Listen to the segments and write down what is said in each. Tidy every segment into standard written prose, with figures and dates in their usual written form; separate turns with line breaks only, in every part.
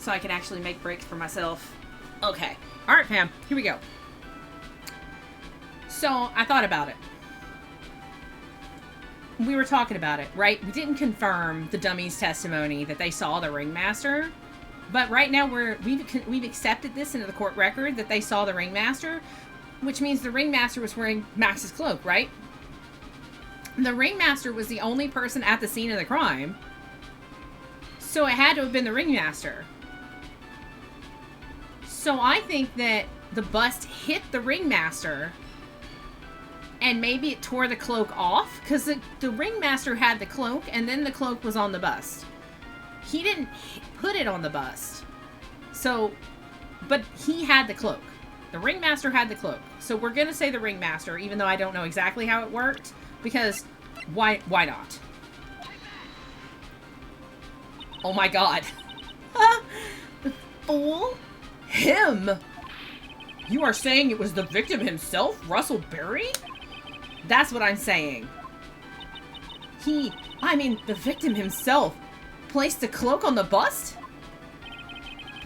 so I can actually make breaks for myself. Okay. Alright, fam. Here we go. So, I thought about it. We were talking about it, right? We didn't confirm the dummy's testimony that they saw the ringmaster. But right now, we've accepted this into the court record that they saw the ringmaster. Which means the ringmaster was wearing Max's cloak, right? The ringmaster was the only person at the scene of the crime. So it had to have been the ringmaster. So I think that the bust hit the ringmaster and maybe it tore the cloak off because the ringmaster had the cloak and then the cloak was on the bust. He didn't put it on the bust. So, but he had the cloak. The ringmaster had the cloak. So we're going to say the ringmaster, even though I don't know exactly how it worked. Because, why not? Oh my god. The fool? Him? You are saying it was the victim himself, Russell Berry? That's what I'm saying. The victim himself placed the cloak on the bust?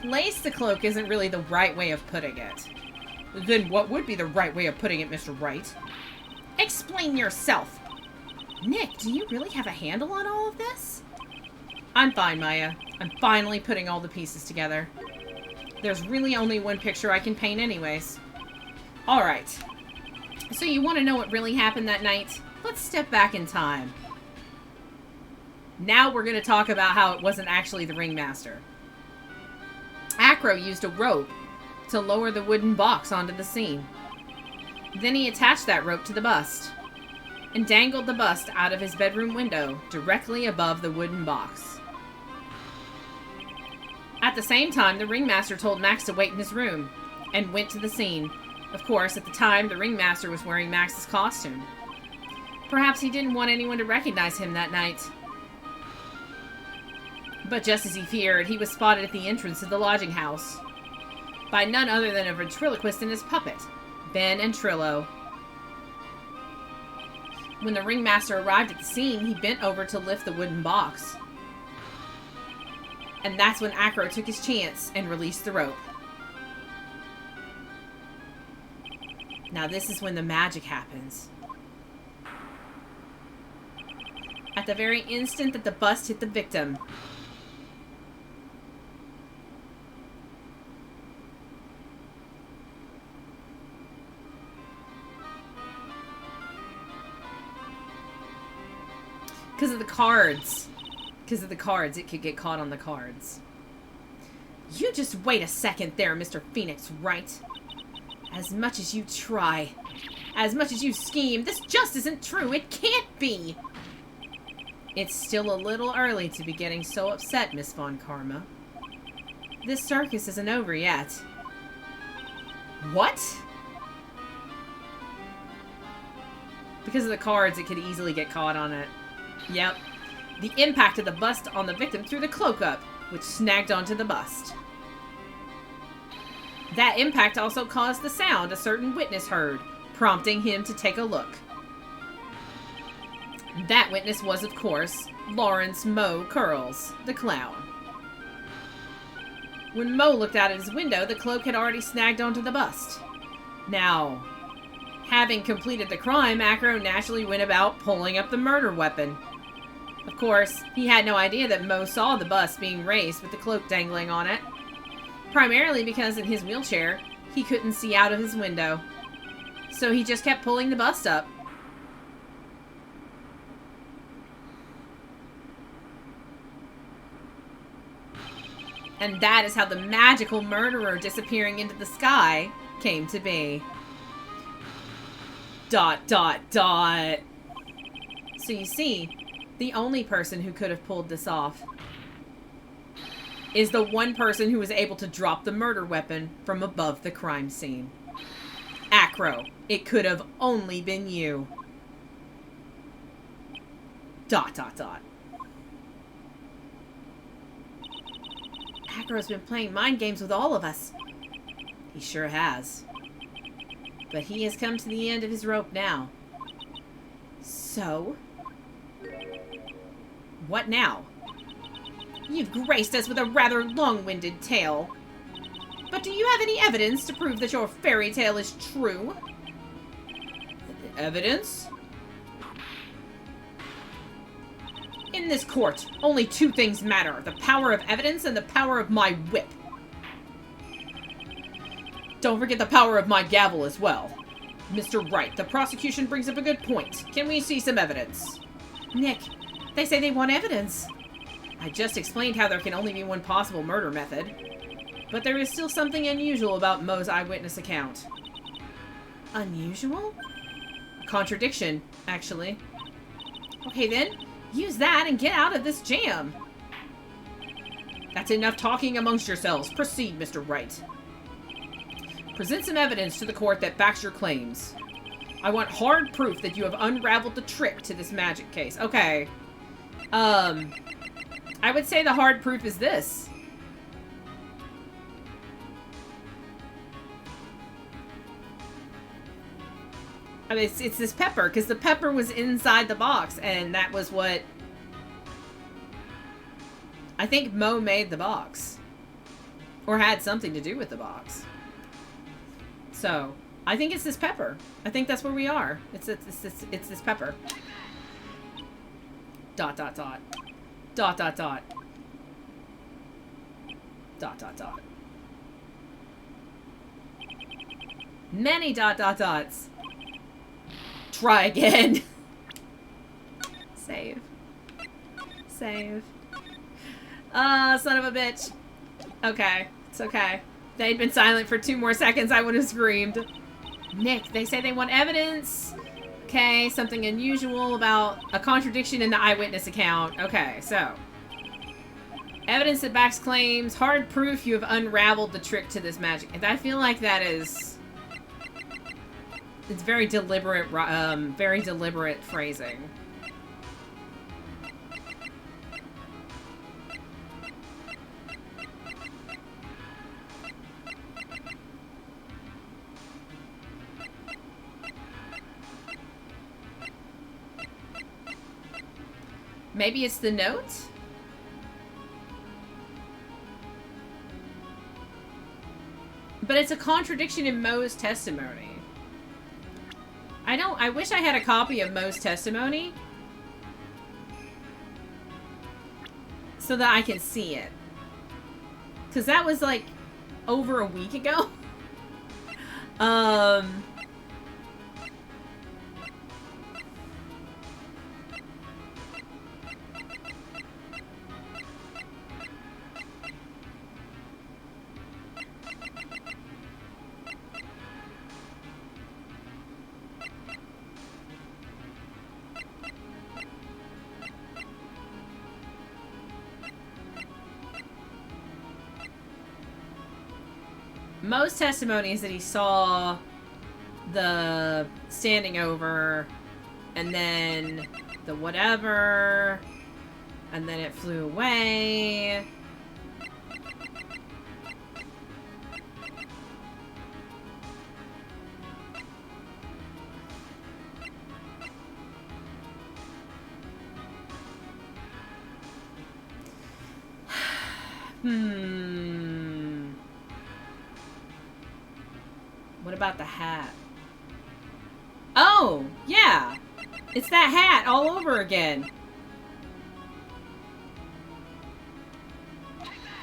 Placed the cloak isn't really the right way of putting it. Then what would be the right way of putting it, Mr. Wright? Explain yourself. Nick, do you really have a handle on all of this? I'm fine, Maya. I'm finally putting all the pieces together. There's really only one picture I can paint anyways. Alright. So you want to know what really happened that night? Let's step back in time. Now we're going to talk about how it wasn't actually the ringmaster. Acro used a rope to lower the wooden box onto the scene. Then he attached that rope to the bust and dangled the bust out of his bedroom window directly above the wooden box. At the same time, the ringmaster told Max to wait in his room and went to the scene. Of course, at the time, the ringmaster was wearing Max's costume. Perhaps he didn't want anyone to recognize him that night. But just as he feared, he was spotted at the entrance of the lodging house by none other than a ventriloquist and his puppet, Ben and Trillo. When the ringmaster arrived at the scene, he bent over to lift the wooden box. And that's when Acro took his chance and released the rope. Now this is when the magic happens. At the very instant that the bust hit the victim, because of the cards. Because of the cards, it could get caught on the cards. You just wait a second there, Mr. Phoenix Wright. As much as you try, as much as you scheme, this just isn't true. It can't be. It's still a little early to be getting so upset, Miss Von Karma. This circus isn't over yet. What? Because of the cards, it could easily get caught on it. Yep. The impact of the bust on the victim threw the cloak up, which snagged onto the bust. That impact also caused the sound a certain witness heard, prompting him to take a look. That witness was, of course, Lawrence Moe Curls, the clown. When Moe looked out at his window, the cloak had already snagged onto the bust. Now, having completed the crime, Acro naturally went about pulling up the murder weapon. Of course, he had no idea that Moe saw the bust being raised with the cloak dangling on it. Primarily because in his wheelchair, he couldn't see out of his window. So he just kept pulling the bust up. And that is how the magical murderer disappearing into the sky came to be. ... So you see, the only person who could have pulled this off is the one person who was able to drop the murder weapon from above the crime scene. Acro, it could have only been you. ... Acro's been playing mind games with all of us. He sure has. But he has come to the end of his rope now. So, what now? You've graced us with a rather long-winded tale. But do you have any evidence to prove that your fairy tale is true? Evidence? In this court, only two things matter. The power of evidence and the power of my whip. Don't forget the power of my gavel as well. Mr. Wright, the prosecution brings up a good point. Can we see some evidence? Nick, they say they want evidence. I just explained how there can only be one possible murder method. But there is still something unusual about Mo's eyewitness account. Unusual? A contradiction, actually. Okay then, use that and get out of this jam. That's enough talking amongst yourselves. Proceed, Mr. Wright. Present some evidence to the court that backs your claims. I want hard proof that you have unraveled the trick to this magic case. Okay. I would say the hard proof is this. I mean, it's this pepper, because the pepper was inside the box, and that was what... I think Mo made the box. Or had something to do with the box. So, I think it's this pepper. I think that's where we are. It's this pepper. Dot, dot, dot. Dot, dot, dot. Dot, dot, dot. Many dot, dot, dots. Try again. Save. Save. Son of a bitch. Okay. It's okay. If they'd been silent for 2 more seconds, I would have screamed. Nick, they say they want evidence. Okay, something unusual about a contradiction in the eyewitness account. Okay, so. Evidence that backs claims. Hard proof you have unraveled the trick to this magic. And I feel like that is... It's very deliberate phrasing. Maybe it's the note? But it's a contradiction in Mo's testimony. I wish I had a copy of Mo's testimony so that I can see it. Because that was like over a week ago. Mo's testimony is that he saw the standing over, and then the whatever, and then it flew away. What about the hat? Oh, yeah. It's that hat all over again.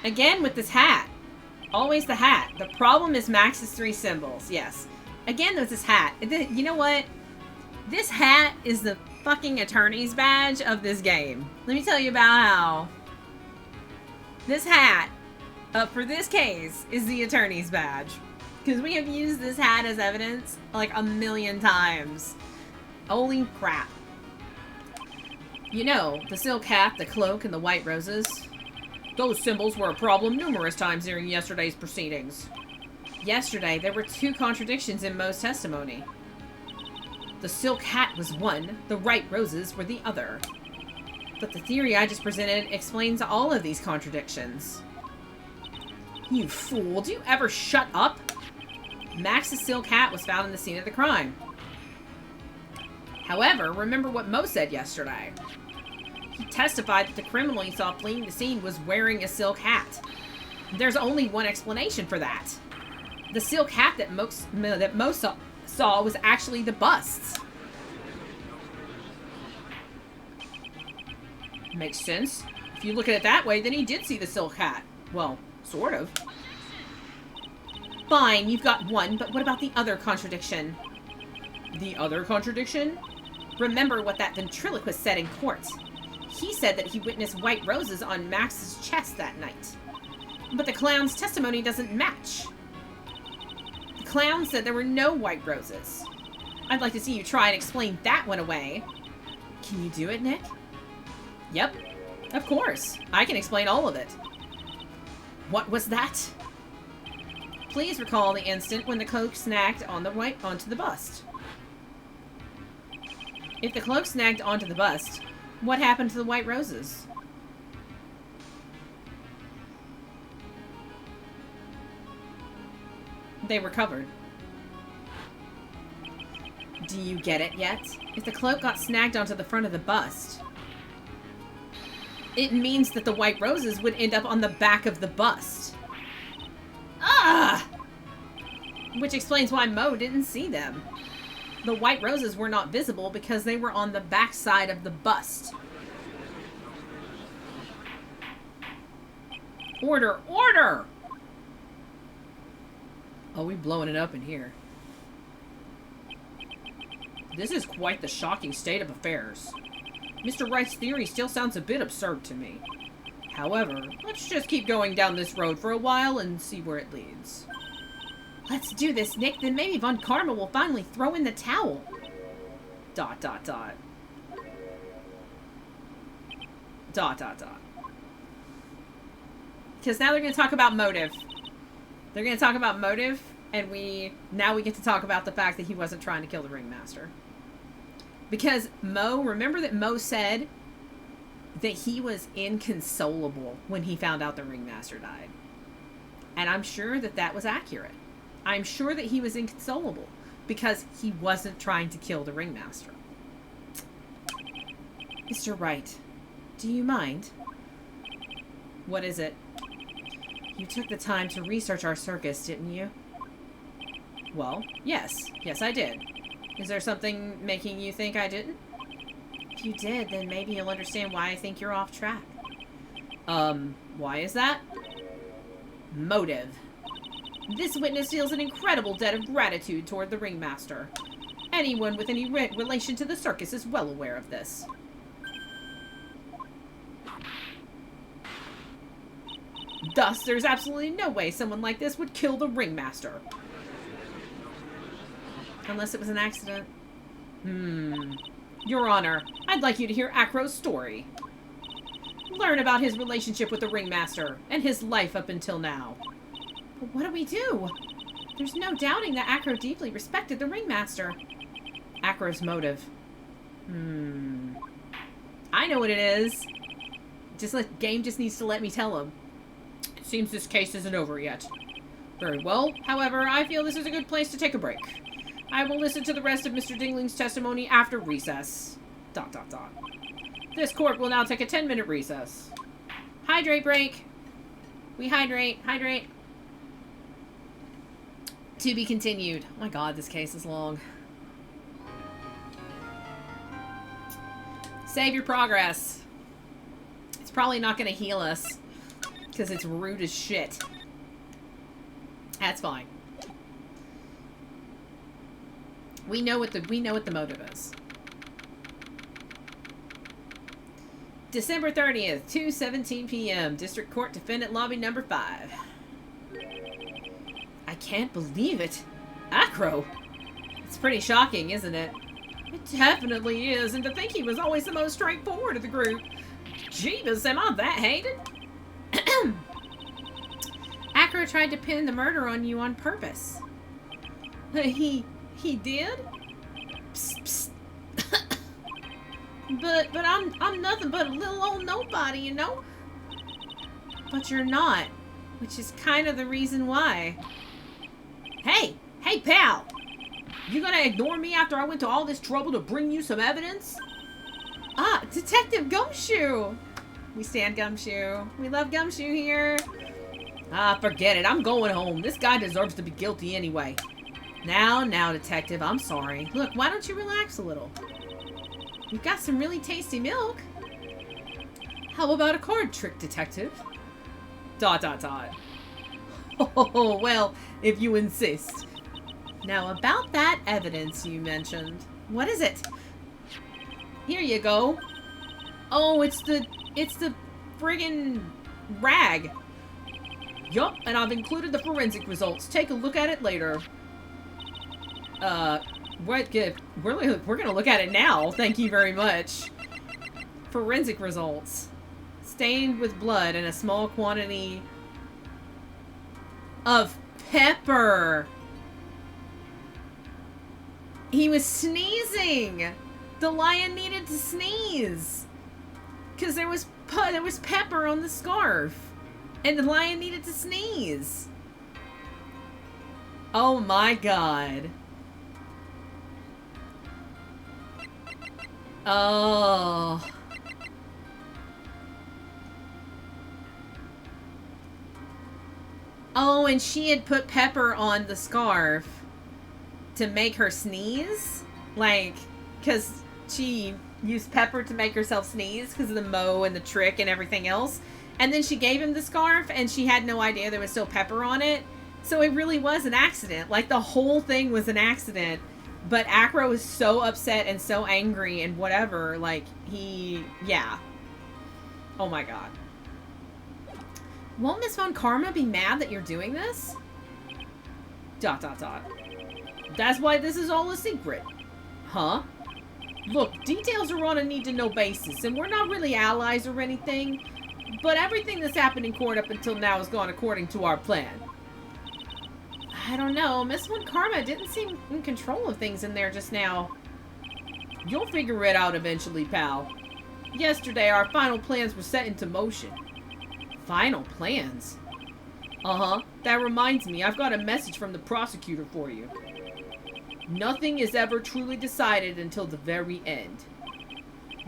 Again with this hat. Always the hat. The problem is Max's 3 symbols. Yes. Again with this hat. You know what? This hat is the fucking attorney's badge of this game. Let me tell you about how this hat for this case is the attorney's badge. Because we have used this hat as evidence like a million times. Holy crap. You know, the silk hat, the cloak, and the white roses. Those symbols were a problem numerous times during yesterday's proceedings. Yesterday, there were 2 contradictions in Mo's testimony. The silk hat was one, the white roses were the other. But the theory I just presented explains all of these contradictions. You fool, do you ever shut up? Max's silk hat was found in the scene of the crime. However, remember what Mo said yesterday. He testified that the criminal he saw fleeing the scene was wearing a silk hat. There's only one explanation for that. The silk hat that Mo saw was actually the bust's. Makes sense. If you look at it that way, then he did see the silk hat. Well, sort of. Fine, you've got one, but what about the other contradiction? The other contradiction? Remember what that ventriloquist said in court. He said that he witnessed white roses on Max's chest that night. But the clown's testimony doesn't match. The clown said there were no white roses. I'd like to see you try and explain that one away. Can you do it, Nick? Yep. Of course. I can explain all of it. What was that? Please recall the instant when the cloak snagged on onto the bust. If the cloak snagged onto the bust, what happened to the white roses? They were covered. Do you get it yet? If the cloak got snagged onto the front of the bust, it means that the white roses would end up on the back of the bust. Ah! Which explains why Mo didn't see them. The white roses were not visible because they were on the back side of the bust. Order! Order! Oh, we blowing it up in here. This is quite the shocking state of affairs. Mr. Wright's theory still sounds a bit absurd to me. However, let's just keep going down this road for a while and see where it leads. Let's do this, Nick. Then maybe Von Karma will finally throw in the towel. ... Because now they're going to talk about motive. They're going to talk about motive, and now we get to talk about the fact that he wasn't trying to kill the ringmaster. Because remember that Mo said that he was inconsolable when he found out the ringmaster died. And I'm sure that that was accurate. I'm sure that he was inconsolable because he wasn't trying to kill the ringmaster. Mr. Wright, do you mind? What is it? You took the time to research our circus, didn't you? Well, yes. Yes, I did. Is there something making you think I didn't? If you did, then maybe you'll understand why I think you're off track. Why is that? Motive. This witness feels an incredible debt of gratitude toward the ringmaster. Anyone with any relation to the circus is well aware of this. Thus, there's absolutely no way someone like this would kill the ringmaster. Unless it was an accident. Your Honor, I'd like you to hear Acro's story. Learn about his relationship with the ringmaster, and his life up until now. But what do we do? There's no doubting that Acro deeply respected the ringmaster. Acro's motive. I know what it is. Game just needs to let me tell him. It seems this case isn't over yet. Very well. However, I feel this is a good place to take a break. I will listen to the rest of Mr. Dingling's testimony after recess. ... This court will now take a 10-minute recess. Hydrate break. We hydrate. Hydrate. To be continued. Oh my god, this case is long. Save your progress. It's probably not going to heal us. Because it's rude as shit. That's fine. We know what the motive is. December 30th, 2:17 p.m. District Court Defendant Lobby number 5. I can't believe it. Acro. It's pretty shocking, isn't it? It definitely is, and to think he was always the most straightforward of the group. Jeebus, am I that hated? Acro tried to pin the murder on you on purpose. He did? Psst, psst. But I'm nothing but a little old nobody, you know? But you're not, which is kind of the reason why. Hey, pal! You gonna ignore me after I went to all this trouble to bring you some evidence? Ah, Detective Gumshoe! We stand Gumshoe. We love Gumshoe here. Ah, forget it. I'm going home. This guy deserves to be guilty anyway. Now, Detective, I'm sorry. Look, why don't you relax a little? You've got some really tasty milk. How about a card trick, Detective? ... Oh, well, if you insist. Now, about that evidence you mentioned. What is it? Here you go. Oh, it's the friggin' rag. Yup, and I've included the forensic results. Take a look at it later. We're gonna look at it now. Thank you very much. Forensic results. Stained with blood and a small quantity of pepper. He was sneezing. The lion needed to sneeze. Because there was pepper on the scarf. And the lion needed to sneeze. Oh my god. Oh. Oh, and she had put pepper on the scarf to make her sneeze? Like, because she used pepper to make herself sneeze because of the mo and the trick and everything else. And then she gave him the scarf and she had no idea there was still pepper on it. So it really was an accident. Like, the whole thing was an accident. But Acro was so upset and so angry and whatever. Like, yeah. Oh my god. Won't Miss Von Karma be mad that you're doing this? ... That's why this is all a secret. Huh? Look, details are on a need-to-know basis, and we're not really allies or anything, but everything that's happened in court up until now has gone according to our plan. I don't know, Miss Von Karma didn't seem in control of things in there just now. You'll figure it out eventually, pal. Yesterday, our final plans were set into motion. Final plans? Uh-huh. That reminds me, I've got a message from the prosecutor for you. Nothing is ever truly decided until the very end.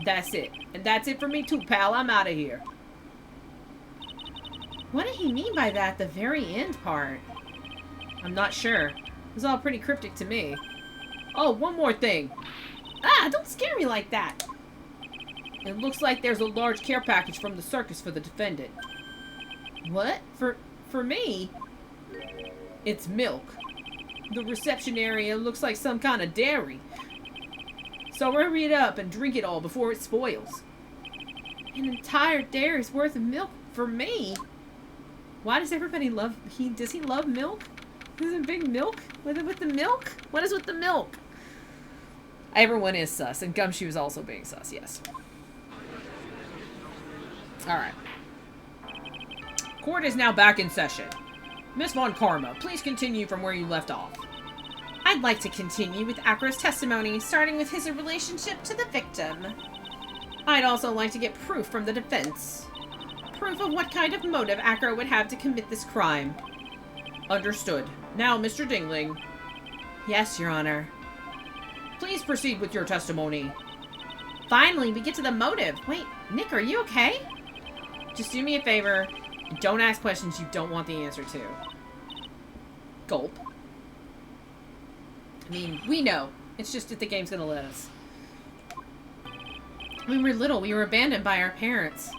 That's it. And that's it for me too, pal. I'm out of here. What did he mean by that, the very end part? I'm not sure. It was all pretty cryptic to me. Oh, one more thing. Ah, don't scare me like that. It looks like there's a large care package from the circus for the defendant. What? For me? It's milk. The reception area looks like some kind of dairy. So hurry it up and drink it all before it spoils. An entire dairy's worth of milk for me? Why does everybody love... Does he love milk? Is it big milk? With the milk? What is with the milk? Everyone is sus, and Gumshoe is also being sus, yes. Alright. Court is now back in session. Miss Von Karma, please continue from where you left off. I'd like to continue with Acro's testimony, starting with his relationship to the victim. I'd also like to get proof from the defense. Proof of what kind of motive Acro would have to commit this crime. Understood. Now, Mr. Dingling. Yes, Your Honor. Please proceed with your testimony. Finally, we get to the motive. Wait, Nick, are you okay? Just do me a favor. Don't ask questions you don't want the answer to. Gulp. I mean, we know. It's just that the game's gonna let us. When we were little, we were abandoned by our parents.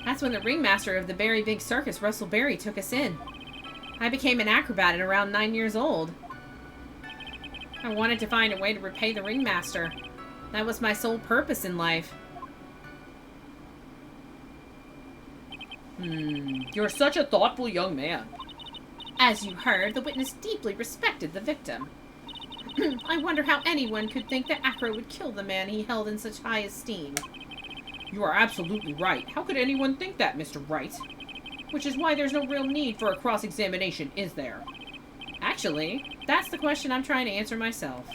That's when the ringmaster of the Berry Big Circus, Russell Berry, took us in. I became an acrobat at around 9 years old. I wanted to find a way to repay the ringmaster. That was my sole purpose in life. You're such a thoughtful young man. As you heard, the witness deeply respected the victim. I wonder how anyone could think that Acro would kill the man he held in such high esteem. You are absolutely right. How could anyone think that, Mr. Wright? Which is why there's no real need for a cross-examination, is there? Actually, that's the question I'm trying to answer myself.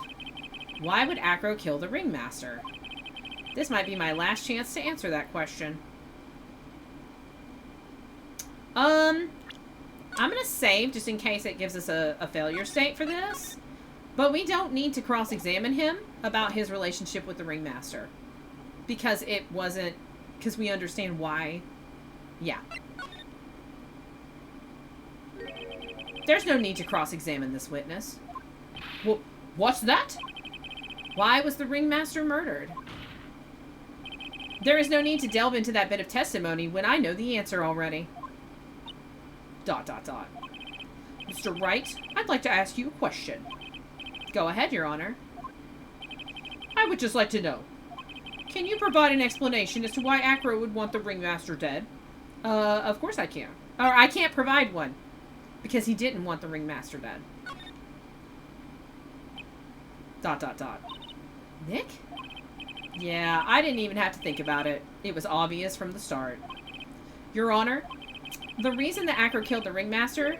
Why would Acro kill the ringmaster? This might be my last chance to answer that question. I'm gonna save just in case it gives us a failure state for this. But we don't need to cross-examine him about his relationship with the ringmaster. Because it wasn't... Because we understand why. Yeah. There's no need to cross-examine this witness. Well, what's that? Why was the ringmaster murdered? There is no need to delve into that bit of testimony when I know the answer already. ... Mr. Wright, I'd like to ask you a question. Go ahead, Your Honor. I would just like to know. Can you provide an explanation as to why Acro would want the ringmaster dead? Of course I can. Or I can't provide one. Because he didn't want the ringmaster dead. ... Nick? Yeah, I didn't even have to think about it. It was obvious from the start. Your Honor, the reason that Acro killed the ringmaster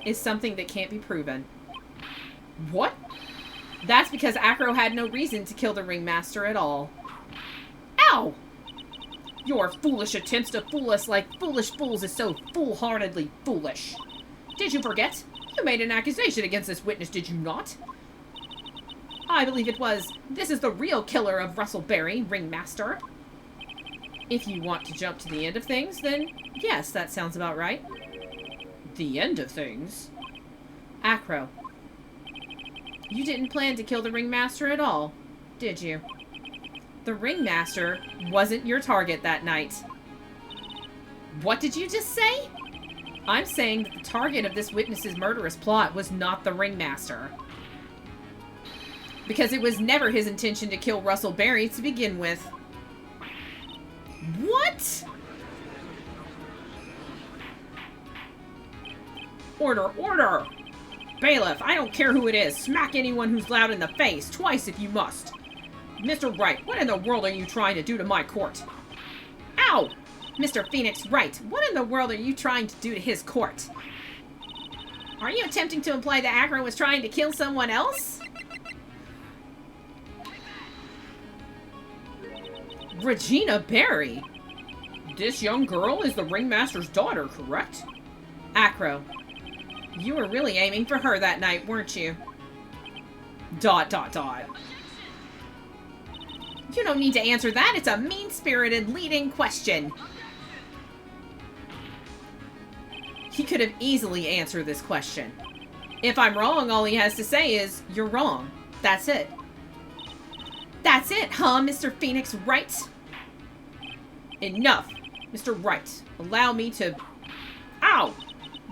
is something that can't be proven. What? That's because Acro had no reason to kill the ringmaster at all. Ow! Your foolish attempts to fool us like foolish fools is so foolhardily foolish. Did you forget? You made an accusation against this witness, did you not? I believe it was. This is the real killer of Russell Berry, ringmaster. If you want to jump to the end of things, then yes, that sounds about right. The end of things? Acro, you didn't plan to kill the ringmaster at all, did you? The ringmaster wasn't your target that night. What did you just say? I'm saying that the target of this witness's murderous plot was not the ringmaster. Because it was never his intention to kill Russell Berry to begin with. What? Order, order! Bailiff, I don't care who it is. Smack anyone who's loud in the face, twice if you must. Mr. Wright, what in the world are you trying to do to my court? Ow! Mr. Phoenix Wright, what in the world are you trying to do to his court? Are you attempting to imply that Acro was trying to kill someone else? Regina Berry? This young girl is the ringmaster's daughter, correct? Acro, you were really aiming for her that night, weren't you? ... You don't need to answer that. It's a mean-spirited leading question. He could have easily answered this question. If I'm wrong, all he has to say is, you're wrong. That's it. That's it, huh, Mr. Phoenix Wright? Enough. Mr. Wright, allow me to... Ow!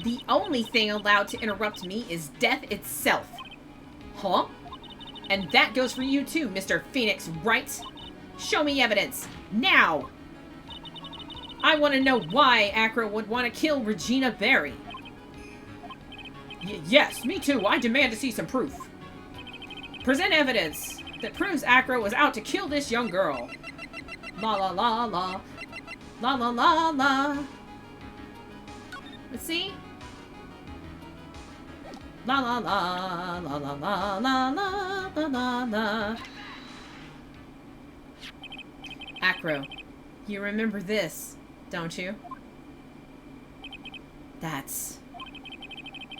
The only thing allowed to interrupt me is death itself. Huh? And that goes for you too, Mr. Phoenix Wright. Show me evidence. Now! I want to know why Acro would want to kill Regina Berry. Yes, me too. I demand to see some proof. Present evidence that proves Acro was out to kill this young girl. La la la la. La la la la. Let's see. La la la la la la la la la la la. Acro, you remember this, don't you?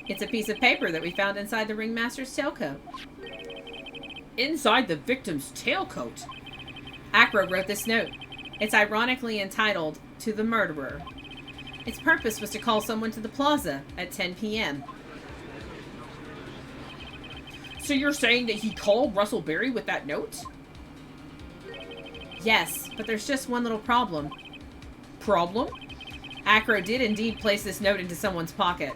It's a piece of paper that we found inside the ringmaster's tailcoat. Inside the victim's tailcoat? Acro wrote this note. It's ironically entitled, To the Murderer. Its purpose was to call someone to the plaza at 10 p.m. So you're saying that he called Russell Berry with that note? Yes, but there's just one little problem. Problem? Acro did indeed place this note into someone's pocket.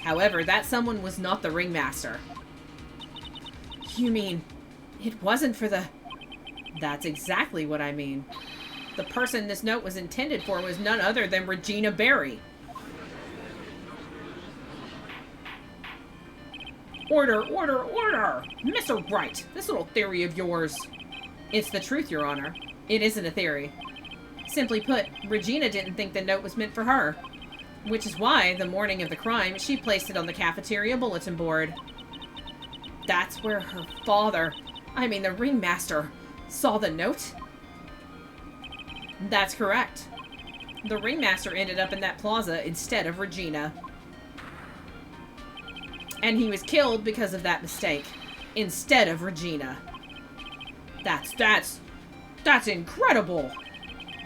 However, that someone was not the ringmaster. You mean, it wasn't for the... That's exactly what I mean. The person this note was intended for was none other than Regina Berry. Order, order, order! Mr. Wright, this little theory of yours... It's the truth, Your Honor. It isn't a theory. Simply put, Regina didn't think the note was meant for her. Which is why, the morning of the crime, she placed it on the cafeteria bulletin board. That's where her father, the ringmaster, saw the note? That's correct. The ringmaster ended up in that plaza instead of Regina. And he was killed because of that mistake. Instead of Regina. That's incredible!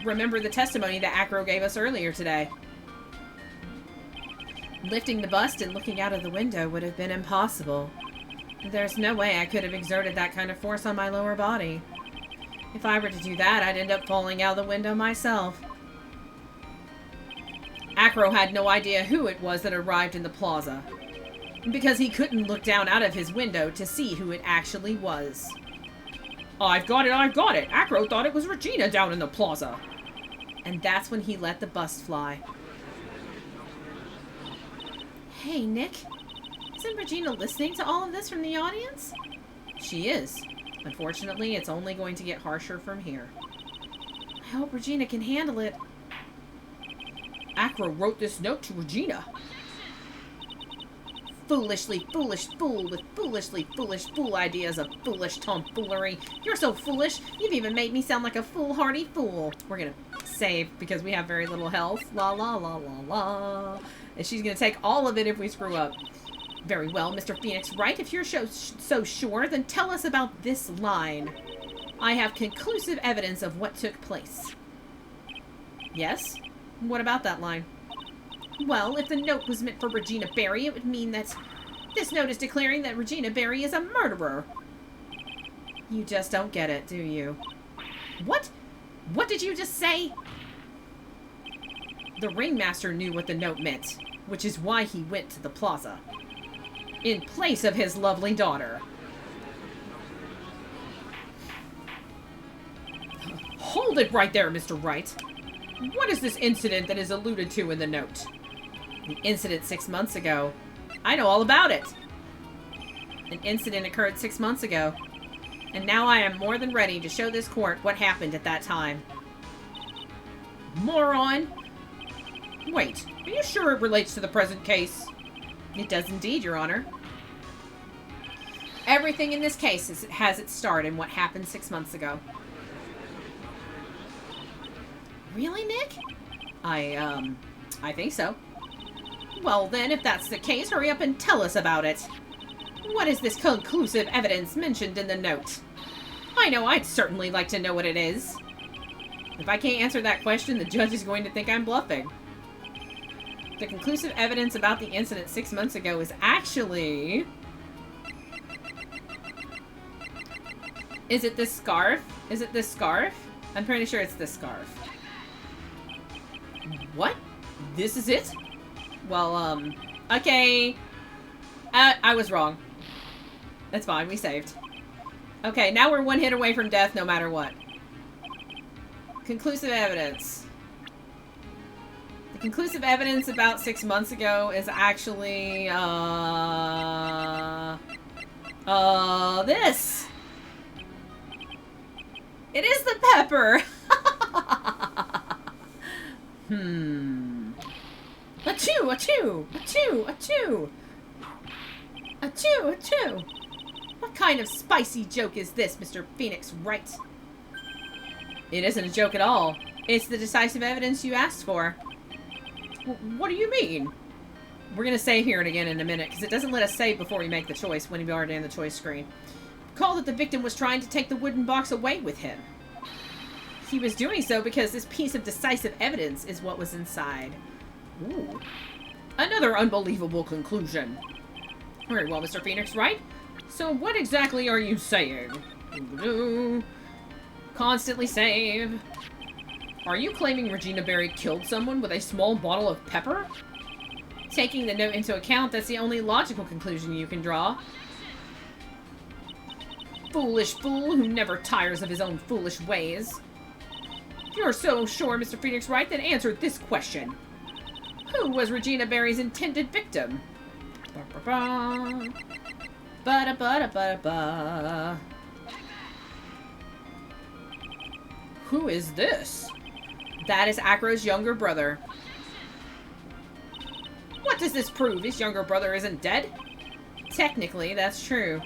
Remember the testimony that Acro gave us earlier today. Lifting the bust and looking out of the window would have been impossible. There's no way I could have exerted that kind of force on my lower body. If I were to do that, I'd end up falling out the window myself. Acro had no idea who it was that arrived in the plaza, because he couldn't look down out of his window to see who it actually was. I've got it! Acro thought it was Regina down in the plaza! And that's when he let the bust fly. Hey, Nick. Isn't Regina listening to all of this from the audience? She is. Unfortunately, it's only going to get harsher from here. I hope Regina can handle it. Acro wrote this note to Regina. Foolishly foolish fool with foolishly foolish fool ideas of foolish tomfoolery. You're so foolish, you've even made me sound like a foolhardy fool. We're gonna save because we have very little health. La la la la la. And she's gonna take all of it if we screw up. Very well, Mr. Phoenix Wright. If you're so sure, then tell us about this line. I have conclusive evidence of what took place. Yes? What about that line? Well, if the note was meant for Regina Barry, it would mean that this note is declaring that Regina Barry is a murderer. You just don't get it, do you? What? What did you just say? The ringmaster knew what the note meant, which is why he went to the plaza. In place of his lovely daughter. Hold it right there, Mr. Wright. What is this incident that is alluded to in the note? The incident 6 months ago. I know all about it. An incident occurred 6 months ago. And now I am more than ready to show this court what happened at that time. Moron! Wait, are you sure it relates to the present case? It does indeed, Your Honor. Everything in this case has its start in what happened 6 months ago. Really, Nick? I think so. Well then, if that's the case, hurry up and tell us about it. What is this conclusive evidence mentioned in the note? I know I'd certainly like to know what it is. If I can't answer that question, the judge is going to think I'm bluffing. The conclusive evidence about the incident 6 months ago is actually... Is it this scarf? Is it this scarf? I'm pretty sure it's this scarf. What? This is it? Well, okay. I was wrong. That's fine, we saved. Okay, now we're one hit away from death no matter what. Conclusive evidence. The conclusive evidence about 6 months ago is actually, this. It is the pepper! Achoo! Achoo! Achoo! Achoo! Achoo! Achoo! What kind of spicy joke is this, Mr. Phoenix Wright? It isn't a joke at all. It's the decisive evidence you asked for. What do you mean? We're gonna save here and again in a minute, because it doesn't let us save before we make the choice when we are in the choice screen. Recall that the victim was trying to take the wooden box away with him. He was doing so because this piece of decisive evidence is what was inside. Ooh. Another unbelievable conclusion. Very well, Mr. Phoenix, right? So what exactly are you saying? Constantly save. Are you claiming Regina Barry killed someone with a small bottle of pepper? Taking the note into account, that's the only logical conclusion you can draw. Foolish fool who never tires of his own foolish ways. If you're so sure, Mr. Phoenix Wright, then answer this question. Who was Regina Barry's intended victim? Ba-ba-ba. Ba-da-ba-da-ba-da-ba. Who is this? That is Acro's younger brother. What does this prove? His younger brother isn't dead? Technically, that's true.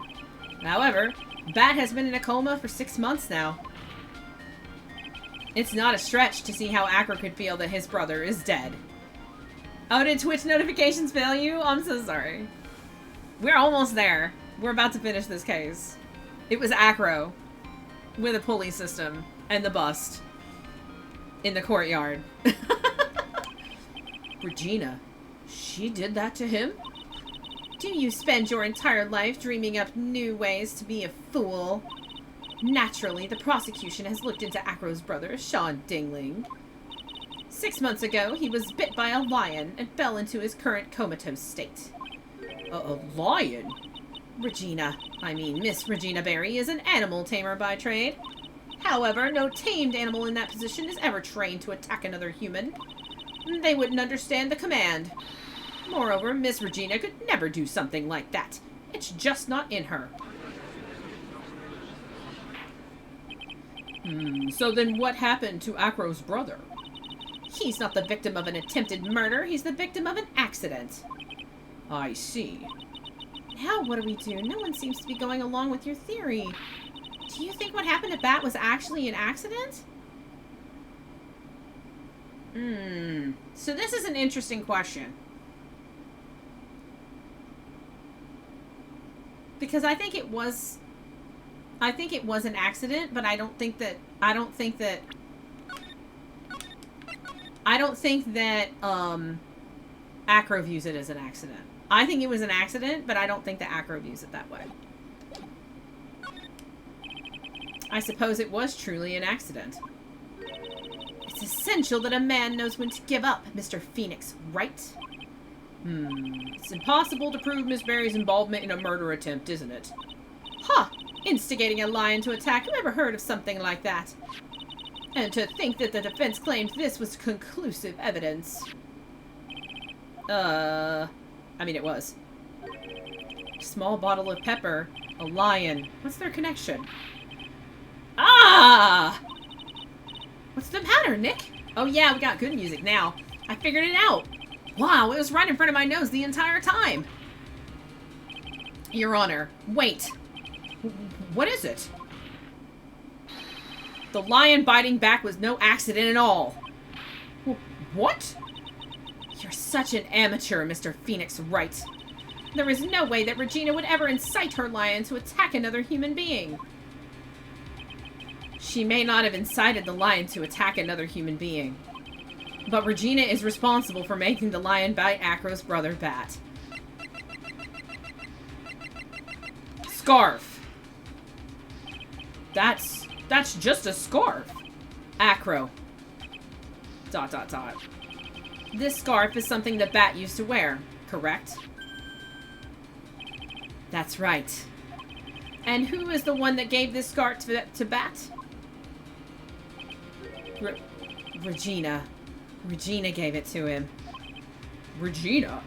However, Bat has been in a coma for 6 months now. It's not a stretch to see how Acro could feel that his brother is dead. Oh, did Twitch notifications fail you? I'm so sorry. We're almost there. We're about to finish this case. It was Acro with a pulley system. and the bust in the courtyard. Regina, she did that to him? Do you spend your entire life dreaming up new ways to be a fool? Naturally, the prosecution has looked into Acro's brother, Sean Dingling. 6 months ago, he was bit by a lion and fell into his current comatose state. A lion? Miss Regina Berry is an animal tamer by trade. However, no tamed animal in that position is ever trained to attack another human. They wouldn't understand the command. Moreover, Miss Regina could never do something like that. It's just not in her. So then what happened to Acro's brother? He's not the victim of an attempted murder. He's the victim of an accident. I see. Now what do we do? No one seems to be going along with your theory. Do you think what happened to Bat was actually an accident? So this is an interesting question. Because I think it was an accident, but I don't think that Acro views it as an accident. I think it was an accident, but I don't think that Acro views it that way. I suppose it was truly an accident. It's essential that a man knows when to give up, Mr. Phoenix, right? It's impossible to prove Miss Berry's involvement in a murder attempt, isn't it? Huh! Instigating a lion to attack. Who ever heard of something like that? And to think that the defense claimed this was conclusive evidence. It was. Small bottle of pepper. A lion. What's their connection? Ah! What's the matter, Nick? Oh yeah, we got good music now. I figured it out. Wow, it was right in front of my nose the entire time. Your Honor, wait. What is it? The lion biting back was no accident at all. What? You're such an amateur, Mr. Phoenix Wright. There is no way that Regina would ever incite her lion to attack another human being. She may not have incited the lion to attack another human being. But Regina is responsible for making the lion bite Acro's brother Bat. Scarf. That's just a scarf. Acro. ... This scarf is something that Bat used to wear, correct? That's right. And who is the one that gave this scarf to Bat? Regina. Regina gave it to him. Regina?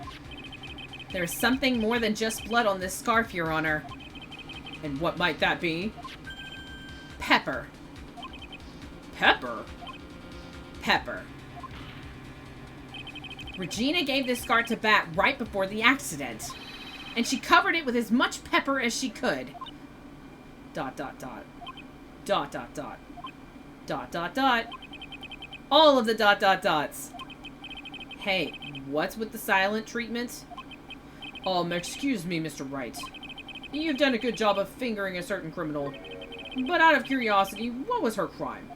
There's something more than just blood on this scarf, Your Honor. And what might that be? Pepper. Pepper? Pepper. Regina gave this scarf to Bat right before the accident. And she covered it with as much pepper as she could. ... All of the ... Hey, what's with the silent treatment? Excuse me, Mr. Wright. You've done a good job of fingering a certain criminal. But out of curiosity, what was her crime?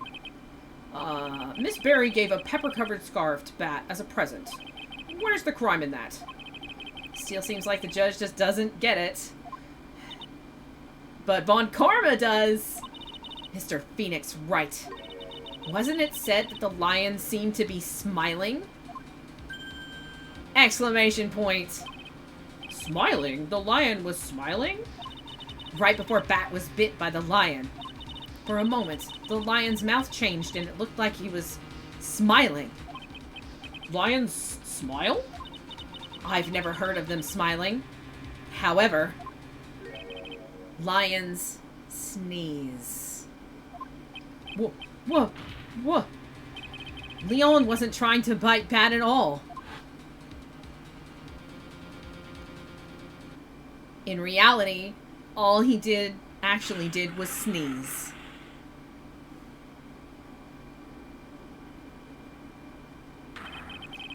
Miss Berry gave a pepper-covered scarf to Bat as a present. Where's the crime in that? Still seems like the judge just doesn't get it. But Von Karma does! Mr. Phoenix Wright. Wasn't it said that the lion seemed to be smiling? Exclamation point. Smiling? The lion was smiling? Right before Bat was bit by the lion. For a moment, the lion's mouth changed and it looked like he was smiling. Lions smile? I've never heard of them smiling. However, lions sneeze. Whoa, whoa, whoa. Leon wasn't trying to bite Bat at all. In reality, all he actually did was sneeze.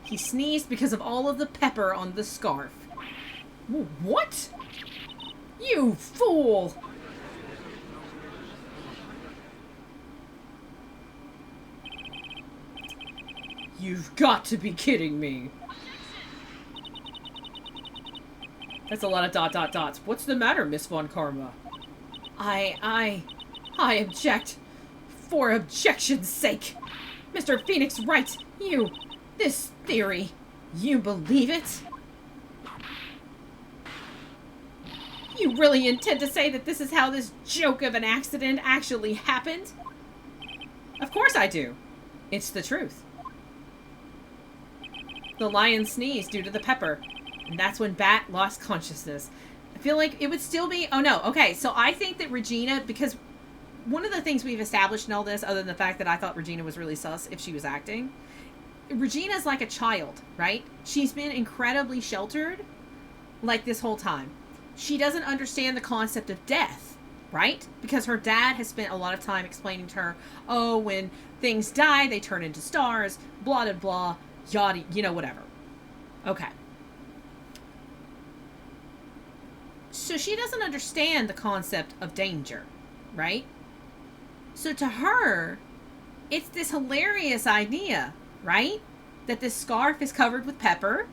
He sneezed because of all of the pepper on the scarf. What? You fool! You've got to be kidding me. That's a lot of dots. What's the matter, Miss Von Karma? I object. For objection's sake. Mr. Phoenix Wright, this theory, you believe it? You really intend to say that this is how this joke of an accident actually happened? Of course I do. It's the truth. The lion sneezed due to the pepper, and that's when Bat lost consciousness. I feel like it would still be... Oh, no. Okay, so I think that Regina, because one of the things we've established in all this, other than the fact that I thought Regina was really sus if she was acting, Regina's like a child, right? She's been incredibly sheltered, like, this whole time. She doesn't understand the concept of death, right? Because her dad has spent a lot of time explaining to her, oh, when things die, they turn into stars, blah, blah, blah, yada, whatever. Okay. So she doesn't understand the concept of danger, right? So to her, it's this hilarious idea, right? That this scarf is covered with pepper,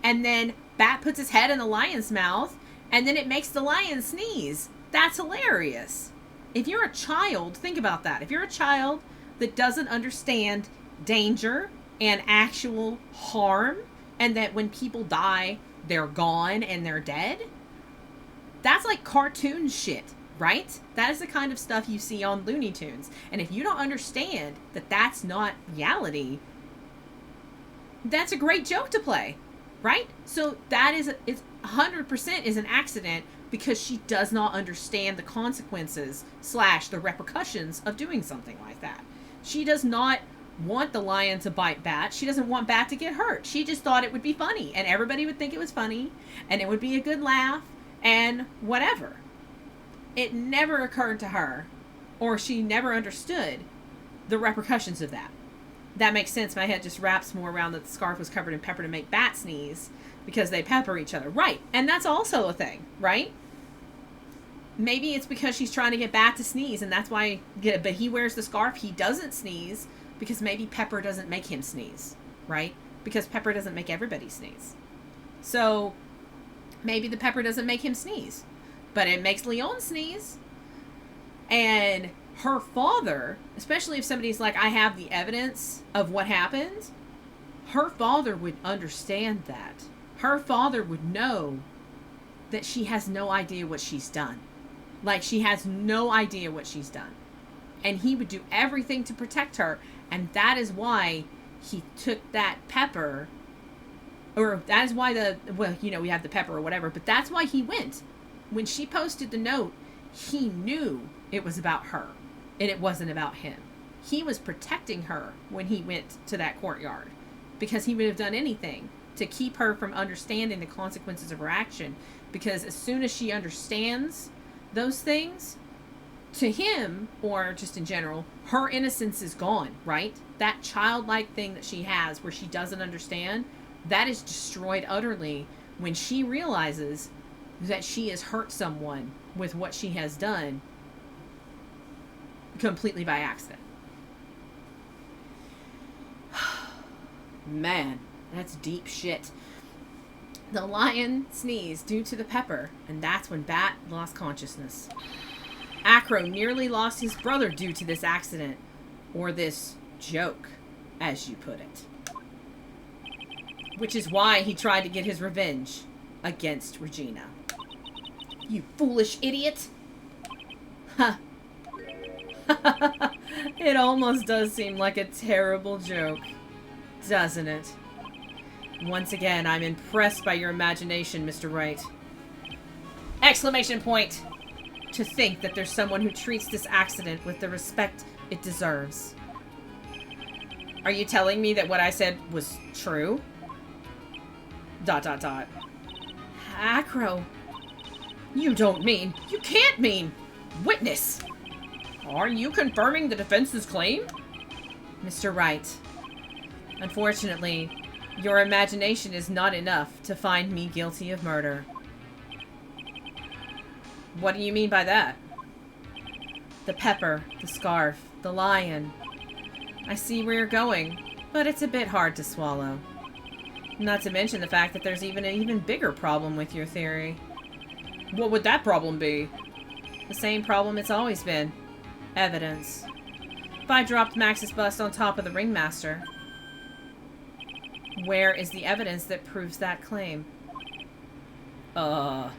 and then Bat puts his head in the lion's mouth, and then it makes the lion sneeze. That's hilarious. If you're a child, think about that. If you're a child that doesn't understand danger and actual harm, and that when people die, they're gone and they're dead, that's like cartoon shit, right? That is the kind of stuff you see on Looney Tunes. And if you don't understand that that's not reality, that's a great joke to play, right? So that is 100% is an accident because she does not understand the consequences / the repercussions of doing something like that. She does not want the lion to bite Bat. She doesn't want Bat to get hurt. She just thought it would be funny, and everybody would think it was funny, and it would be a good laugh, and whatever. It never occurred to her, or she never understood the repercussions of that. That makes sense. My head just wraps more around that the scarf was covered in pepper to make Bat sneeze because they pepper each other. Right. And that's also a thing, right? Maybe it's because she's trying to get Bat to sneeze, and that's why, but he wears the scarf. He doesn't sneeze because maybe pepper doesn't make him sneeze, right? Because pepper doesn't make everybody sneeze. So maybe the pepper doesn't make him sneeze, but it makes Leon sneeze. And her father, especially if somebody's like, I have the evidence of what happened, her father would understand that. Her father would know that she has no idea what she's done. Like, she has no idea what she's done. And he would do everything to protect her. And that is why he took that pepper, or that is why we have the pepper or whatever, but that's why he went. When she posted the note, he knew it was about her, and it wasn't about him. He was protecting her when he went to that courtyard, because he would have done anything to keep her from understanding the consequences of her action, because as soon as she understands those things, to him, or just in general, her innocence is gone, right? That childlike thing that she has where she doesn't understand, that is destroyed utterly when she realizes that she has hurt someone with what she has done completely by accident. Man, that's deep shit. The lion sneezed due to the pepper, and that's when Bat lost consciousness. Acro nearly lost his brother due to this accident, or this joke, as you put it. Which is why he tried to get his revenge against Regina. You foolish idiot! Huh. It almost does seem like a terrible joke, doesn't it? Once again, I'm impressed by your imagination, Mr. Wright. Exclamation point! To think that there's someone who treats this accident with the respect it deserves. Are you telling me that what I said was true? ... Acro. You don't mean... You can't mean... Witness! Are you confirming the defense's claim? Mr. Wright. Unfortunately, your imagination is not enough to find me guilty of murder. What do you mean by that? The pepper, the scarf, the lion. I see where you're going. But it's a bit hard to swallow. Not to mention the fact that there's an even bigger problem with your theory. What would that problem be? The same problem it's always been. Evidence. If I dropped Max's bust on top of the ringmaster, where is the evidence that proves that claim? You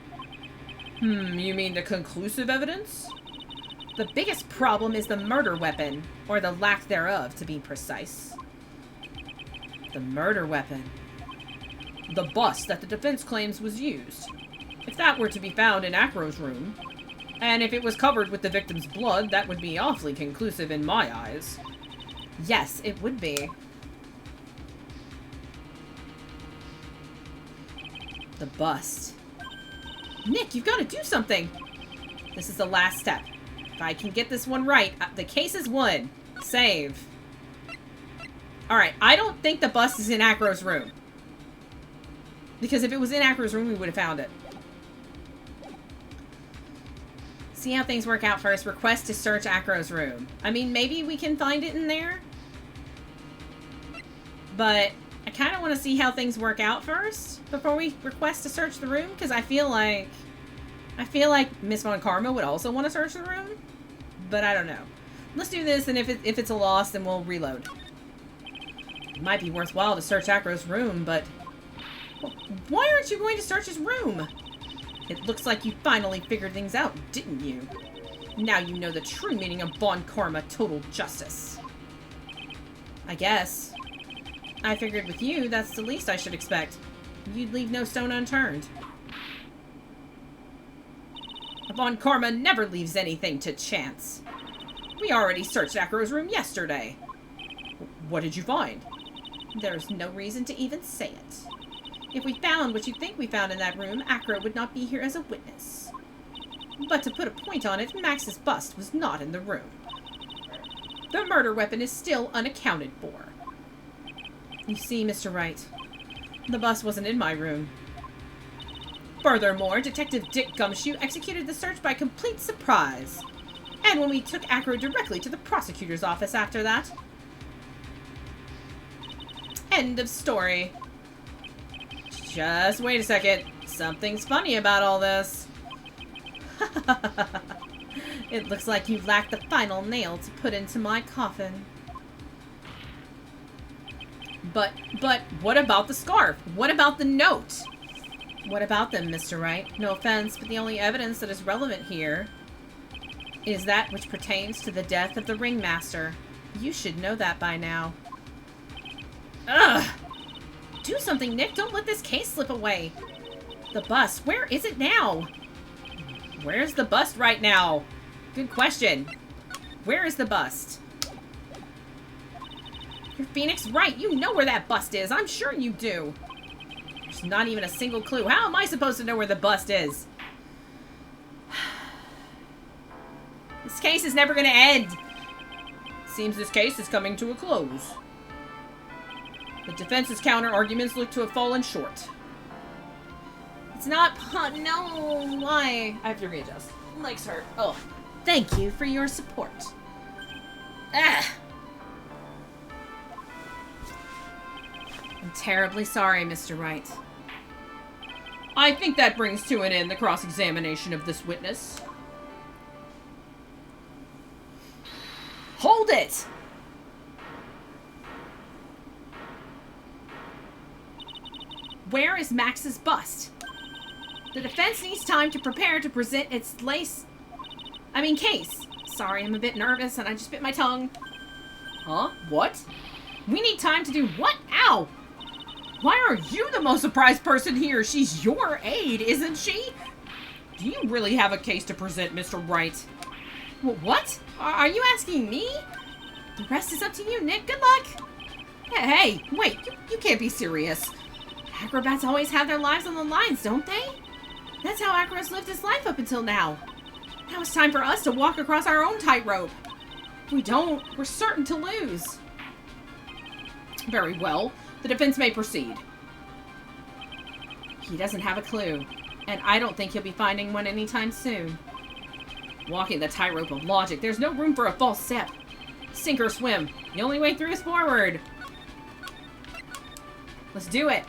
mean the conclusive evidence? The biggest problem is the murder weapon, or the lack thereof, to be precise. The murder weapon. The bust that the defense claims was used. If that were to be found in Acro's room, and if it was covered with the victim's blood, that would be awfully conclusive in my eyes. Yes, it would be. The bust. Nick, you've got to do something! This is the last step. If I can get this one right, the case is won. Save. Alright, I don't think the bust is in Acro's room. Because if it was in Acro's room, we would have found it. See how things work out first. Request to search Acro's room. I mean, maybe we can find it in there. But I kind of want to see how things work out first before we request to search the room, because I feel like Miss Von Karma would also want to search the room, but I don't know. Let's do this, and if it's a loss, then we'll reload. It might be worthwhile to search Acro's room, but why aren't you going to search his room? It looks like you finally figured things out, didn't you? Now you know the true meaning of Von Karma total justice. I guess. I figured with you, that's the least I should expect. You'd leave no stone unturned. Von Karma never leaves anything to chance. We already searched Acro's room yesterday. What did you find? There's no reason to even say it. If we found what you think we found in that room, Acro would not be here as a witness. But to put a point on it, Max's bust was not in the room. The murder weapon is still unaccounted for. You see, Mr. Wright, the bust wasn't in my room. Furthermore, Detective Dick Gumshoe executed the search by complete surprise. And when we took Acro directly to the prosecutor's office after that. End of story. Just wait a second. Something's funny about all this. It looks like you lack the final nail to put into my coffin. But what about the scarf? What about the note? What about them, Mr. Wright? No offense, but the only evidence that is relevant here is that which pertains to the death of the ringmaster. You should know that by now. Ugh! Do something, Nick! Don't let this case slip away! The bust, where is it now? Where's the bust right now? Good question. Where is the bust? You're Phoenix Wright. You know where that bust is. I'm sure you do. There's not even a single clue. How am I supposed to know where the bust is? This case is never going to end. Seems this case is coming to a close. The defense's counter-arguments look to have fallen short. It's not... No, why? I have to readjust. Legs hurt. Oh, thank you for your support. Ah! I'm terribly sorry, Mr. Wright. I think that brings to an end the cross-examination of this witness. Hold it! Where is Max's bust? The defense needs time to prepare to present its case. Sorry, I'm a bit nervous and I just bit my tongue. Huh? What? We need time to do what? Ow! Why are you the most surprised person here? She's your aide, isn't she? Do you really have a case to present, Mr. Wright? What? Are you asking me? The rest is up to you, Nick. Good luck. Hey, wait. You can't be serious. Acrobats always have their lives on the lines, don't they? That's how Acro's lived his life up until now. Now it's time for us to walk across our own tightrope. If we don't, we're certain to lose. Very well. The defense may proceed. He doesn't have a clue, and I don't think he'll be finding one anytime soon. Walking the tightrope of logic, there's no room for a false step. Sink or swim. The only way through is forward. Let's do it.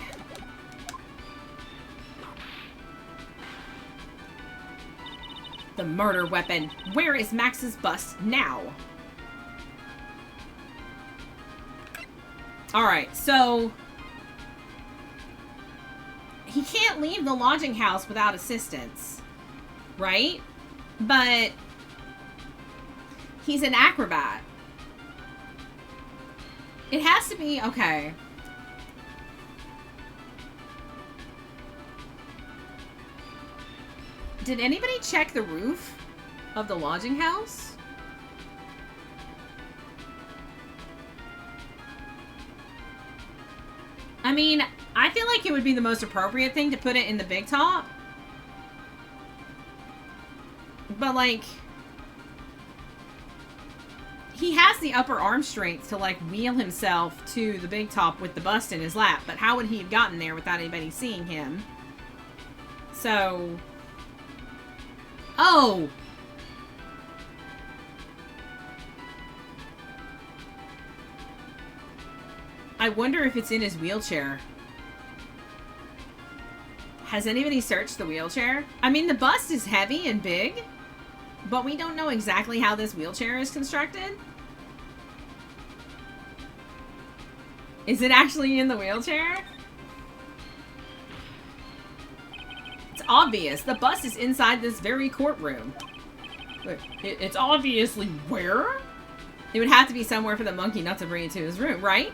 The murder weapon. Where is Max's bust now? Alright, so... he can't leave the lodging house without assistance. Right? But... he's an acrobat. It has to be... okay. Did anybody check the roof of the lodging house? I mean, I feel like it would be the most appropriate thing to put it in the big top. But, like, he has the upper arm strength to, like, wheel himself to the big top with the bust in his lap. But how would he have gotten there without anybody seeing him? So... oh! I wonder if it's in his wheelchair. Has anybody searched the wheelchair? I mean, the bust is heavy and big, but we don't know exactly how this wheelchair is constructed. Is it actually in the wheelchair? It's obvious. The bust is inside this very courtroom. It's obviously where? It would have to be somewhere for the monkey not to bring it to his room, right?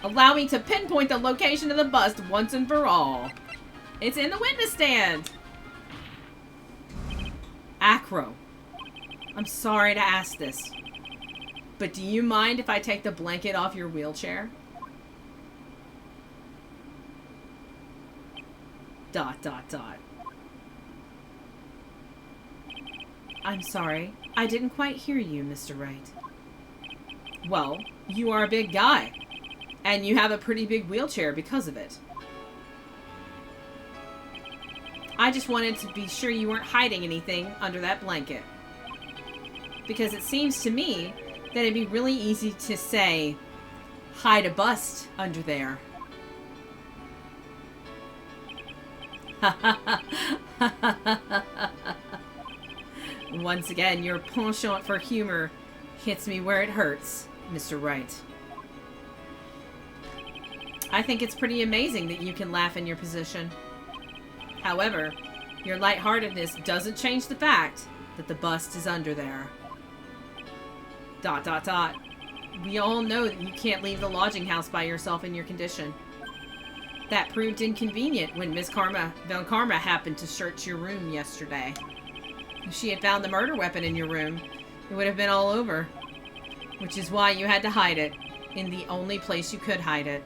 Allow me to pinpoint the location of the bust once and for all. It's in the witness stand. Acro, I'm sorry to ask this, but do you mind if I take the blanket off your wheelchair? ... I'm sorry. I didn't quite hear you, Mr. Wright. Well, you are a big guy. And you have a pretty big wheelchair because of it. I just wanted to be sure you weren't hiding anything under that blanket. Because it seems to me that it'd be really easy to say, hide a bust under there. Once again, your penchant for humor hits me where it hurts, Mr. Wright. I think it's pretty amazing that you can laugh in your position. However, your lightheartedness doesn't change the fact that the bust is under there. ... We all know that you can't leave the lodging house by yourself in your condition. That proved inconvenient when Miss Von Karma happened to search your room yesterday. If she had found the murder weapon in your room, it would have been all over. Which is why you had to hide it in the only place you could hide it.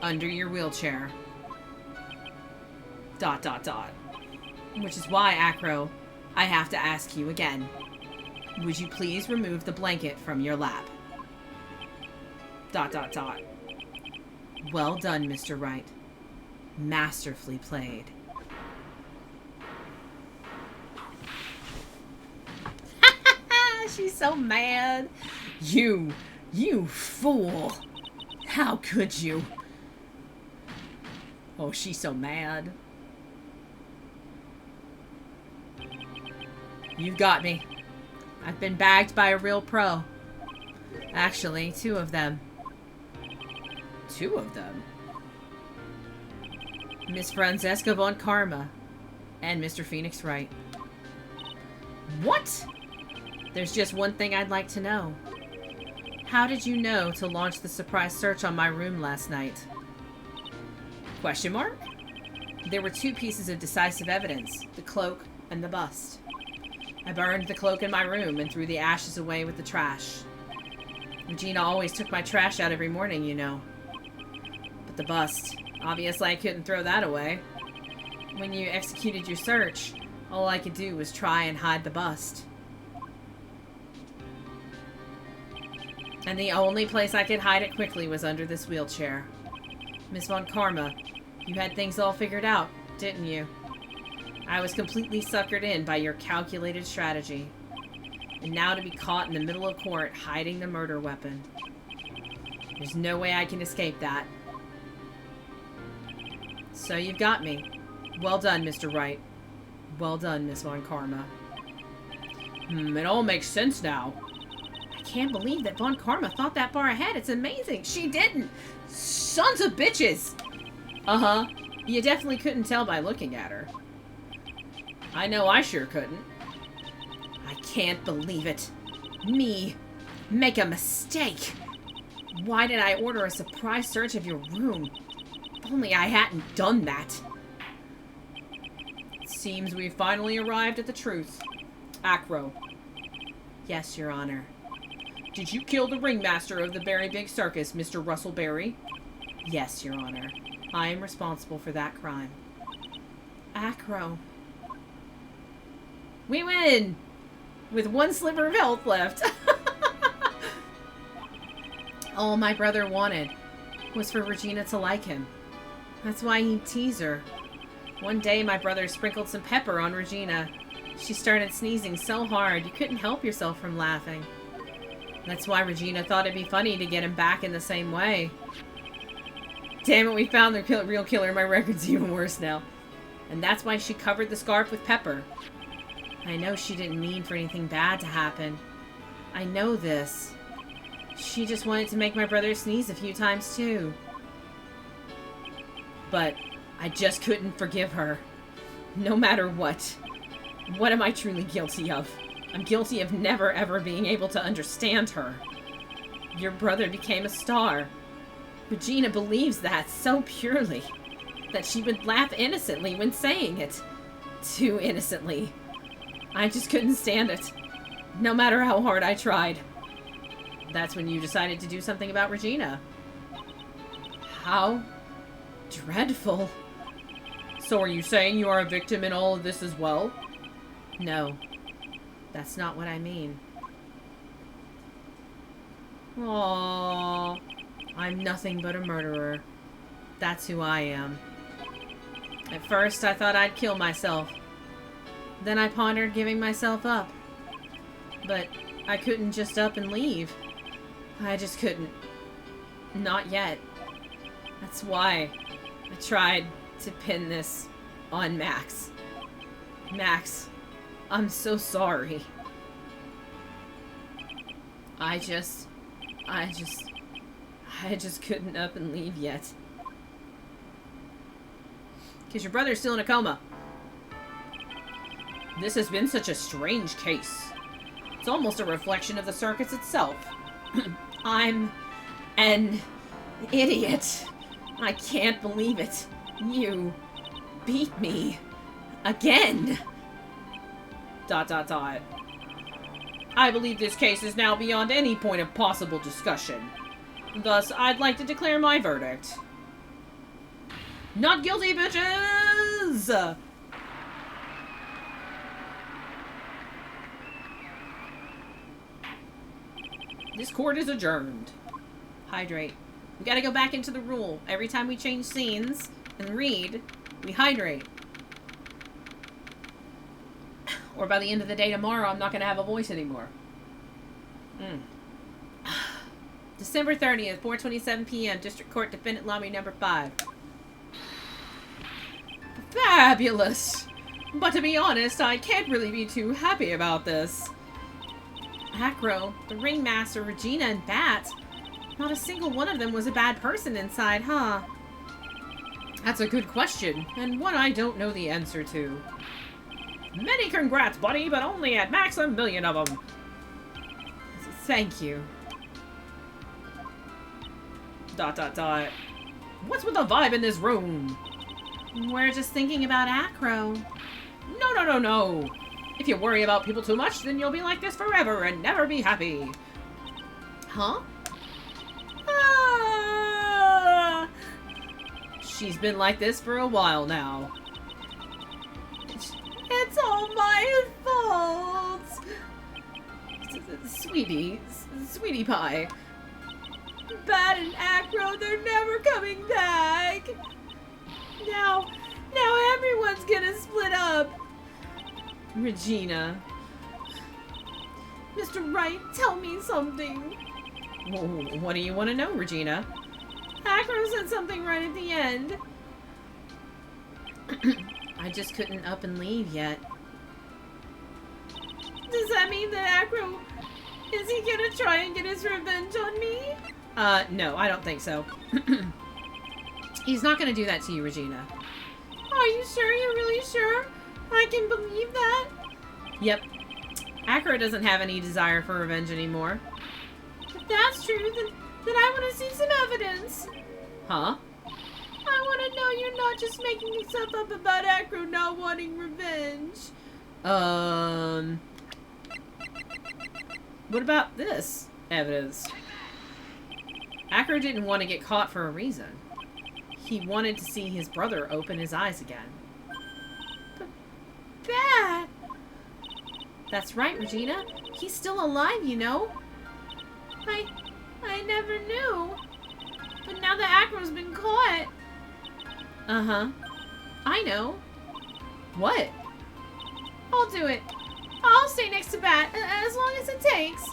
Under your wheelchair. ... Which is why, Acro, I have to ask you again. Would you please remove the blanket from your lap? ... Well done, Mr. Wright. Masterfully played. She's so mad. You fool. How could you? Oh, she's so mad. You've got me. I've been bagged by a real pro. Actually, 2 of them. 2 of them? Miss Francesca Von Karma and Mr. Phoenix Wright. What? There's just one thing I'd like to know. How did you know to launch the surprise search on my room last night? Question mark? There were 2 pieces of decisive evidence, the cloak and the bust. I burned the cloak in my room and threw the ashes away with the trash. Regina always took my trash out every morning, you know. But the bust, obviously I couldn't throw that away. When you executed your search, all I could do was try and hide the bust. And the only place I could hide it quickly was under this wheelchair. Miss Von Karma, you had things all figured out, didn't you? I was completely suckered in by your calculated strategy. And now to be caught in the middle of court hiding the murder weapon. There's no way I can escape that. So you've got me. Well done, Mr. Wright. Well done, Miss Von Karma. It all makes sense now. I can't believe that Von Karma thought that far ahead. It's amazing. She didn't. Sons of bitches. Uh-huh. You definitely couldn't tell by looking at her. I know I sure couldn't. I can't believe it. Me. Make a mistake. Why did I order a surprise search of your room? If only I hadn't done that. It seems we've finally arrived at the truth. Acro. Yes, Your Honor. Did you kill the ringmaster of the Berry Big Circus, Mr. Russell Berry? Yes, Your Honor. I am responsible for that crime. Acro. We win! With one sliver of health left. All my brother wanted was for Regina to like him. That's why he'd tease her. One day my brother sprinkled some pepper on Regina. She started sneezing so hard you couldn't help yourself from laughing. That's why Regina thought it'd be funny to get him back in the same way. Damn it, we found the real killer. My record's even worse now. And that's why she covered the scarf with pepper. I know she didn't mean for anything bad to happen. I know this. She just wanted to make my brother sneeze a few times too. But I just couldn't forgive her. No matter what. What am I truly guilty of? I'm guilty of never ever being able to understand her. Your brother became a star. Regina believes that so purely that she would laugh innocently when saying it. Too innocently. I just couldn't stand it. No matter how hard I tried. That's when you decided to do something about Regina. How dreadful. So are you saying you are a victim in all of this as well? No. That's not what I mean. Aww. I'm nothing but a murderer. That's who I am. At first, I thought I'd kill myself. Then I pondered giving myself up. But I couldn't just up and leave. I just couldn't. Not yet. That's why I tried to pin this on Max. Max, I'm so sorry. I just couldn't up and leave yet. Because your brother's still in a coma. This has been such a strange case. It's almost a reflection of the circus itself. I'm an idiot. I can't believe it. You beat me. Again. ... I believe this case is now beyond any point of possible discussion. Thus, I'd like to declare my verdict. Not guilty, bitches! This court is adjourned. Hydrate. We gotta go back into the rule. Every time we change scenes and read, we hydrate. Or by the end of the day tomorrow, I'm not gonna have a voice anymore. December 30th, 4:27 p.m. District Court, Defendant Lobby number 5. Fabulous! But to be honest, I can't really be too happy about this. Acro, the ringmaster, Regina, and Bat. Not a single one of them was a bad person inside, huh? That's a good question, and one I don't know the answer to. Many congrats, buddy, but only at max 1 million of them. Thank you. ... What's with the vibe in this room? We're just thinking about Acro. No. If you worry about people too much, then you'll be like this forever and never be happy. Huh? Ah! She's been like this for a while now. It's all my fault. Sweetie pie. Bat and Acro, they're never coming back. Now everyone's gonna split up. Regina. Mr. Wright, tell me something. What do you want to know, Regina? Acro said something right at the end. I just couldn't up and leave yet. Does that mean that Acro... Is he gonna try and get his revenge on me? No, I don't think so. He's not gonna do that to you, Regina. Are you sure? You're really sure? I can believe that? Yep. Acro doesn't have any desire for revenge anymore. If that's true, then I want to see some evidence. Huh? I want to know you're not just making yourself up about Acro not wanting revenge. What about this evidence? Acro didn't want to get caught for a reason. He wanted to see his brother open his eyes again. But Dad! That's right, Regina. He's still alive, you know. I never knew. But now that Acro's been caught. Uh-huh. I know. What? I'll do it. I'll stay next to Bat as long as it takes.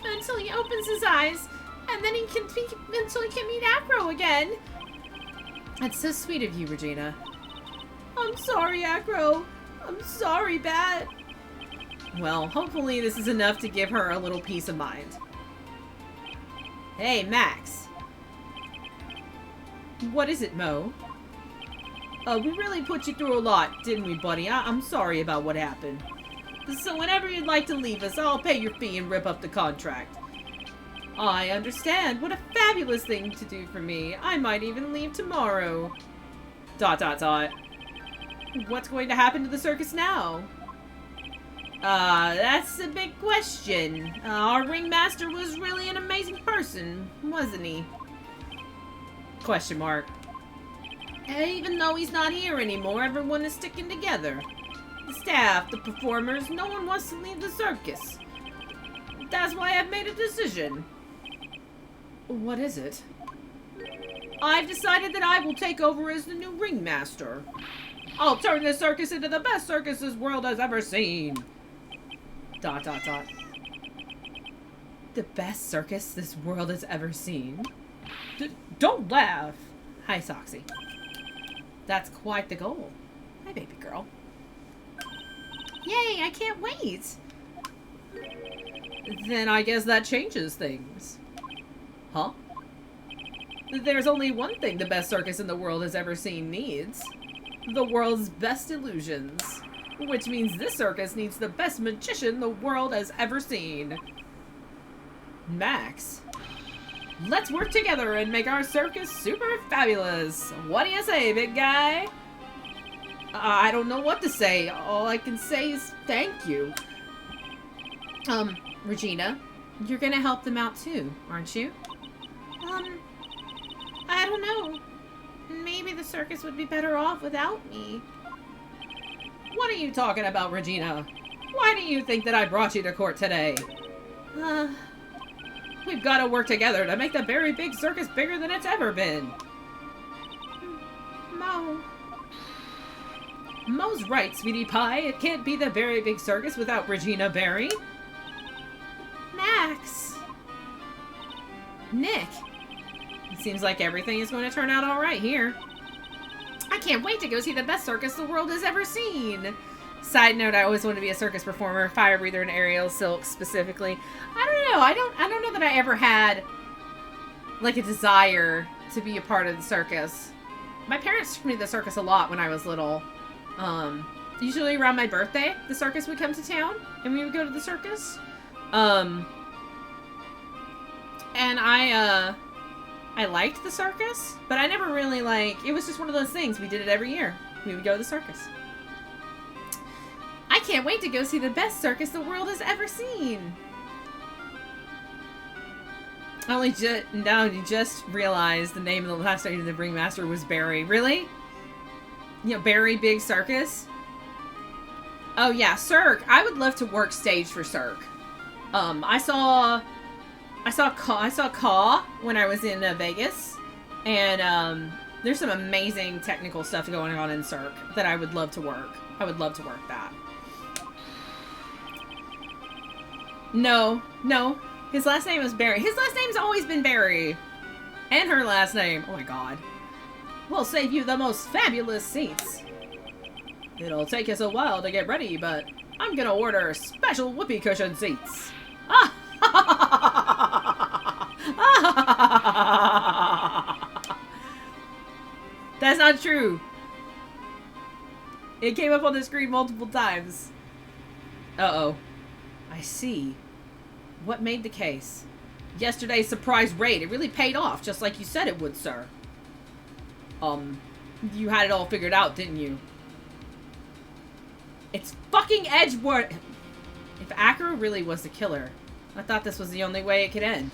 Until he opens his eyes. And then until he can meet Acro again. That's so sweet of you, Regina. I'm sorry, Acro. I'm sorry, Bat. Well, hopefully this is enough to give her a little peace of mind. Hey, Max. What is it, Mo? We really put you through a lot, didn't we, buddy? I'm sorry about what happened. So whenever you'd like to leave us, I'll pay your fee and rip up the contract. I understand. What a fabulous thing to do for me. I might even leave tomorrow. ... What's going to happen to the circus now? That's a big question. Our ringmaster was really an amazing person, wasn't he? Question mark. Even though he's not here anymore, everyone is sticking together. The staff, the performers, no one wants to leave the circus. That's why I've made a decision. What is it? I've decided that I will take over as the new ringmaster. I'll turn this circus into the best circus this world has ever seen. ... The best circus this world has ever seen? Don't laugh. Hi, Soxy. That's quite the goal. Hi, baby girl. Yay, I can't wait. Then I guess that changes things. Huh? There's only one thing the best circus in the world has ever seen needs. The world's best illusions. Which means this circus needs the best magician the world has ever seen. Max. Let's work together and make our circus super fabulous. What do you say, big guy? I don't know what to say. All I can say is thank you. Regina, you're gonna help them out too, aren't you? I don't know. Maybe the circus would be better off without me. What are you talking about, Regina? Why do you think that I brought you to court today? We've got to work together to make the very big circus bigger than it's ever been. Mo's right, sweetie pie. It can't be the very big circus without Regina Berry. Max. Nick. It seems like everything is going to turn out all right here. I can't wait to go see the best circus the world has ever seen. Side note, I always wanted to be a circus performer, fire breather and aerial silk specifically. I don't know. I don't know that I ever had like a desire to be a part of the circus. My parents took me to the circus a lot when I was little. Usually around my birthday, the circus would come to town and we would go to the circus. And I liked the circus, but I never really it was just one of those things. We did it every year. We would go to the circus. I can't wait to go see the best circus the world has ever seen. I just realized the name of the last night of the ringmaster was Barry. Really? You know, Barry Big Circus? Oh yeah, Cirque. I would love to work stage for Cirque. I saw Caw when I was in Vegas, and there's some amazing technical stuff going on in Cirque that I would love to work. I would love to work that. No. His last name is Barry. His last name's always been Barry. And her last name. Oh my god. We'll save you the most fabulous seats. It'll take us a while to get ready, but I'm gonna order special whoopee cushion seats. Ah! That's not true. It came up on the screen multiple times. Uh-oh. I see. What made the case? Yesterday's surprise raid. It really paid off, just like you said it would, sir. You had it all figured out, didn't you? It's fucking Edgeworth! If Acro really was the killer, I thought this was the only way it could end.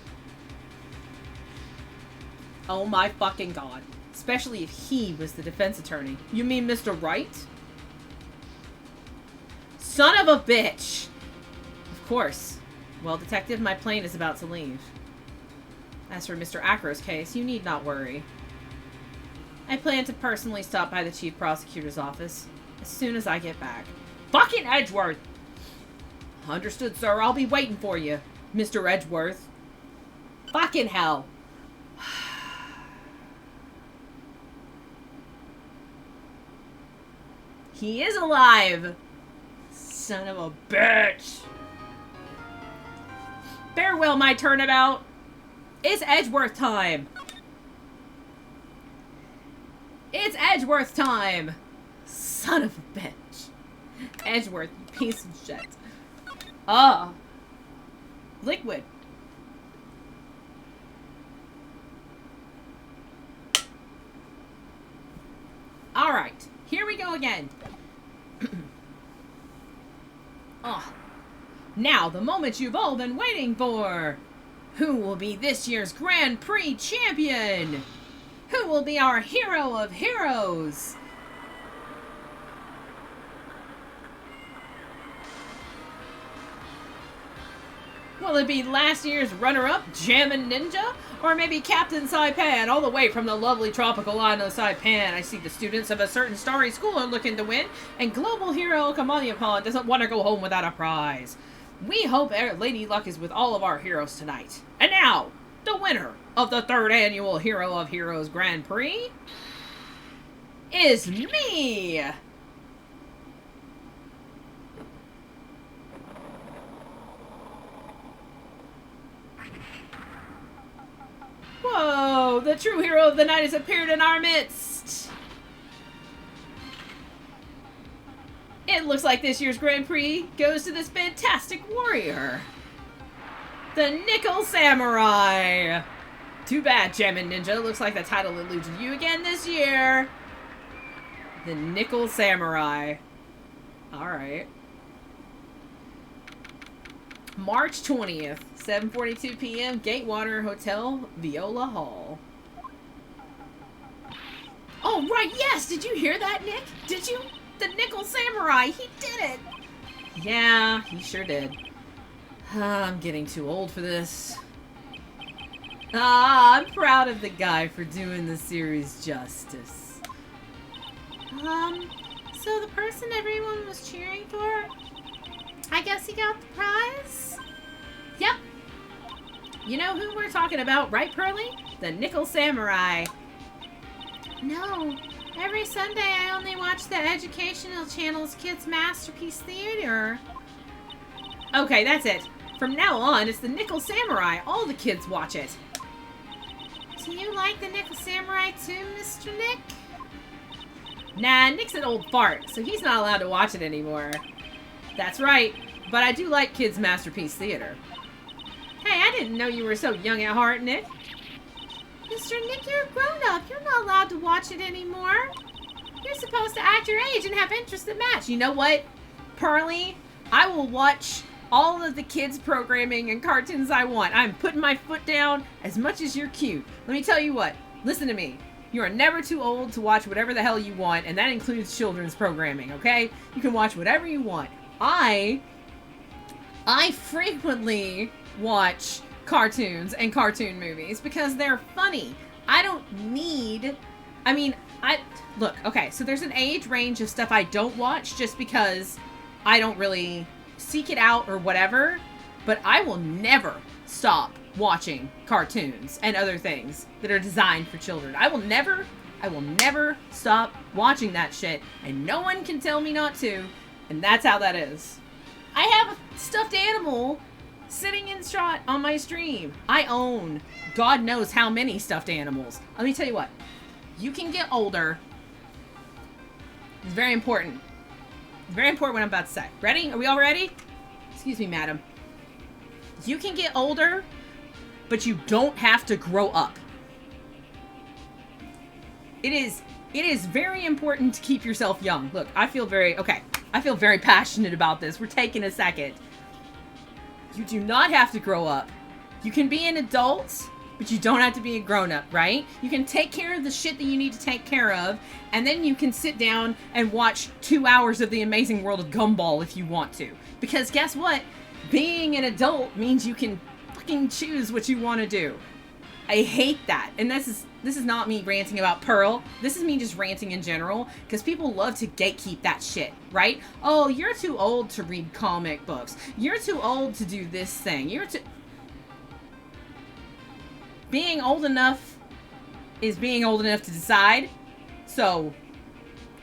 Oh my fucking god. Especially if he was the defense attorney. You mean Mr. Wright? Son of a bitch! Of course. Well, Detective, my plane is about to leave. As for Mr. Acro's case, you need not worry. I plan to personally stop by the Chief Prosecutor's office as soon as I get back. Fucking Edgeworth! Understood, sir. I'll be waiting for you, Mr. Edgeworth. Fucking hell. He is alive! Son of a bitch! Farewell, my turnabout! It's Edgeworth time! It's Edgeworth time! Son of a bitch. Edgeworth, you piece of shit. Ah. Liquid. Alright. Here we go again. Oh. Now, the moment you've all been waiting for. Who will be this year's Grand Prix champion? Who will be our hero of heroes? Will it be last year's runner-up, Jammin' Ninja? Or maybe Captain Saipan, all the way from the lovely tropical island of Saipan? I see the students of a certain starry school are looking to win, and global hero Kamaliapan doesn't want to go home without a prize. We hope Lady Luck is with all of our heroes tonight. And now, the winner of the 3rd annual Hero of Heroes Grand Prix is me! Whoa! The true hero of the night has appeared in our midst! It looks like this year's Grand Prix goes to this fantastic warrior. The Nickel Samurai! Too bad, Jammin' Ninja. Looks like the title eluded you again this year. The Nickel Samurai. Alright. March 20th, 7:42 p.m., Gatewater Hotel, Viola Hall. Oh, right, yes! Did you hear that, Nick? Did you? The Nickel Samurai, he did it! Yeah, he sure did. I'm getting too old for this. I'm proud of the guy for doing the series justice. So the person everyone was cheering for, I guess he got the prize? Yep. You know who we're talking about, right, Pearly? The Nickel Samurai. No. Every Sunday I only watch the educational channel's Kids Masterpiece Theater. Okay, that's it. From now on, it's the Nickel Samurai. All the kids watch it. Do you like the Nickel Samurai too, Mr. Nick? Nah, Nick's an old fart, so he's not allowed to watch it anymore. That's right, but I do like Kids Masterpiece Theater. Hey, I didn't know you were so young at heart, Nick. Mr. Nick, you're a grown-up. You're not allowed to watch it anymore. You're supposed to act your age and have interests that match. You know what, Pearly? I will watch all of the kids' programming and cartoons I want. I'm putting my foot down as much as you're cute. Let me tell you what. Listen to me. You are never too old to watch whatever the hell you want, and that includes children's programming, okay? You can watch whatever you want. I frequently watch cartoons and cartoon movies because they're funny. I don't need... I mean, look, okay, so there's an age range of stuff I don't watch just because I don't really seek it out or whatever, but I will never stop watching cartoons and other things that are designed for children. I will never I will never stop watching that shit, and no one can tell me not to, and that's how that is. I have a stuffed animal sitting in shot on my stream. I own God knows how many stuffed animals. Let me tell you what. You can get older. It's very important. It's very important what I'm about to say. Ready? Are we all ready? Excuse me, madam. You can get older, but you don't have to grow up. It is very important to keep yourself young. Look, I feel very passionate about this. We're taking a second. You do not have to grow up. You can be an adult, but you don't have to be a grown-up, right? You can take care of the shit that you need to take care of, and then you can sit down and watch 2 hours of The Amazing World of Gumball if you want to. Because guess what? Being an adult means you can fucking choose what you want to do. I hate that. And this is not me ranting about Pearl. This is me just ranting in general, because people love to gatekeep that shit, right? Oh, you're too old to read comic books. You're too old to do this thing. Being old enough is being old enough to decide. So,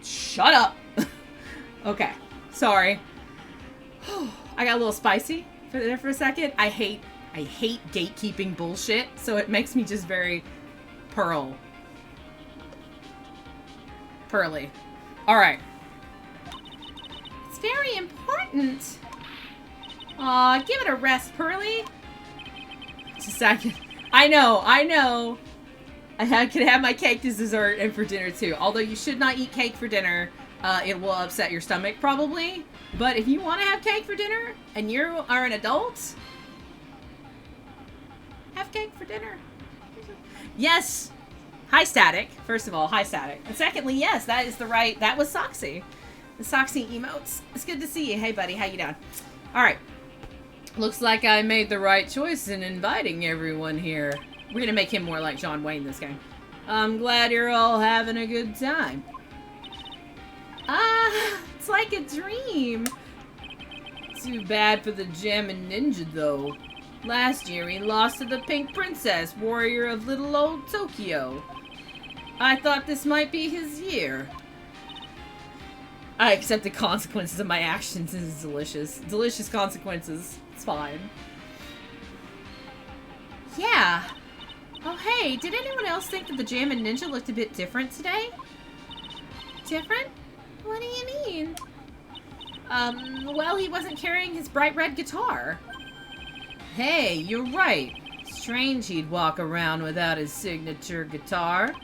shut up. Okay, sorry. I got a little spicy for a second. I hate gatekeeping bullshit, so it makes me just very pearly. Alright. It's very important. Aw, give it a rest, Pearly. Just a second. I know. I could have my cake as dessert and for dinner too. Although you should not eat cake for dinner. It will upset your stomach probably. But if you want to have cake for dinner and you are an adult, have cake for dinner. Yes. Hi, Static. First of all, hi, Static. And secondly, yes, that was Soxy. The Soxy emotes. It's good to see you. Hey, buddy. How you doing? All right. Looks like I made the right choice in inviting everyone here. We're going to make him more like John Wayne this game. I'm glad you're all having a good time. It's like a dream. Too bad for the Jammin' Ninja, though. Last year, he lost to the Pink Princess, warrior of little old Tokyo. I thought this might be his year. I accept the consequences of my actions. This is delicious. Delicious consequences. It's fine. Yeah. Oh, hey, did anyone else think that the Jammin' Ninja looked a bit different today? Different? What do you mean? Well, he wasn't carrying his bright red guitar. Hey, you're right. Strange he'd walk around without his signature guitar.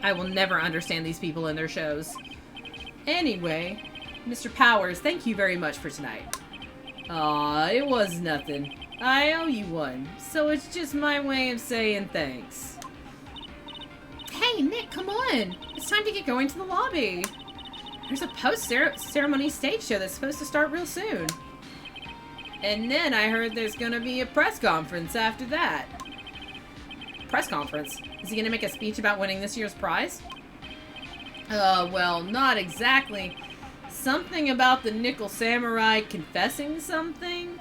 I will never understand these people and their shows. Anyway, Mr. Powers, thank you very much for tonight. Aw, it was nothing. I owe you one, so it's just my way of saying thanks. Hey, Nick, come on. It's time to get going to the lobby. There's a post-ceremony stage show that's supposed to start real soon. And then I heard there's gonna be a press conference after that. Press conference? Is he gonna make a speech about winning this year's prize? Well, not exactly. Something about the Nickel Samurai confessing something?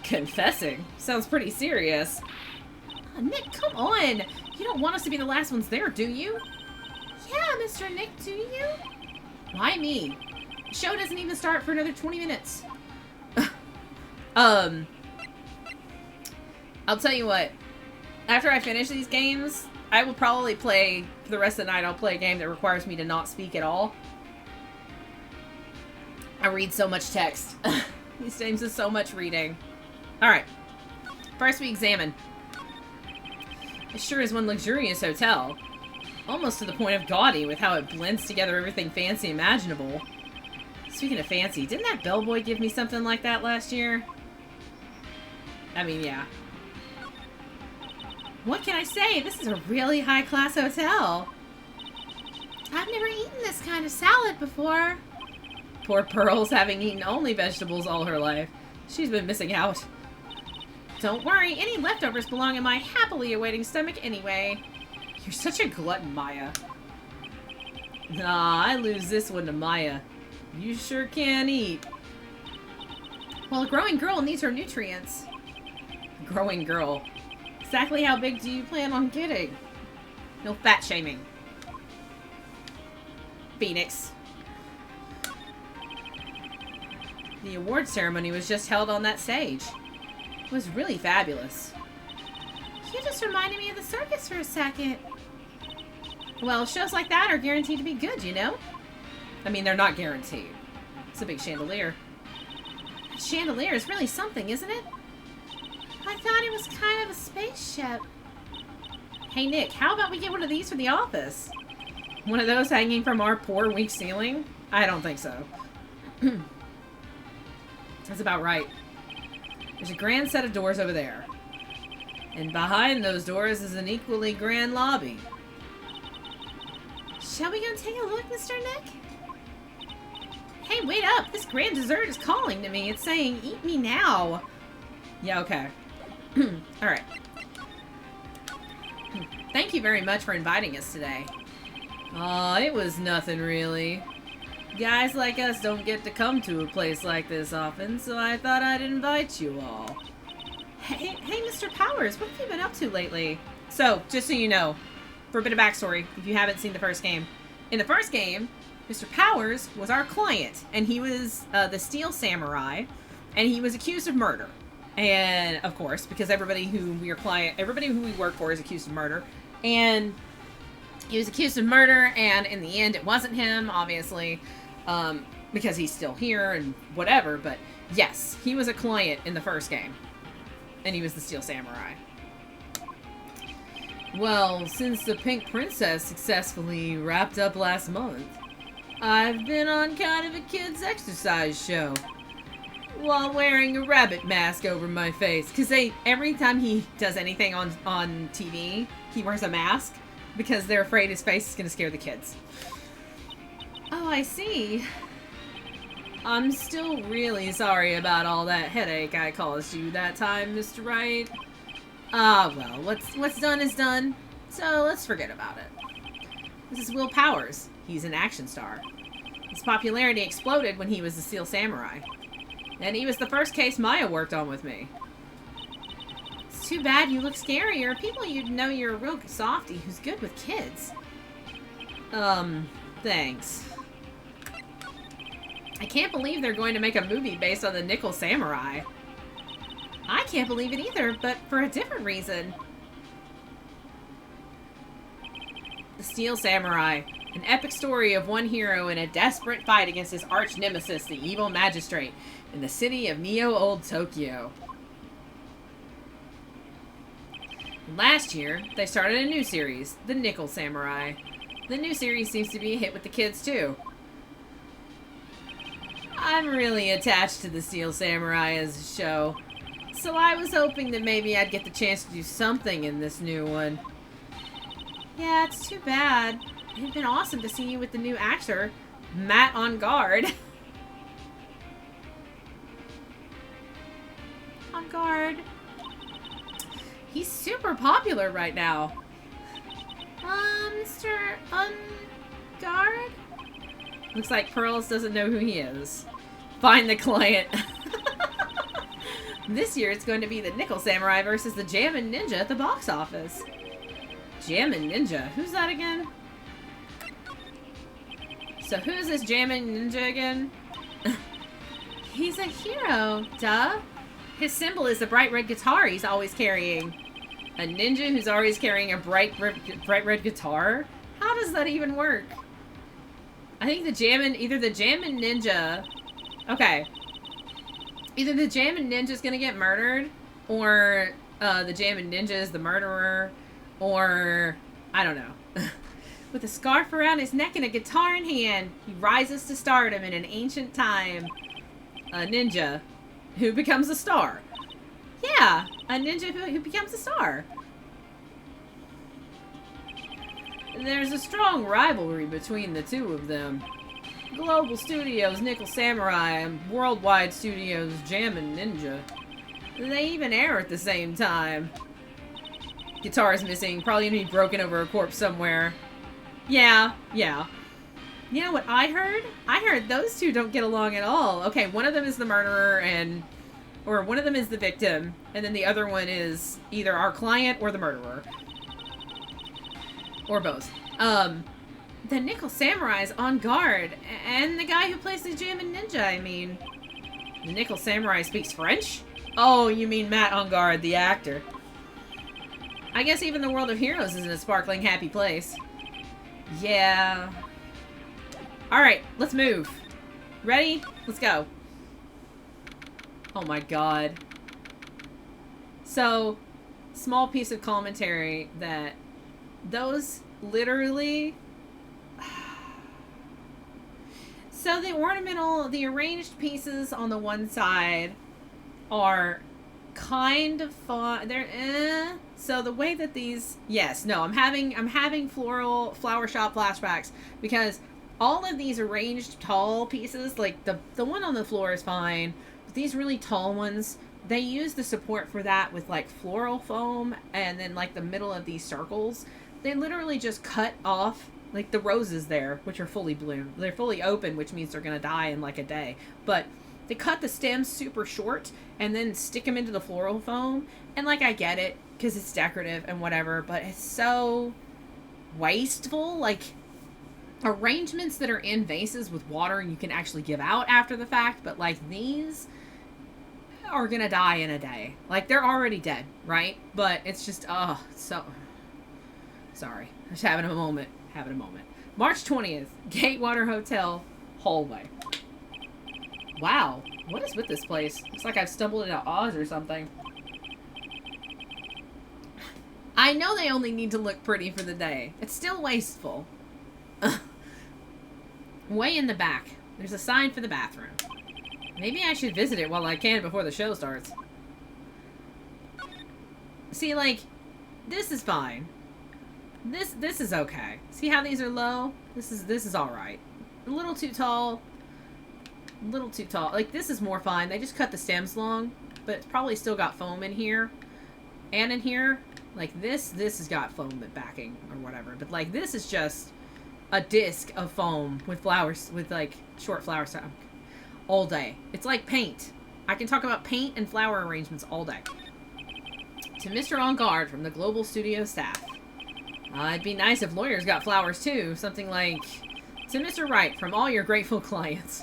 Confessing? Sounds pretty serious. Nick, come on! You don't want us to be the last ones there, do you? Yeah, Mr. Nick, do you? Why me? The show doesn't even start for another 20 minutes. I'll tell you what. After I finish these games, I will probably play, for the rest of the night, I'll play a game that requires me to not speak at all. I read so much text. These games is so much reading. Alright. First we examine. It sure is one luxurious hotel. Almost to the point of gaudy with how it blends together everything fancy imaginable. Speaking of fancy, didn't that bellboy give me something like that last year? I mean, yeah. What can I say? This is a really high-class hotel. I've never eaten this kind of salad before. Poor Pearl's having eaten only vegetables all her life. She's been missing out. Don't worry, any leftovers belong in my happily awaiting stomach anyway. You're such a glutton, Maya. Nah, I lose this one to Maya. You sure can eat. Well, a growing girl needs her nutrients. Growing girl. Exactly how big do you plan on getting? No fat shaming. Phoenix. The award ceremony was just held on that stage. It was really fabulous. You just reminded me of the circus for a second. Well, shows like that are guaranteed to be good, you know? I mean, they're not guaranteed. It's a big chandelier. That chandelier is really something, isn't it? I thought it was kind of a spaceship. Hey, Nick, how about we get one of these for the office? One of those hanging from our poor, weak ceiling? I don't think so. That's about right. There's a grand set of doors over there. And behind those doors is an equally grand lobby. Shall we go take a look, Mr. Nick? Hey, wait up! This grand dessert is calling to me. It's saying, eat me now. Yeah, okay. Alright. Thank you very much for inviting us today. Aw, it was nothing really. Guys like us don't get to come to a place like this often, so I thought I'd invite you all. Hey, Mr. Powers, what have you been up to lately? So, just so you know, for a bit of backstory, if you haven't seen the first game. In the first game, Mr. Powers was our client, and he was the Steel Samurai, and he was accused of murder. And, of course, because everybody who we work for is accused of murder. And he was accused of murder, and in the end, it wasn't him, obviously, because he's still here and whatever. But, yes, he was a client in the first game. And he was the Steel Samurai. Well, since the Pink Princess successfully wrapped up last month, I've been on kind of a kid's exercise show. While wearing a rabbit mask over my face. Because every time he does anything on TV, he wears a mask. Because they're afraid his face is going to scare the kids. Oh, I see. I'm still really sorry about all that headache I caused you that time, Mr. Wright. Ah, well, what's done is done. So let's forget about it. This is Will Powers. He's an action star. His popularity exploded when he was the Steel Samurai. And he was the first case Maya worked on with me. It's too bad you look scarier. People you'd know you're a real softie who's good with kids. Thanks. I can't believe they're going to make a movie based on the Nickel Samurai. I can't believe it either, but for a different reason. The Steel Samurai. An epic story of one hero in a desperate fight against his arch nemesis, the evil magistrate, in the city of Neo-Old Tokyo. Last year, they started a new series, The Nickel Samurai. The new series seems to be a hit with the kids, too. I'm really attached to the Steel Samurai as a show, so I was hoping that maybe I'd get the chance to do something in this new one. Yeah, it's too bad. It'd been awesome to see you with the new actor, Matt on guard. On guard. He's super popular right now. Mr. Guard? Looks like Pearls doesn't know who he is. Find the client. This year it's going to be the Nickel Samurai versus the Jammin' Ninja at the box office. Jammin' Ninja? Who's that again? So who's this Jammin' Ninja again? He's a hero, duh. His symbol is the bright red guitar he's always carrying. A ninja who's always carrying a bright red guitar? How does that even work? I think either the Jammin' Ninja... Okay. Either the Jammin' Ninja's gonna get murdered, or the Jammin' Ninja is the murderer, or... I don't know. With a scarf around his neck and a guitar in hand, he rises to stardom in an ancient time. A ninja who becomes a star. Yeah, a ninja who becomes a star. There's a strong rivalry between the two of them. Global Studios' Nickel Samurai and Worldwide Studios' Jammin' Ninja. They even air at the same time. Guitar's missing, probably gonna be broken over a corpse somewhere. Yeah. You know what I heard? I heard those two don't get along at all. Okay, one of them is the murderer or one of them is the victim, and then the other one is either our client or the murderer. Or both. The Nickel Samurai's on guard, and the guy who plays the Jammin' Ninja, I mean. The Nickel Samurai speaks French? Oh, you mean Matt on guard, the actor. I guess even the world of heroes isn't a sparkling, happy place. Yeah. Alright, let's move. Ready? Let's go. Oh my god. So, small piece of commentary that those literally... So the the arranged pieces on the one side are kind of fun. They're So the way that these, yes, no, I'm having floral flower shop flashbacks because all of these arranged tall pieces, like the one on the floor is fine, but these really tall ones, they use the support for that with like floral foam, and then like the middle of these circles, they literally just cut off like the roses there, which are fully bloomed. They're fully open, which means they're gonna die in like a day. But they cut the stems super short and then stick them into the floral foam. And like, I get it because it's decorative and whatever, but it's so wasteful. Like, arrangements that are in vases with water you can actually give out after the fact, but like these are gonna die in a day. Like, they're already dead, right? But it's just, oh, so sorry. I'm just having a moment. March 20th, Gatewater Hotel hallway. Wow, what is with this place? Looks like I've stumbled into Oz or something. I know they only need to look pretty for the day. It's still wasteful. Way in the back, there's a sign for the bathroom. Maybe I should visit it while I can before the show starts. See, like, this is fine. This is okay. See how these are low? This is alright. A little too tall. A little too tall. Like, this is more fine. They just cut the stems long, but it's probably still got foam in here. And in here. Like, this has got foam backing or whatever. But, like, this is just a disc of foam with flowers, with, like, short flowers all day. It's like paint. I can talk about paint and flower arrangements all day. To Mr. On Guard from the Global Studio staff. It'd be nice if lawyers got flowers too. Something like, to Mr. Wright from all your grateful clients.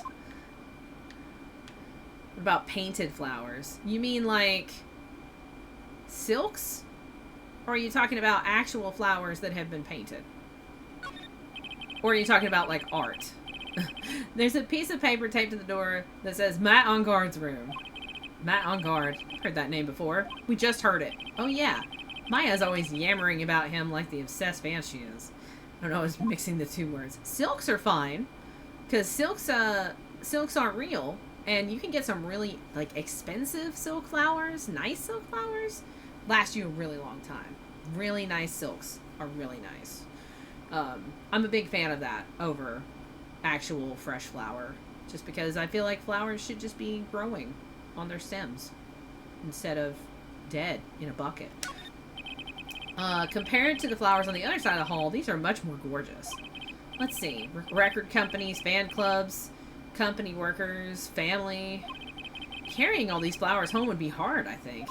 What about painted flowers? You mean like silks? Or are you talking about actual flowers that have been painted? Or are you talking about like art? There's a piece of paper taped to the door that says Matt On Guard's room. Matt On Guard. Heard that name before. We just heard it. Oh yeah. Maya's always yammering about him like the obsessed fan she is. I don't know, I was mixing the two words. Silks are fine, because silks aren't real, and you can get some really, like, expensive silk flowers, nice silk flowers, last you a really long time. Really nice silks are really nice. I'm a big fan of that over actual fresh flower, just because I feel like flowers should just be growing on their stems instead of dead in a bucket. Compared to the flowers on the other side of the hall, these are much more gorgeous. Let's see. Record companies, fan clubs, company workers, family. Carrying all these flowers home would be hard, I think.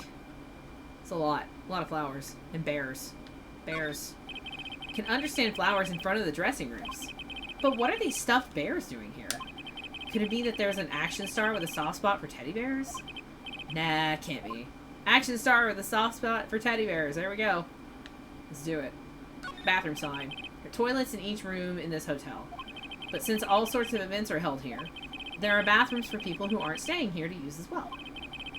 It's a lot. A lot of flowers. And bears. Bears. Can understand flowers in front of the dressing rooms. But what are these stuffed bears doing here? Could it be that there's an action star with a soft spot for teddy bears? Nah, can't be. Action star with a soft spot for teddy bears. There we go. Let's do it. Bathroom sign. There are toilets in each room in this hotel. But since all sorts of events are held here, there are bathrooms for people who aren't staying here to use as well.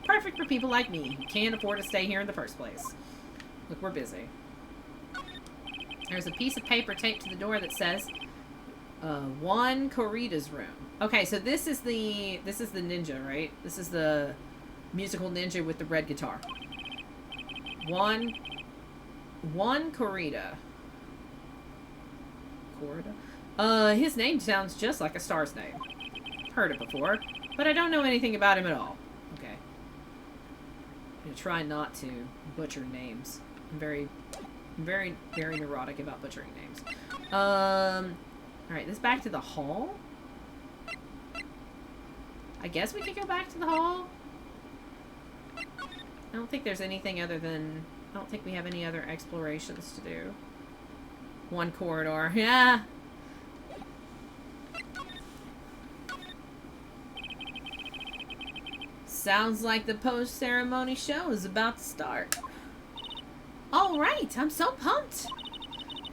Perfect for people like me who can't afford to stay here in the first place. Look, we're busy. There's a piece of paper taped to the door that says, Juan Corrida's room. Okay, so this is the ninja, right? This is the musical ninja with the red guitar. Juan Corrida. His name sounds just like a star's name. Heard it before, but I don't know anything about him at all. Okay. I'm gonna try not to butcher names. I'm very, very neurotic about butchering names. Alright, this back to the hall? I guess we could go back to the hall? I don't think there's anything other than... I don't think we have any other explorations to do. One corridor. Yeah. Sounds like the post-ceremony show is about to start. All right, I'm so pumped.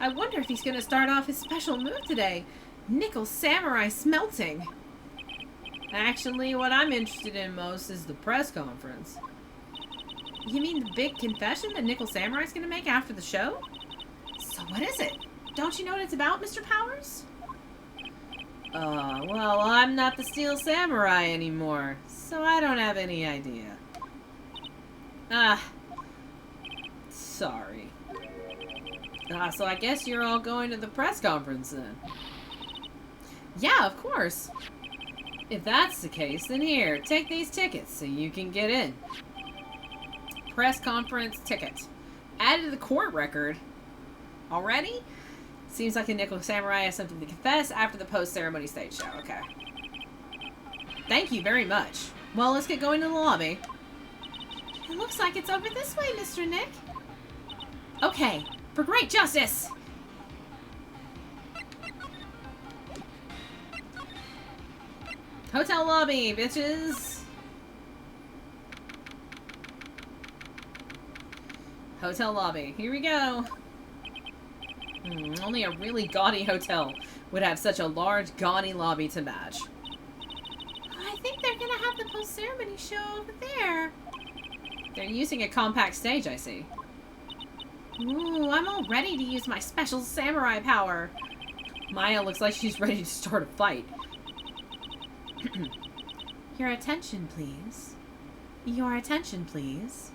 I wonder if he's going to start off his special move today. Nickel Samurai Smelting. Actually, what I'm interested in most is the press conference. You mean the big confession that Nickel Samurai's going to make after the show? So what is it? Don't you know what it's about, Mr. Powers? Well, I'm not the Steel Samurai anymore, so I don't have any idea. Sorry. So I guess you're all going to the press conference then. Yeah, of course. If that's the case, then here, take these tickets so you can get in. Press conference ticket. Added to the court record. Already? Seems like the Nickel Samurai has something to confess after the post-ceremony stage show. Okay. Thank you very much. Well, let's get going to the lobby. It looks like it's over this way, Mr. Nick. Okay. For great justice! Hotel lobby, bitches! Hotel lobby. Here we go. Only a really gaudy hotel would have such a large, gaudy lobby to match. I think they're gonna have the post-ceremony show over there. They're using a compact stage, I see. Ooh, I'm all ready to use my special samurai power. Maya looks like she's ready to start a fight. Your attention, please. Your attention, please.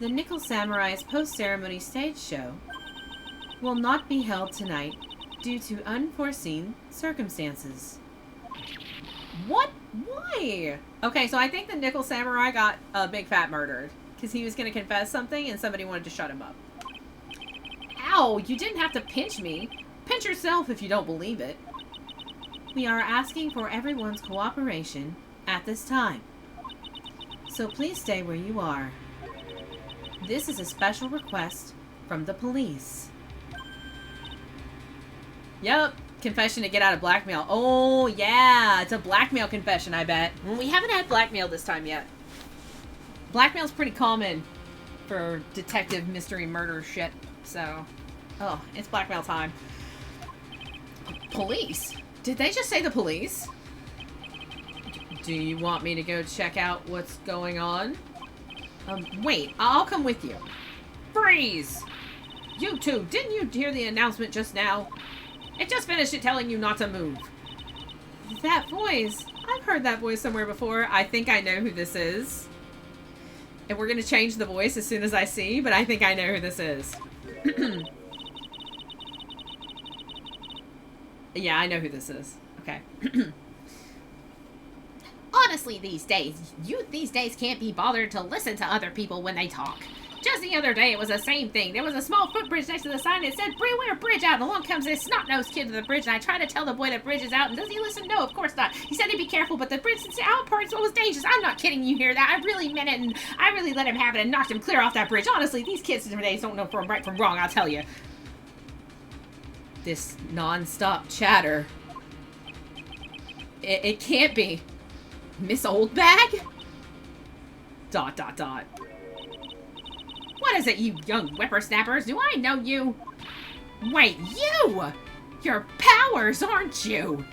The Nickel Samurai's post-ceremony stage show will not be held tonight due to unforeseen circumstances. What? Why? Okay, so I think the Nickel Samurai got big fat murdered because he was going to confess something and somebody wanted to shut him up. Ow, you didn't have to pinch me. Pinch yourself if you don't believe it. We are asking for everyone's cooperation at this time. So please stay where you are. This is a special request from the police. Yep, confession to get out of blackmail. Oh, yeah, it's a blackmail confession, I bet. Well, we haven't had blackmail this time yet. Blackmail's pretty common for detective mystery murder shit, so... Oh, it's blackmail time. Police? Did they just say the police? Do you want me to go check out what's going on? Wait, I'll come with you. Freeze! You two, didn't you hear the announcement just now? It just finished it telling you not to move. That voice. I've heard that voice somewhere before. I think I know who this is. And we're going to change the voice as soon as I see, but I think I know who this is. Yeah, I know who this is. Okay. Honestly, these days, youth these days can't be bothered to listen to other people when they talk. Just the other day, it was the same thing. There was a small footbridge next to the sign that said, "Beware, bridge out," and along comes this snot-nosed kid to the bridge, and I try to tell the boy that bridge is out, and does he listen? No, of course not. He said he'd be careful, but the bridge out part was dangerous. I'm not kidding, you hear that? I really meant it, and I really let him have it and knocked him clear off that bridge. Honestly, these kids nowadays don't know from right from wrong, I'll tell you. This non-stop chatter. It can't be. Miss Oldbag? ... What is it, you young whippersnappers? Do I know you? Wait, you! You're Powers, aren't you?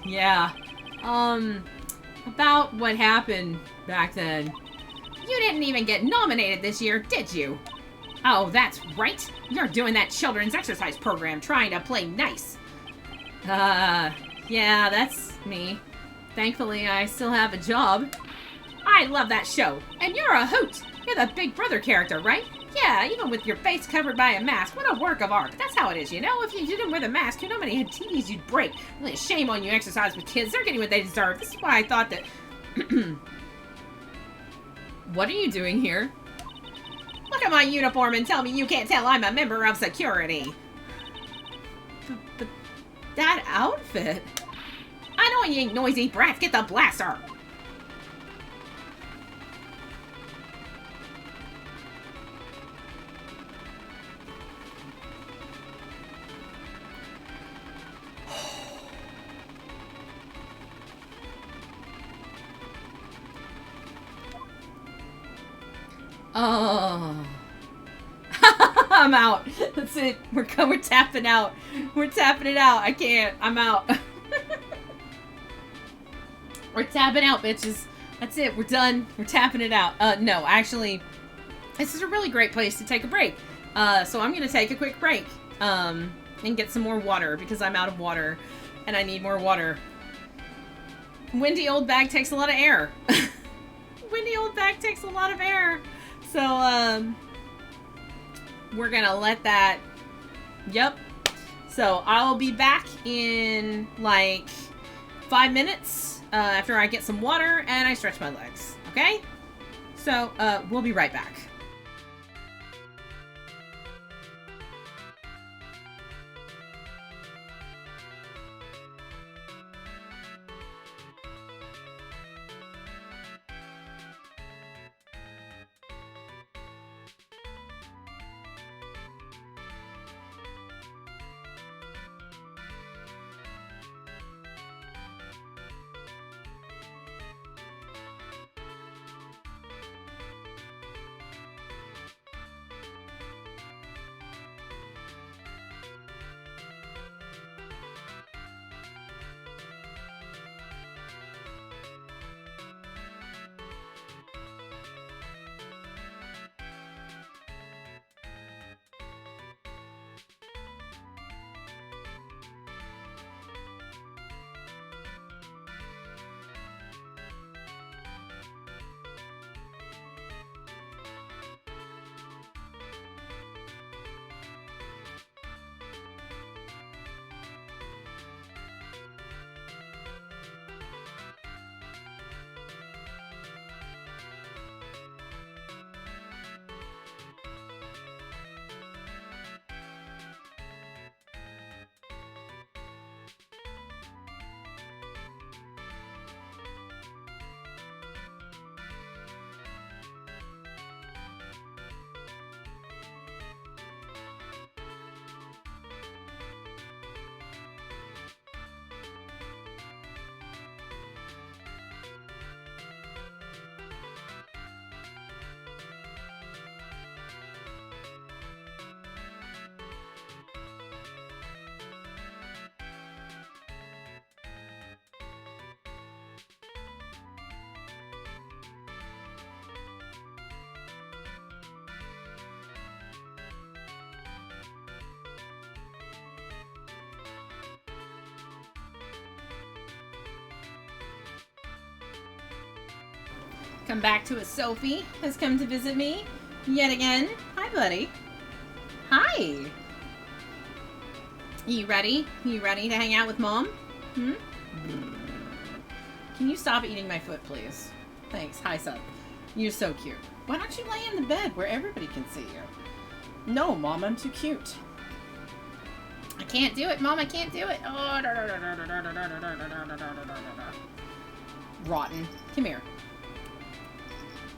Yeah. About what happened back then. You didn't even get nominated this year, did you? Oh, that's right. You're doing that children's exercise program, trying to play nice. Yeah, that's me. Thankfully, I still have a job. I love that show. And you're a hoot. You're the Big Brother character, right? Yeah, even with your face covered by a mask. What a work of art. That's how it is, you know? If you didn't wear the mask, you know how many TVs you'd break. Really a shame on you exercise with kids. They're getting what they deserve. This is why I thought that... What are you doing here? Look at my uniform and tell me you can't tell I'm a member of security. But that outfit... Annoying, noisy brats, get the blaster! Oh. I'm out. That's it. We're tapping out. We're tapping it out. I can't. I'm out. We're tapping out, bitches. That's it. We're done. We're tapping it out. No, actually, this is a really great place to take a break. So I'm going to take a quick break. And get some more water because I'm out of water. And I need more water. Windy old bag takes a lot of air. Windy old bag takes a lot of air. So, we're gonna let that... Yep. So, I'll be back in, like, 5 minutes after I get some water and I stretch my legs. Okay? So, we'll be right back. Come back to it. Sophie has come to visit me yet again. Hi, buddy. Hi. You ready? You ready to hang out with Mom? Hmm? Can you stop eating my foot, please? Thanks. Hi, son. You're so cute. Why don't you lay in the bed where everybody can see you? No, Mom, I'm too cute. I can't do it, Mom. I can't do it. Oh, rotten. Come here.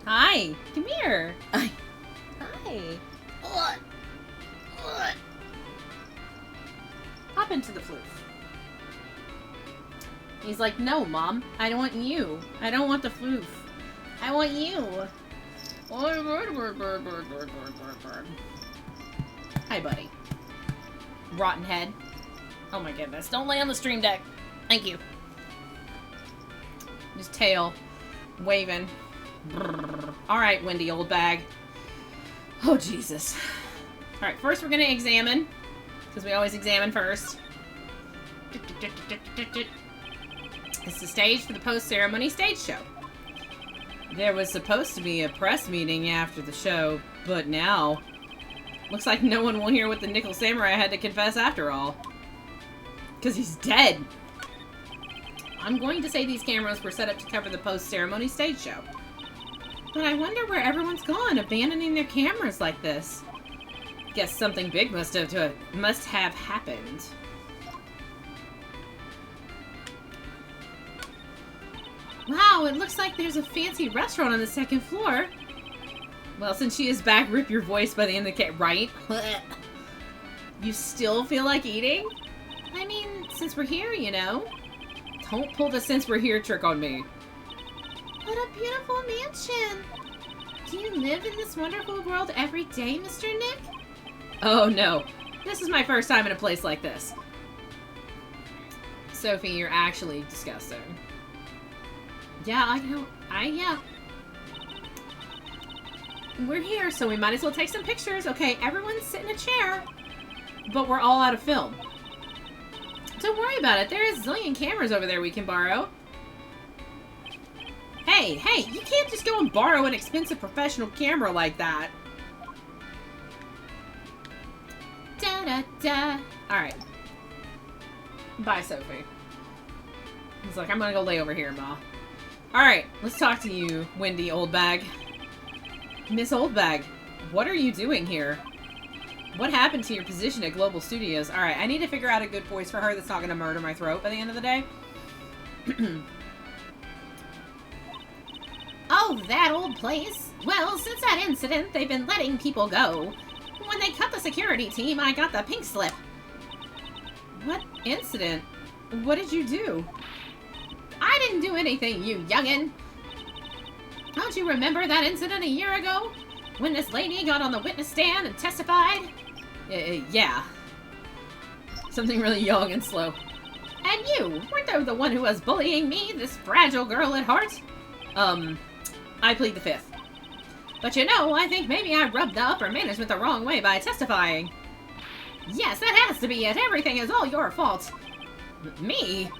Hi. Come here. Hi. Hop into the floof. He's like, no, Mom. I don't want you. I don't want the floof. I want you. Hi, buddy. Rotten head. Oh my goodness. Don't lay on the stream deck. Thank you. His tail waving. Alright, Wendy, old bag. Oh, Jesus. Alright, first we're going to examine. Because we always examine first. It's the stage for the post-ceremony stage show. There was supposed to be a press meeting after the show, but now... looks like no one will hear what the Nickel Samurai had to confess after all. Because he's dead. I'm going to say these cameras were set up to cover the post-ceremony stage show. But I wonder where everyone's gone, abandoning their cameras like this. Guess something big must have happened. Wow, it looks like there's a fancy restaurant on the second floor. Well, since she is back, rip your voice by the end of the right? You still feel like eating? I mean, since we're here, you know. Don't pull the since we're here trick on me. What a beautiful mansion. Do you live in this wonderful world every day, Mr. Nick? Oh, no. This is my first time in a place like this. Sophie, you're actually disgusting. Yeah, I know. Yeah. We're here, so we might as well take some pictures. Okay, everyone sit in a chair. But we're all out of film. Don't worry about it. There are a zillion cameras over there we can borrow. Hey, you can't just go and borrow an expensive professional camera like that. Da-da-da. Alright. Bye, Sophie. He's like, I'm gonna go lay over here, Ma. Alright, let's talk to you, Wendy Oldbag. Miss Oldbag, what are you doing here? What happened to your position at Global Studios? Alright, I need to figure out a good voice for her that's not gonna murder my throat by the end of the day. Oh, that old place. Well, since that incident, they've been letting people go. When they cut the security team, I got the pink slip. What incident? What did you do? I didn't do anything, you youngin'. Don't you remember that incident a year ago? When this lady got on the witness stand and testified? Yeah. Something really young and slow. And you, weren't you the one who was bullying me, this fragile girl at heart? I plead the fifth. But you know, I think maybe I rubbed the upper management the wrong way by testifying. Yes, that has to be it. Everything is all your fault. Me?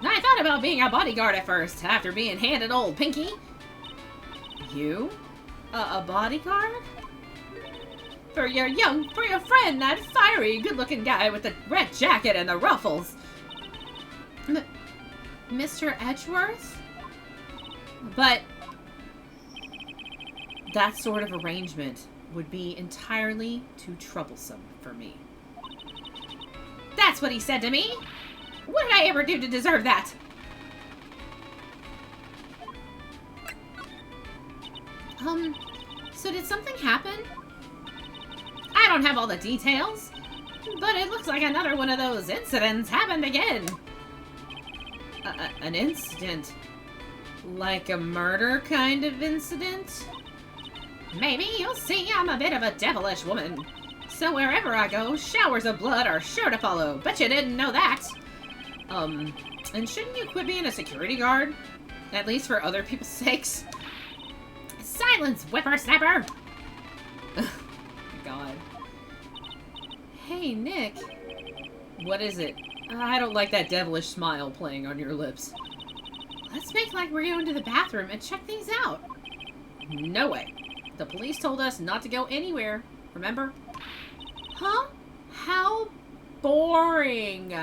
I thought about being a bodyguard at first, after being handed old Pinky. You? A bodyguard? For your friend, that fiery, good-looking guy with the red jacket and the ruffles. Mr. Edgeworth? But that sort of arrangement would be entirely too troublesome for me. That's what he said to me! What did I ever do to deserve that? So did something happen? I don't have all the details, but it looks like another one of those incidents happened again. An incident? Like a murder kind of incident? Maybe, you'll see, I'm a bit of a devilish woman. So wherever I go, showers of blood are sure to follow. Bet you didn't know that. And shouldn't you quit being a security guard? At least for other people's sakes? Silence, whippersnapper! God. Hey, Nick. What is it? I don't like that devilish smile playing on your lips. Let's make like we're going to the bathroom and check things out. No way. The police told us not to go anywhere, remember? Huh? How boring.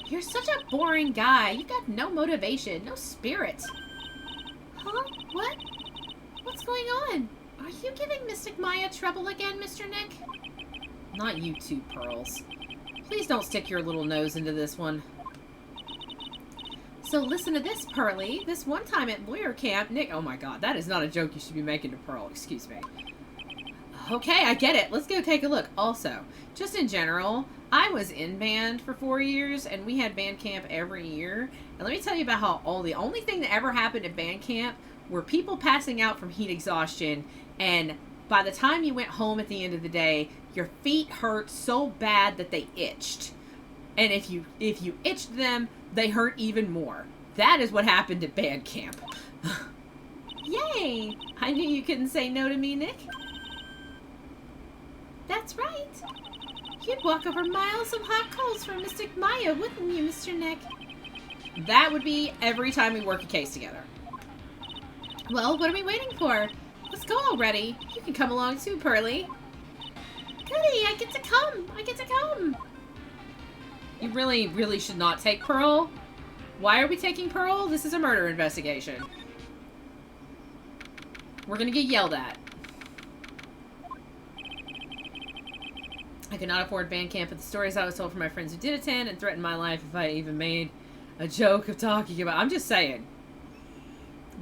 You're such a boring guy. You got no motivation, no spirit. Huh? What? What's going on? Are you giving Mystic Maya trouble again, Mr. Nick? Not you too, Pearls. Please don't stick your little nose into this one. So listen to this, Pearly. This one time at lawyer camp, Nick... Oh my god, that is not a joke you should be making to Pearl. Excuse me. Okay, I get it. Let's go take a look. Also, just in general, I was in band for 4 years, and we had band camp every year. And let me tell you about how the only thing that ever happened at band camp were people passing out from heat exhaustion, and by the time you went home at the end of the day, your feet hurt so bad that they itched. And if you itched them, they hurt even more. That is what happened at band camp. Yay! I knew you couldn't say no to me, Nick. That's right. You'd walk over miles of hot coals for Mystic Maya, wouldn't you, Mr. Nick? That would be every time we work a case together. Well, what are we waiting for? Let's go already. You can come along too, Pearly. Goody, I get to come. I get to come. You really, really should not take Pearl. Why are we taking Pearl? This is a murder investigation. We're gonna get yelled at. I could not afford band camp, but the stories I was told from my friends who did attend and threatened my life if I even made a joke of talking about. I'm just saying.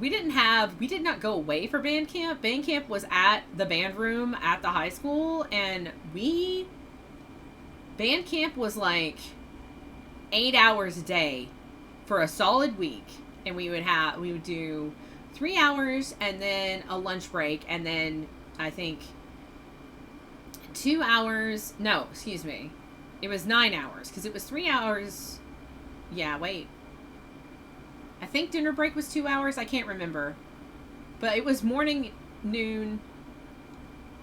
We did not go away for band camp. Band camp was at the band room at the high school, and band camp was like 8 hours a day for a solid week, and we would do 3 hours and then a lunch break, and then I think 2 hours. No, excuse me. It was 9 hours because it was 3 hours. Yeah, wait. I think dinner break was 2 hours. I can't remember. But it was morning, noon.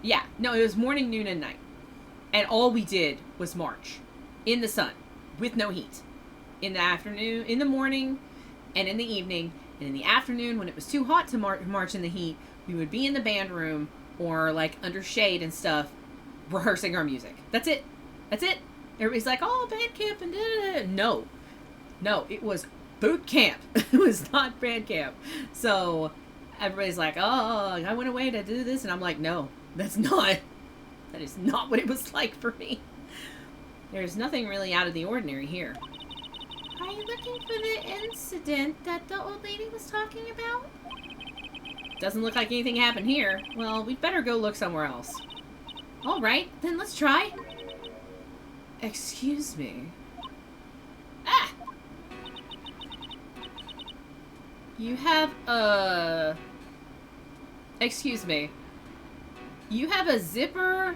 Yeah, no, it was morning, noon, and night. And all we did was march in the sun with no heat. In the afternoon, in the morning, and in the evening. And in the afternoon, when it was too hot to march in the heat, we would be in the band room or like under shade and stuff, rehearsing our music. That's it. That's it. Everybody's like, oh, band camp and da-da-da. No, it was boot camp. It was not band camp. So everybody's like, oh, I went away to do this. And I'm like, no, that is not what it was like for me. There's nothing really out of the ordinary here. Are you looking for the incident that the old lady was talking about? Doesn't look like anything happened here. Well, we'd better go look somewhere else. All right, then let's try. Excuse me. Ah! You have a... Excuse me. You have a zipper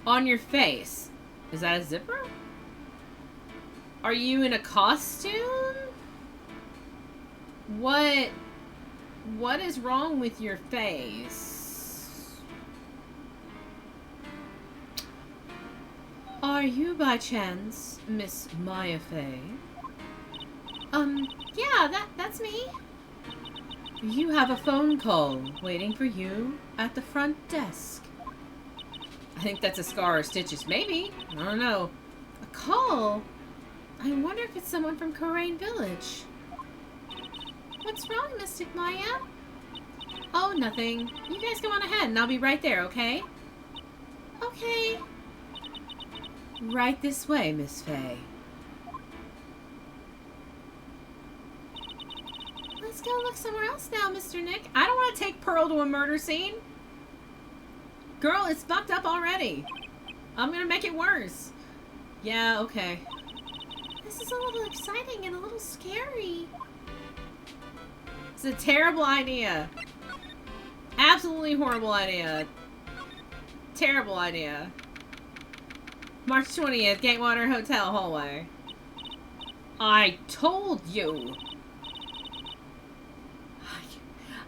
on your face. Is that a zipper? Are you in a costume? What is wrong with your face? Are you by chance Miss Maya Fey? Yeah, that's me. You have a phone call waiting for you at the front desk. I think that's a Scar or Stitches. Maybe. I don't know. A call? I wonder if it's someone from Corain Village. What's wrong, Mystic Maya? Oh, nothing. You guys go on ahead and I'll be right there, okay? Okay. Right this way, Miss Fey. Let's go look somewhere else now, Mr. Nick. I don't want to take Pearl to a murder scene. Girl, it's fucked up already. I'm gonna make it worse. Yeah, okay. This is a little exciting and a little scary. It's a terrible idea. Absolutely horrible idea. Terrible idea. March 20th, Gatewater Hotel hallway. I told you.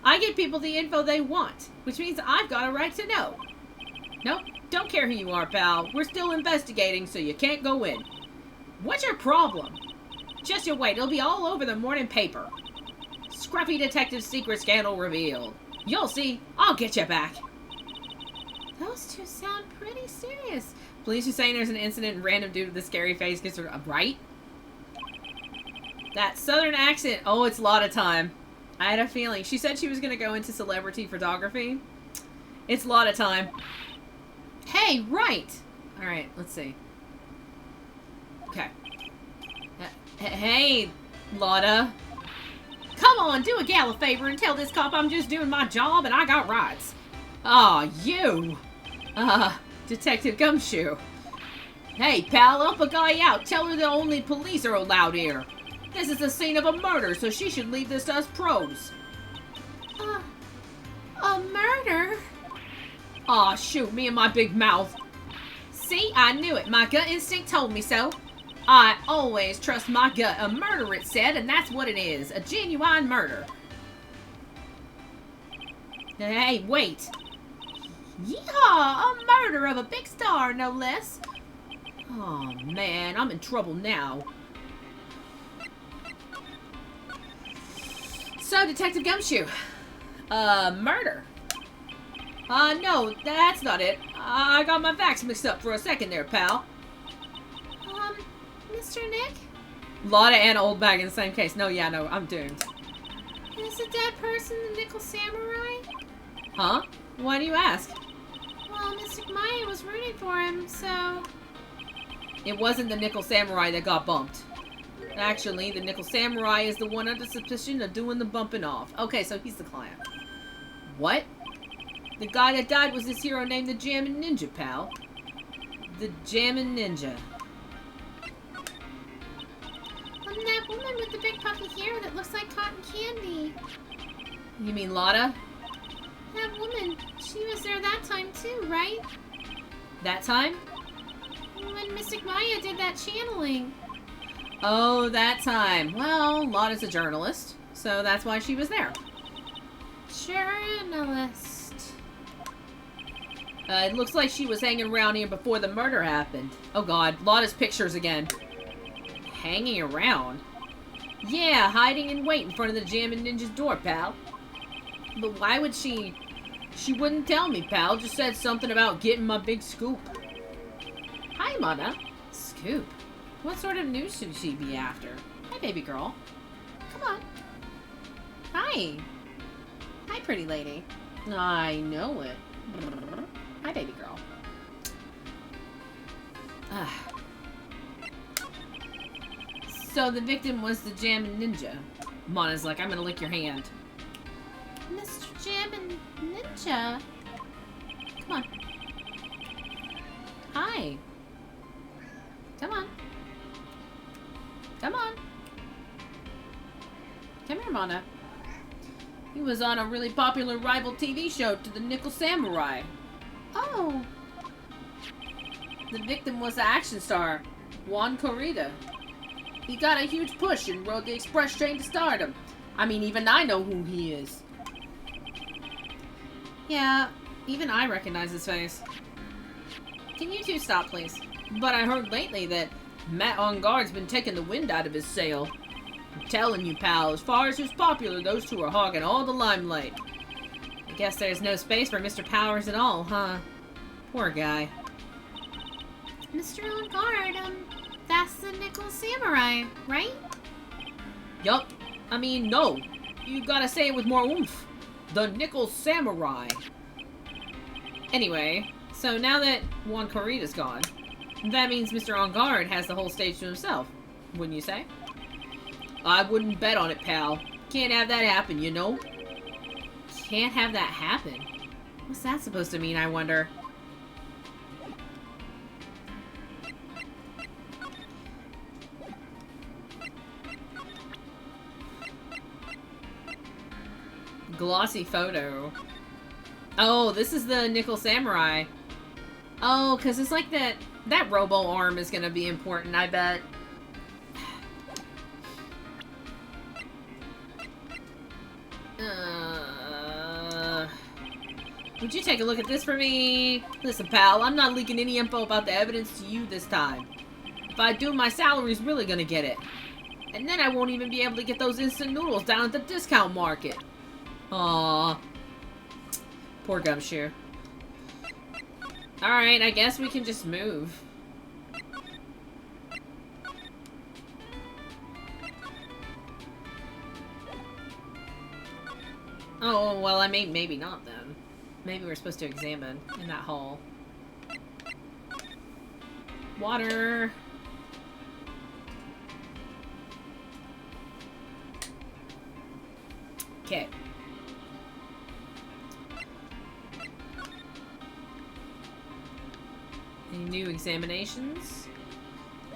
I give people the info they want, which means I've got a right to know. Nope, don't care who you are, pal. We're still investigating, so you can't go in. What's your problem? Just you wait, it'll be all over the morning paper. Scruffy detective's secret scandal revealed. You'll see, I'll get you back. Those two sound pretty serious. Police are saying there's an incident and random dude with a scary face gets her... Right? That southern accent. Oh, it's a lot of time. I had a feeling. She said she was going to go into celebrity photography. It's a lot of time. Hey, Wright! Alright, let's see. Okay. Hey, Lotta. Come on, do a gal a favor and tell this cop I'm just doing my job and I got rights. Aw, you. Detective Gumshoe. Hey, pal, help a guy out. Tell her the only police are allowed here. This is the scene of a murder, so she should leave this to us pros. A murder? Aw, shoot, me and my big mouth. See, I knew it. My gut instinct told me so. I always trust my gut. A murder, it said, and that's what it is. A genuine murder. Hey, wait. Yeehaw! A murder of a big star, no less. Oh, man, I'm in trouble now. So, Detective Gumshoe. Murder. No, that's not it. I got my facts mixed up for a second there, pal. Mr. Nick? Lotta and Old Bag in the same case. No, yeah, no, I'm doomed. Is the dead person the Nickel Samurai? Huh? Why do you ask? Well, Mystic Maya was rooting for him, so... It wasn't the Nickel Samurai that got bumped. Actually, the Nickel Samurai is the one under suspicion of doing the bumping off. Okay, so he's the client. What? The guy that died was this hero named the Jammin' Ninja, pal. The Jammin' Ninja. That woman with the big puffy hair that looks like cotton candy. You mean Lotta?
That woman, she was there that time too, right?
That time?
When Mystic Maya did that channeling.
Oh, that time. Well, Lotta's a journalist, so that's why she was there.
Journalist.
It looks like she was hanging around here before the murder happened. Oh god, Lotta's pictures again. Hanging around? Yeah, hiding in wait in front of the Jammin' Ninja's door, pal. But why would she... She wouldn't tell me, pal. Just said something about getting my big scoop. Hi, Mana. Scoop? What sort of news should she be after? Hi, baby girl. Come on. Hi. Hi, pretty lady. I know it. Hi, baby girl. So the victim was the Jammin' Ninja. Mana's like, I'm gonna lick your hand.
Mr. Jammin' Ninja. Come on.
Hi. Come on. Come on. Come here, Mana. He was on a really popular rival TV show to the Nickel Samurai.
Oh.
The victim was the action star, Juan Corrida. He got a huge push and rode the express train to stardom. I mean, even I know who he is. Yeah, even I recognize his face. Can you two stop, please? But I heard lately that Matt on Guard's been taking the wind out of his sail. I'm telling you, pal, as far as who's popular, those two are hogging all the limelight. I guess there's no space for Mr. Powers at all, huh? Poor guy.
Mr. On Guard, that's the Nickel Samurai, right?
Yup. I mean, no. You gotta say it with more oomph. The Nickel Samurai. Anyway, so now that Juan Corrida's gone, that means Mr. On Guard has the whole stage to himself, wouldn't you say? I wouldn't bet on it, pal. Can't have that happen, you know? Can't have that happen? What's that supposed to mean, I wonder? Glossy photo. Oh, this is the Nickel Samurai. Oh, because it's like that robo arm is going to be important, I bet. Would you take a look at this for me? Listen, pal, I'm not leaking any info about the evidence to you this time. If I do, my salary's really going to get it. And then I won't even be able to get those instant noodles down at the discount market. Aww. Poor Gumshoe. Alright, I guess we can just move. Oh, well, I mean, maybe not then. Maybe we're supposed to examine in that hall. Water. Okay. Any new examinations?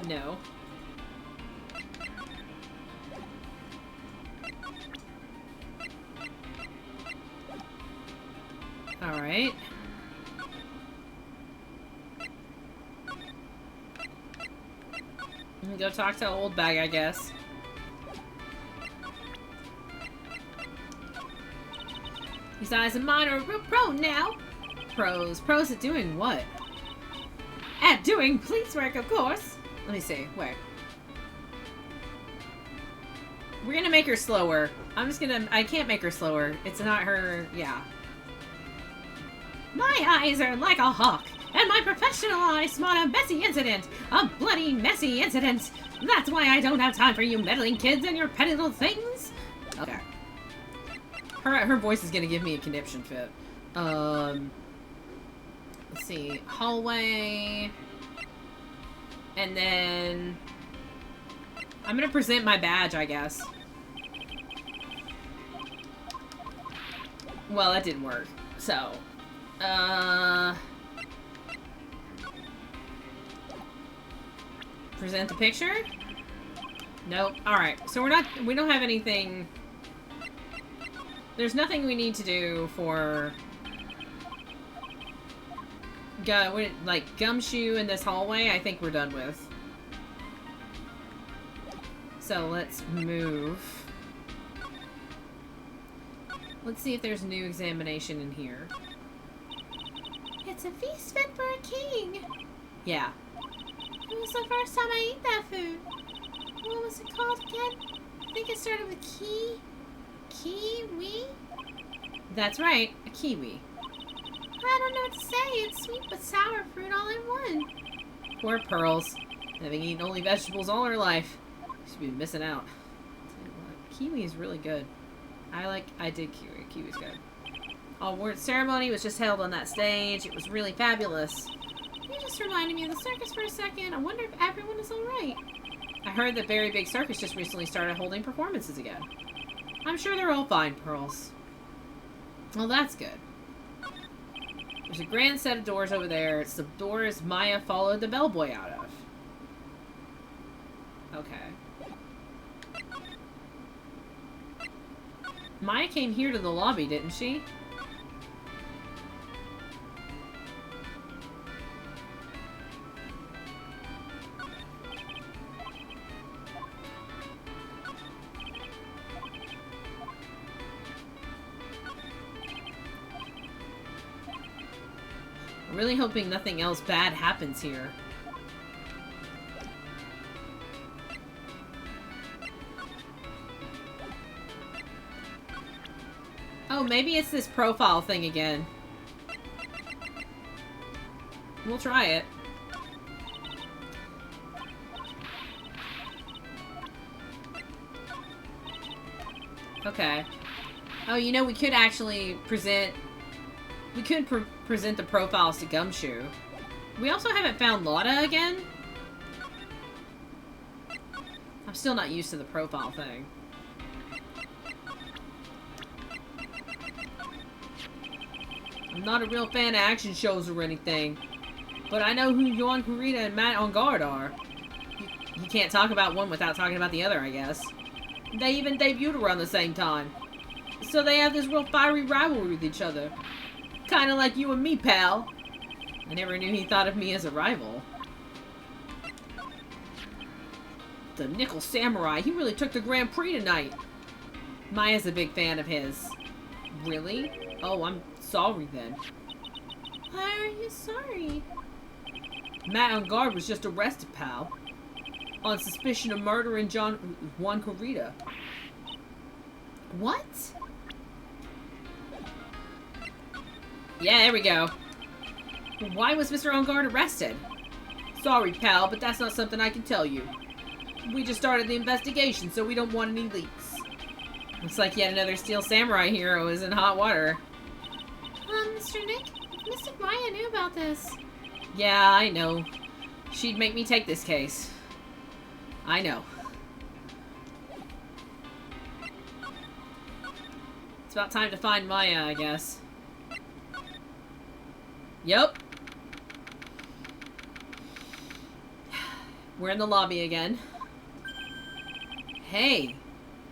No. Alright. Go talk to Old Bag, I guess. His eyes and mine are a real pro now. Pros. Pros at doing what? At doing police work, of course. Let me see. Where? We're gonna make her slower. I can't make her slower. It's not her, yeah. My eyes are like a hawk, and my professional eyes spot a messy incident. A bloody messy incident. That's why I don't have time for you meddling kids and your petty little things. Okay. Her voice is gonna give me a conniption fit. Let's see. Hallway. And then I'm gonna present my badge, I guess. Well, that didn't work. So, present the picture? Nope. Alright, so we don't have anything. There's nothing we need to do for... like, Gumshoe in this hallway, I think we're done with. So, let's move. Let's see if there's a new examination in here.
It's a feast fit for a king.
Yeah.
It was the first time I ate that food. What was it called again? I think it started with kiwi?
That's right, a kiwi.
I don't know what to say. It's sweet but sour fruit all in one.
Poor Pearls. Having eaten only vegetables all her life. She's been missing out. Tell you what, kiwi is really good. I did kiwi. Kiwi's good. Award ceremony was just held on that stage. It was really fabulous.
You just reminded me of the circus for a second. I wonder if everyone is alright.
I heard that Very Big Circus just recently started holding performances again. I'm sure they're all fine, Pearls. Well, that's good. There's a grand set of doors over there. It's the doors Maya followed the bellboy out of. Okay. Maya came here to the lobby, didn't she? I'm really hoping nothing else bad happens here. Oh, maybe it's this profile thing again. We'll try it. Okay. Oh, you know, we could actually present... We could present the profiles to Gumshoe. We also haven't found Lotta again. I'm still not used to the profile thing. I'm not a real fan of action shows or anything, but I know who Yon Kurita and Matt on Guard are. You can't talk about one without talking about the other, I guess. They even debuted around the same time. So they have this real fiery rivalry with each other. Kinda like you and me, pal. I never knew he thought of me as a rival. The Nickel Samurai, he really took the Grand Prix tonight. Maya's a big fan of his. Really? Oh, I'm sorry then.
Why are you sorry?
Matt on Guard was just arrested, pal. On suspicion of murdering Juan Corrida. What? Yeah, there we go. Why was Mr. On Guard arrested? Sorry, pal, but that's not something I can tell you. We just started the investigation, so we don't want any leaks. Looks like yet another Steel Samurai hero is in hot water.
Mr. Nick, Mystic Maya knew about this.
Yeah, I know. She'd make me take this case. I know. It's about time to find Maya, I guess. Yep. We're in the lobby again. Hey.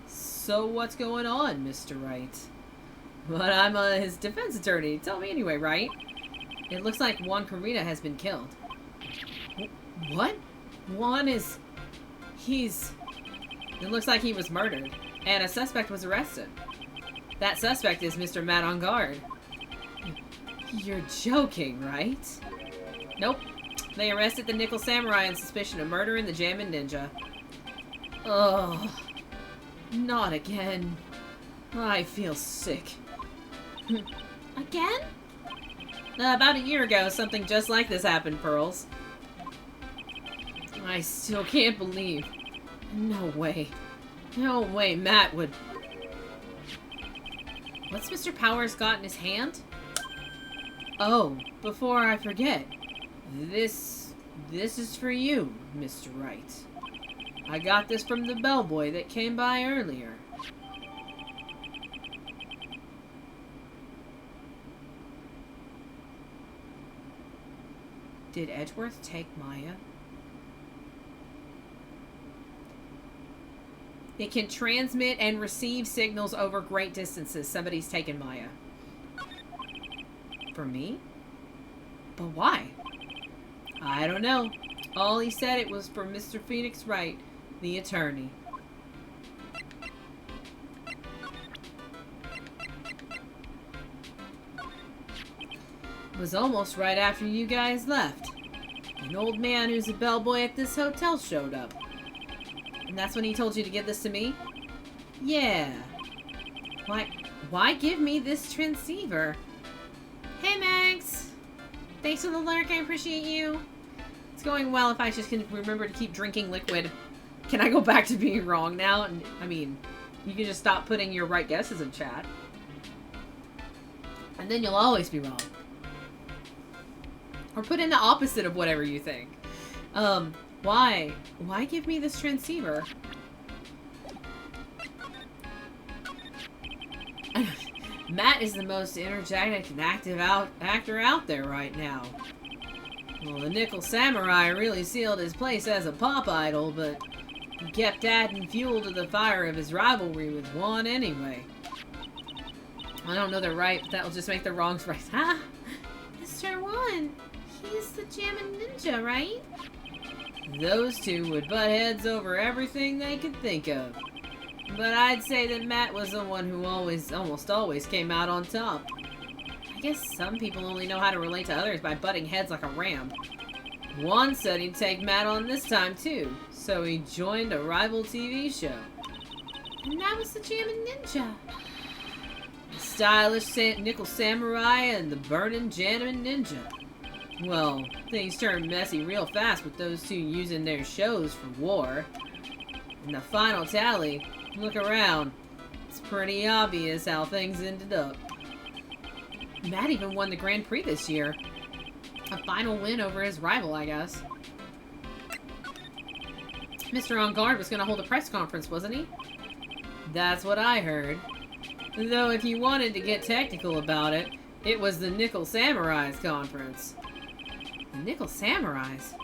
So what's going on, Mr. Wright? But I'm his defense attorney. Tell me anyway, right? It looks like Juan Corrida has been killed. What? Juan is... It looks like he was murdered. And a suspect was arrested. That suspect is Mr. Matt on Guard. You're joking, right? Nope. They arrested the Nickel Samurai on suspicion of murdering the Jammin' Ninja. Ugh. Not again. I feel sick.
Again?
About a year ago, something just like this happened, Pearls. I still can't believe. No way. No way Matt would... What's Mr. Powers got in his hand? Oh, before I forget. This is for you, Mr. Wright. I got this from the bellboy that came by earlier. Did Edgeworth take Maya? It can transmit and receive signals over great distances. Somebody's taken Maya. For me? But why? I don't know. All he said it was for Mr. Phoenix Wright, the attorney. It was almost right after you guys left. An old man who's a bellboy at this hotel showed up. And that's when he told you to give this to me? Yeah. Why give me this transceiver?
Hey, Max. Thanks for the lurk. I appreciate you.
It's going well if I just can remember to keep drinking liquid. Can I go back to being wrong now? I mean, you can just stop putting your right guesses in chat. And then you'll always be wrong. Or put in the opposite of whatever you think. Why? Why give me this transceiver? Matt is the most energetic and active actor out there right now. Well, the Nickel Samurai really sealed his place as a pop idol, but he kept adding fuel to the fire of his rivalry with Juan anyway. I don't know they're right, but that'll just make the wrongs right.
Ah, Mr. Juan, he's the Jammin' Ninja, right?
Those two would butt heads over everything they could think of. But I'd say that Matt was the one who almost always came out on top. I guess some people only know how to relate to others by butting heads like a ram. Juan said he'd take Matt on this time too, so he joined a rival TV show.
And that was the Jammin' Ninja.
The stylish Nickel Samurai and the burning Jammin' Ninja. Well, things turned messy real fast with those two using their shows for war. In the final tally, look around. It's pretty obvious how things ended up. Matt even won the Grand Prix this year. A final win over his rival, I guess. Mr. On Guard was going to hold a press conference, wasn't he? That's what I heard. Though if you wanted to get technical about it, it was the Nickel Samurai's conference. The Nickel Samurai's?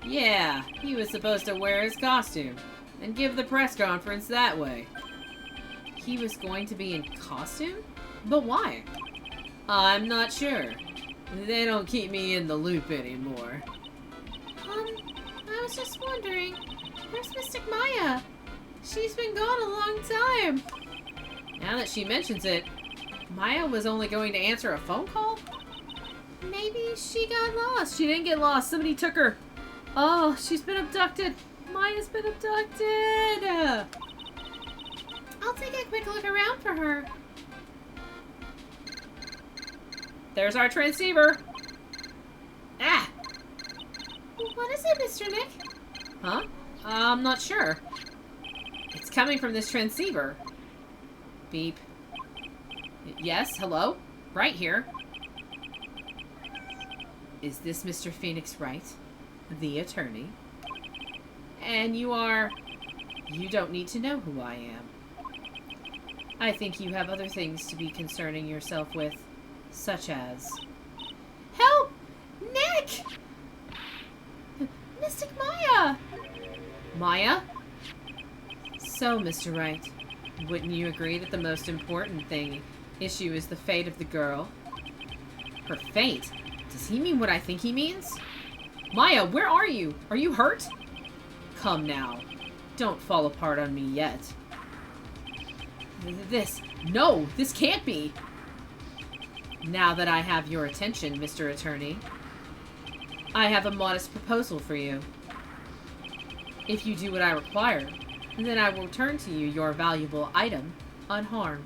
Yeah, he was supposed to wear his costume and give the press conference that way. He was going to be in costume? But why? I'm not sure. They don't keep me in the loop anymore.
I was just wondering, where's Mystic Maya? She's been gone a long time.
Now that she mentions it, Maya was only going to answer a phone call?
Maybe she got lost.
She didn't get lost. Somebody took her. Oh, she's been abducted. Maya's been abducted.
I'll take a quick look around for her.
There's our transceiver. Ah!
What is it, Mr. Nick?
Huh? I'm not sure. It's coming from this transceiver. Beep. Yes, hello? Right here. Is this Mr. Phoenix Wright, the attorney? And you don't need to know who I am. I think you have other things to be concerning yourself with, such as...
Help! Nick! Mystic Maya!
Maya? So, Mr. Wright, wouldn't you agree that the most important issue is the fate of the girl? Her fate? Does he mean what I think he means? Maya, where are you? Are you hurt? Come now. Don't fall apart on me yet. No, this can't be. Now that I have your attention, Mr. Attorney, I have a modest proposal for you. If you do what I require, then I will return to you your valuable item, unharmed.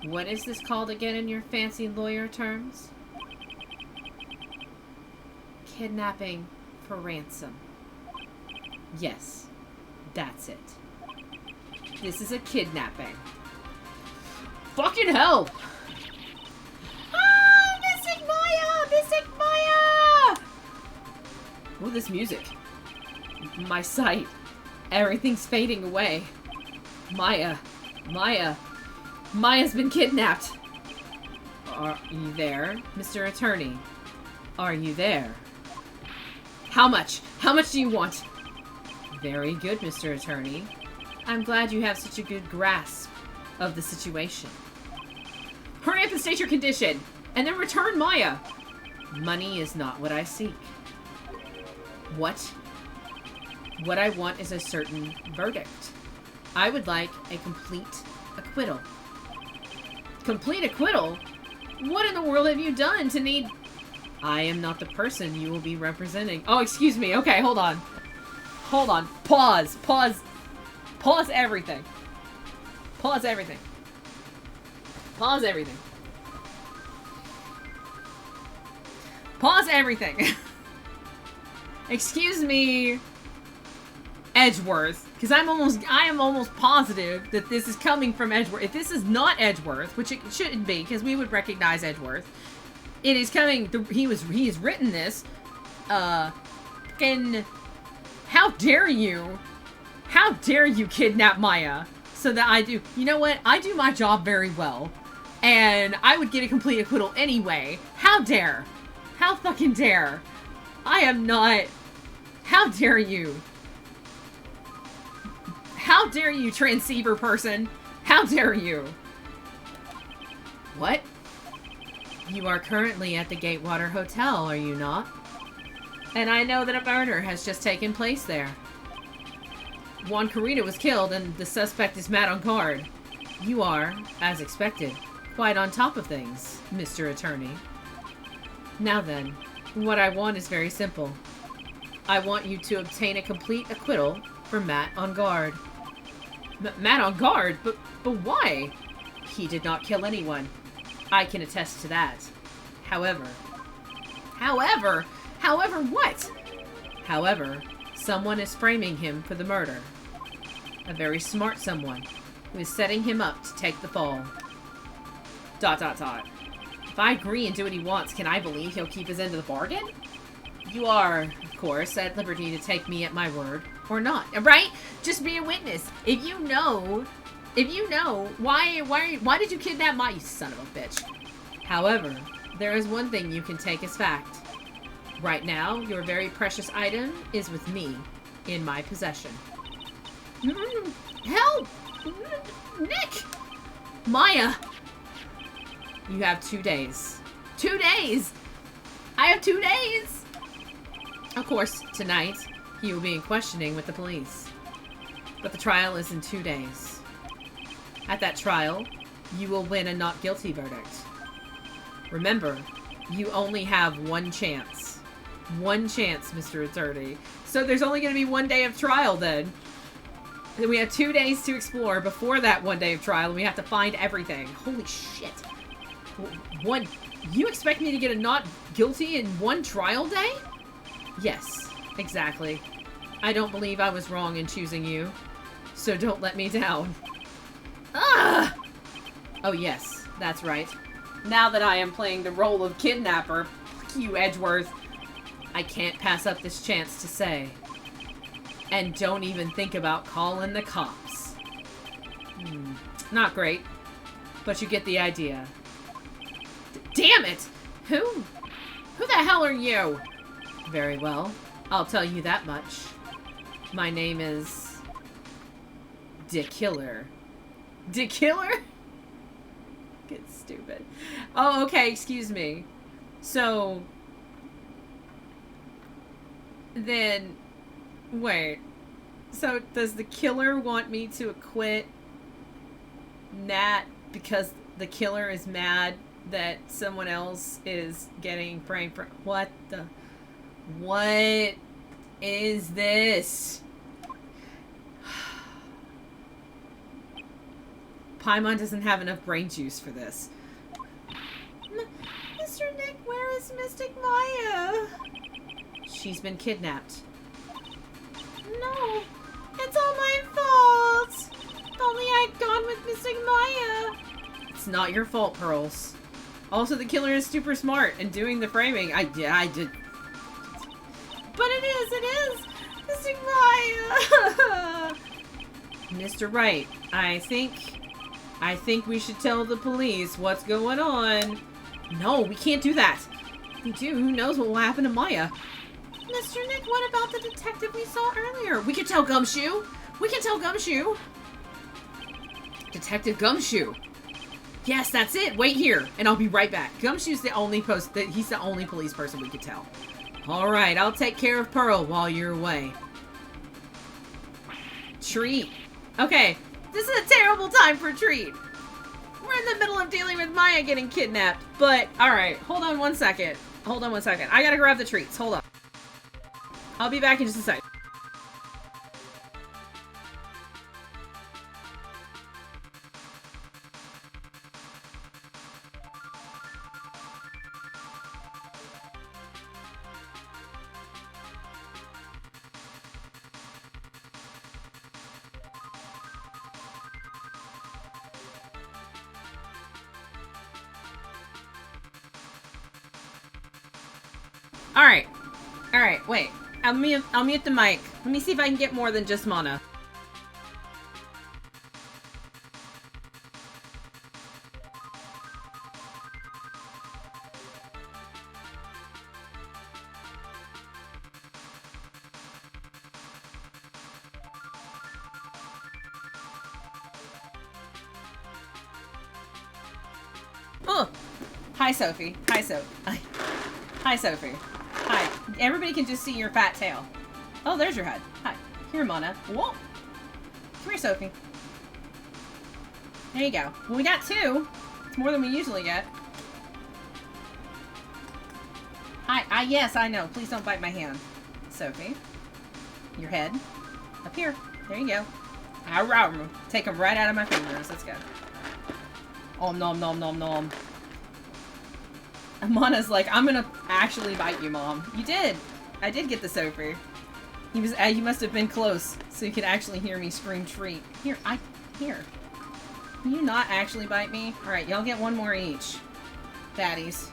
What is this called again in your fancy lawyer terms? Kidnapping for ransom. Yes, that's it. This is a kidnapping. Fucking hell!
Ah! Mystic Maya! Mystic Maya!
Oh, this music. My sight. Everything's fading away. Maya's been kidnapped. Are you there, Mr. Attorney? Are you there? How much? How much do you want? Very good, Mr. Attorney. I'm glad you have such a good grasp of the situation. Hurry up and state your condition, and then return Maya. Money is not what I seek. What I want is a certain verdict. I would like a complete acquittal. Complete acquittal? What in the world have you done to need... I am not the person you will be representing. Oh, excuse me. Okay, hold on. Hold on. Pause. Pause. Pause everything. Pause everything. Pause everything. Pause everything. Excuse me, Edgeworth, because I am almost positive that this is coming from Edgeworth. If this is not Edgeworth, which it shouldn't be, because we would recognize Edgeworth, it is coming. He has written this. And how dare you? How dare you kidnap Maya? So that I do. You know what? I do my job very well, and I would get a complete acquittal anyway. How dare? How fucking dare? I am not. How dare you? How dare you, transceiver person? How dare you? What? You are currently at the Gatewater Hotel, are you not? And I know that a murder has just taken place there. Juan Carita was killed and the suspect is mad on guard. You are, as expected, quite on top of things, Mr. Attorney. Now then, what I want is very simple. I want you to obtain a complete acquittal for Matt on guard. Matt on guard? But why? He did not kill anyone. I can attest to that. However what? However, someone is framing him for the murder. A very smart someone who is setting him up to take the fall. ... If I agree and do what he wants, can I believe he'll keep his end of the bargain? You are, of course, at liberty to take me at my word, or not, right? Just be a witness. If you know, why did you kidnap my son of a bitch? However, there is one thing you can take as fact. Right now, your very precious item is with me, in my possession. Help! Nick! Maya! You have 2 days. 2 days! I have 2 days! Of course, tonight, he will be in questioning with the police. But the trial is in 2 days. At that trial, you will win a not guilty verdict. Remember, you only have one chance. One chance, Mr. Attorney. So there's only going to be 1 day of trial then. Then we have 2 days to explore before that 1 day of trial, and we have to find everything. Holy shit. You expect me to get a not guilty in 1 trial day? Yes, exactly. I don't believe I was wrong in choosing you. So don't let me down. Ah! Oh yes, that's right. Now that I am playing the role of kidnapper, you Edgeworth, I can't pass up this chance to say. And don't even think about calling the cops. Not great, but you get the idea. Damn it! Who the hell are you? Very well, I'll tell you that much. My name is... Dick Killer. Dick Killer? Get stupid. Oh, okay, excuse me. So... Then... Wait. So, does the killer want me to acquit Nat because the killer is mad that someone else is getting framed for... What the... What is this? Paimon doesn't have enough brain juice for this. Mr. Nick, where is Mystic Maya? She's been kidnapped. No, it's all my fault. Only I'd gone with Mystic Maya. It's not your fault, Pearls. Also, the killer is super smart and doing the framing. I did. But it is Mystic Maya. Mr. Wright, I think we should tell the police what's going on. No, we can't do that. If we do, who knows what will happen to Maya? Mr. Nick, what about the detective we saw earlier? We can tell Gumshoe. We can tell Gumshoe. Detective Gumshoe. Yes, that's it. Wait here, and I'll be right back. Gumshoe's the only he's the only police person we could tell. All right, I'll take care of Pearl while you're away. Treat. Okay, this is a terrible time for Treat. We're in the middle of dealing with Maya getting kidnapped, but all right, hold on one second. Hold on one second. I gotta grab the treats. Hold on. I'll be back in just a second. Alright, wait. I'll mute the mic. Let me see if I can get more than just Mana. Oh! Hi, Sophie. Hi, Sophie. Hi, Sophie. Hi. Everybody can just see your fat tail. Oh, there's your head. Hi. Here, Mana. Whoa. Come here, Sophie. There you go. Well, we got 2. It's more than we usually get. Hi. Yes, I know. Please don't bite my hand. Sophie. Your head. Up here. There you go. Take them right out of my fingers. Let's go. Oh, nom nom nom nom. Mana's like, I'm gonna actually bite you, Mom. You did. I did get the Sophie. He must have been close, so you could actually hear me scream treat. Here. Can you not actually bite me? Alright, y'all get 1 more each. Daddies.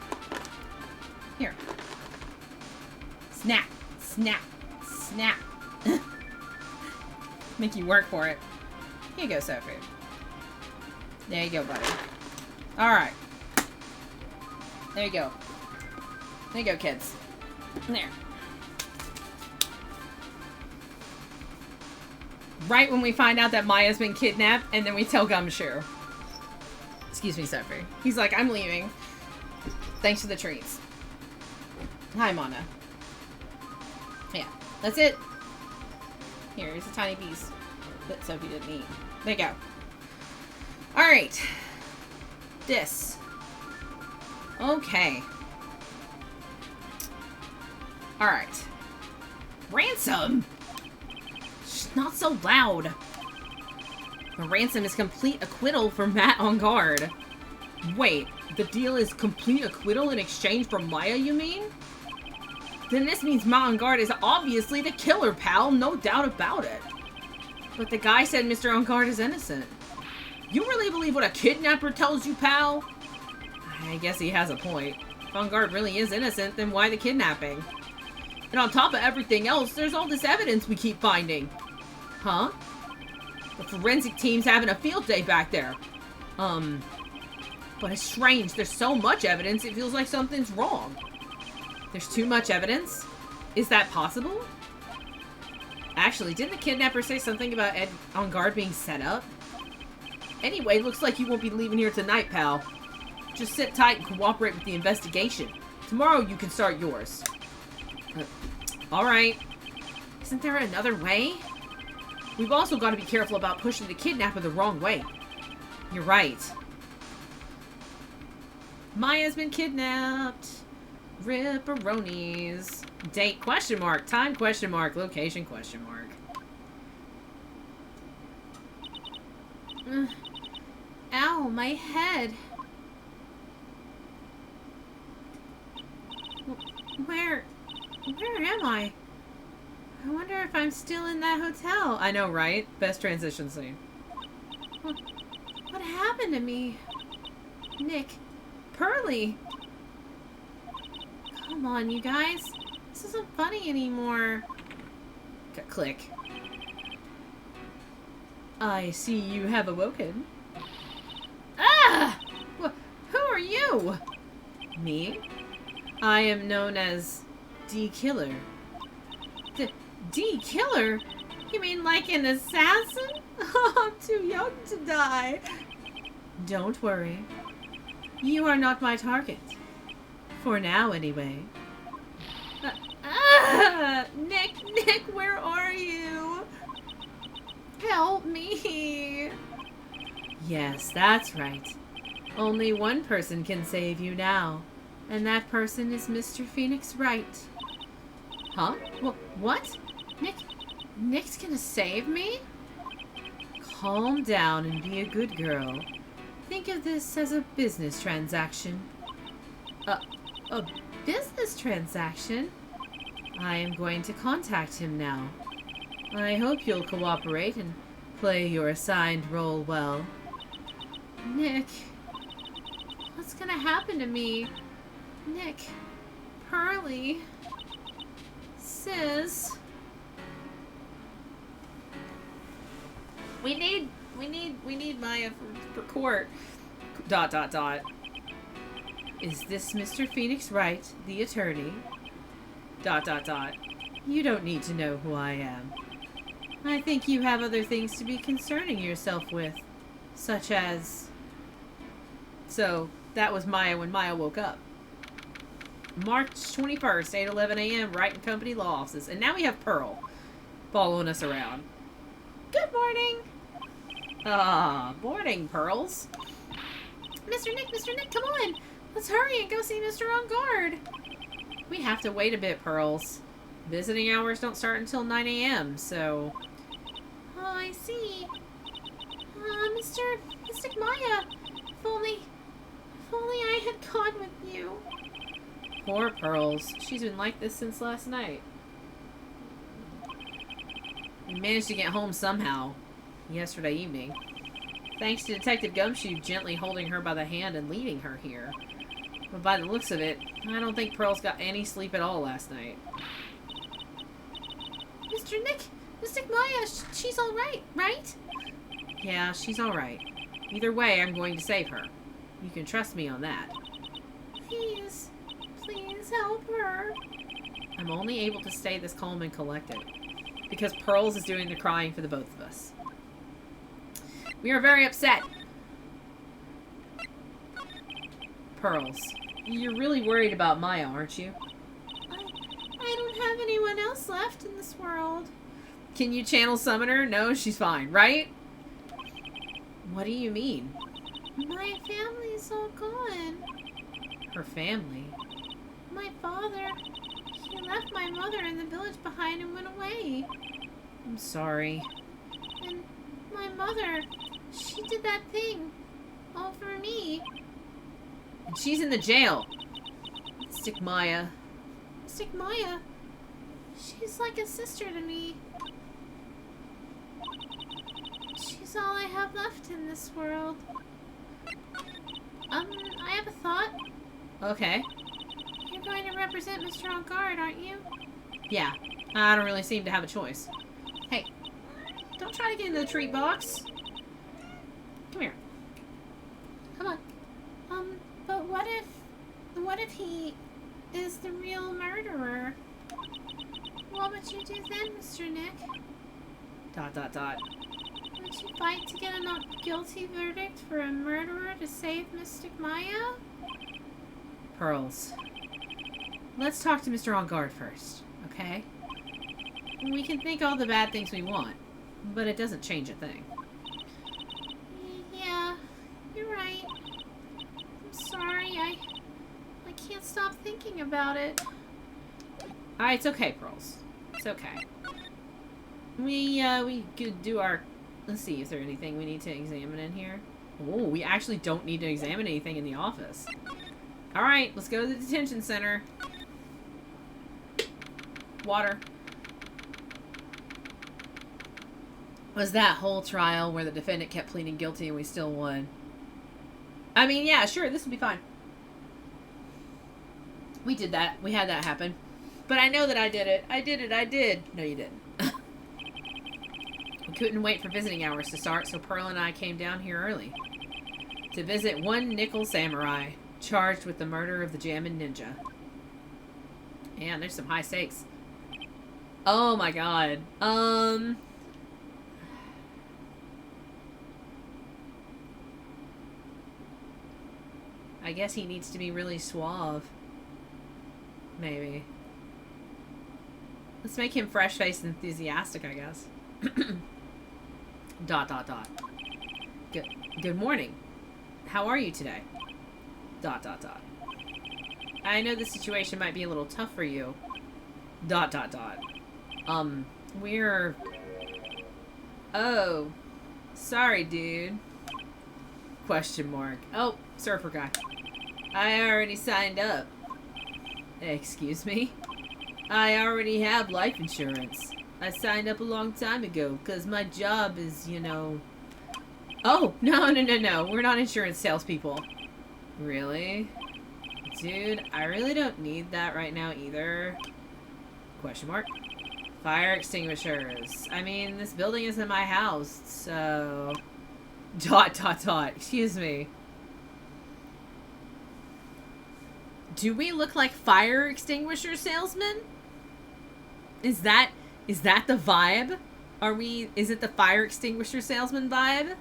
Here. Snap. Snap. Snap. Make you work for it. Here you go, Sophie. There you go, buddy. Alright. There you go. There you go, kids. There. Right when we find out that Maya's been kidnapped, and then we tell Gumshoe. Excuse me, Sophie. He's like, I'm leaving. Thanks for the treats. Hi, Mana. Yeah, that's it. Here's a tiny piece that Sophie didn't eat. There you go. Alright. This. Okay. Alright. Ransom! Shh, not so loud. The ransom is complete acquittal for Matt on guard. Wait, the deal is complete acquittal in exchange for Maya, you mean? Then this means Matt on guard is obviously the killer, pal. No doubt about it. But the guy said Mr. On guard is innocent. You really believe what a kidnapper tells you, pal? I guess he has a point. If On guard really is innocent, then why the kidnapping? And on top of everything else, there's all this evidence we keep finding. Huh? The forensic team's having a field day back there. But it's strange. There's so much evidence, it feels like something's wrong. There's too much evidence? Is that possible? Actually, didn't the kidnapper say something about Ed On guard being set up? Anyway, looks like you won't be leaving here tonight, pal. Just sit tight and cooperate with the investigation. Tomorrow you can start yours. Alright. Isn't there another way? We've also got to be careful about pushing the kidnapper the wrong way. You're right. Maya's been kidnapped. Ripperonis. Date question mark. Time question mark. Location question mark. Ow, my head. Where am I? I wonder if I'm still in that hotel. I know, right? Best transition scene. What happened to me? Nick. Pearly. Come on, you guys. This isn't funny anymore. Click. I see you have awoken. Ah! Who are you? Me? I am known as D. Killer. Killer? You mean like an assassin? I'm too young to die. Don't worry. You are not my target. For now, anyway. Nick, where are you? Help me. Yes, that's right. Only one person can save you now, and that person is Mr. Phoenix Wright. Huh? What? Nick's gonna save me? Calm down and be a good girl. Think of this as a business transaction. A business transaction? I am going to contact him now. I hope you'll cooperate and play your assigned role well. Nick, what's gonna happen to me? Nick, Pearly, Sis. We need Maya for court. ... Is this Mr. Phoenix Wright, the attorney? ... You don't need to know who I am. I think you have other things to be concerning yourself with, such as... So, that was Maya when Maya woke up. March 21st, 8:11 a.m., Wright and Company Law Offices. And now we have Pearl following us around. Good morning! Morning, Pearls. Mr. Nick, come on! Let's hurry and go see Mr. On Guard! We have to wait a bit, Pearls. Visiting hours don't start until 9 a.m., so... Oh, I see. Mystic Maya, if only I had gone with you. Poor Pearls. She's been like this since last night. We managed to get home somehow. Yesterday evening. Thanks to Detective Gumshoe gently holding her by the hand and leading her here. But by the looks of it, I don't think Pearls got any sleep at all last night. Mr. Nick! Mystic Maya! She's alright, right? Yeah, she's alright. Either way, I'm going to save her. You can trust me on that. Please help her. I'm only able to stay this calm and collected because Pearls is doing the crying for the both of us. We are very upset. Pearls, you're really worried about Maya, aren't you? I don't have anyone else left in this world. Can you channel summon her? No, she's fine, right? What do you mean? My family's all gone. Her family? My father. He left my mother in the village behind and went away. I'm sorry. And my mother, she did that thing. All for me. And she's in the jail. Mystic Maya. Mystic Maya? She's like a sister to me. She's all I have left in this world. I have a thought. Okay. You're going to represent Mr. On Guard, aren't you? Yeah. I don't really seem to have a choice. Hey. Don't try to get into the treat box. Come here. Come on. But what if he is the real murderer? What would you do then, Mr. Nick? ... Would you fight to get a not guilty verdict for a murderer to save Mystic Maya? Pearls. Let's talk to Mr. On Guard first, okay? We can think all the bad things we want, but it doesn't change a thing. Yeah, you're right. I'm sorry, I can't stop thinking about it. It's okay, Pearls. It's okay. We could do our... Let's see, is there anything we need to examine in here? Oh, we actually don't need to examine anything in the office. Alright, let's go to the detention center. Water. Was that whole trial where the defendant kept pleading guilty and we still won? I mean, yeah, sure, this will be fine. We did that. We had that happen. But I know that I did it. I did. No, you didn't. We couldn't wait for visiting hours to start, so Pearl and I came down here early to visit one nickel samurai charged with the murder of the Jammin' Ninja. And there's some high stakes. Oh my god. I guess he needs to be really suave. Maybe. Let's make him fresh-faced and enthusiastic, I guess. Dot, dot, dot. Good morning. How are you today? Dot, dot, dot. I know the situation might be a little tough for you. Dot, dot, dot. We're... Oh. Sorry, dude. Question mark. Oh, surfer guy. I already signed up. Excuse me? I already have life insurance. I signed up a long time ago, because my job is, you know... Oh, no. We're not insurance salespeople. Really? Dude, I really don't need that right now either. Question mark. Fire extinguishers. I mean, this building isn't my house, so... Dot, dot, dot. Excuse me. Do we look like fire extinguisher salesmen? Is that the vibe? Is it the fire extinguisher salesman vibe?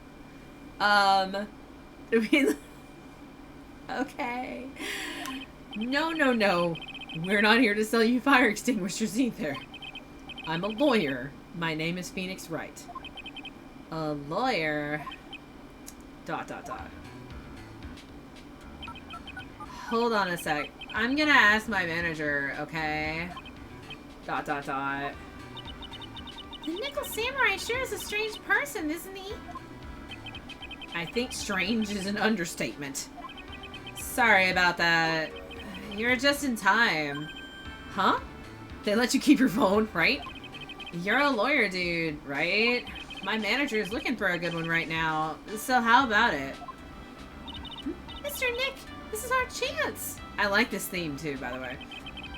Okay. No. We're not here to sell you fire extinguishers either. I'm a lawyer. My name is Phoenix Wright. A lawyer? Dot, dot, dot. Hold on a sec. I'm gonna ask my manager, okay? Dot, dot, dot.
The Nickel Samurai sure is a strange person, isn't he?
I think strange is an understatement. Sorry about that. You're just in time. Huh? They let you keep your phone, right? You're a lawyer, dude, right? My manager is looking for a good one right now. So how about it?
Mr. Nick, this is our chance.
I like this theme too, by the way.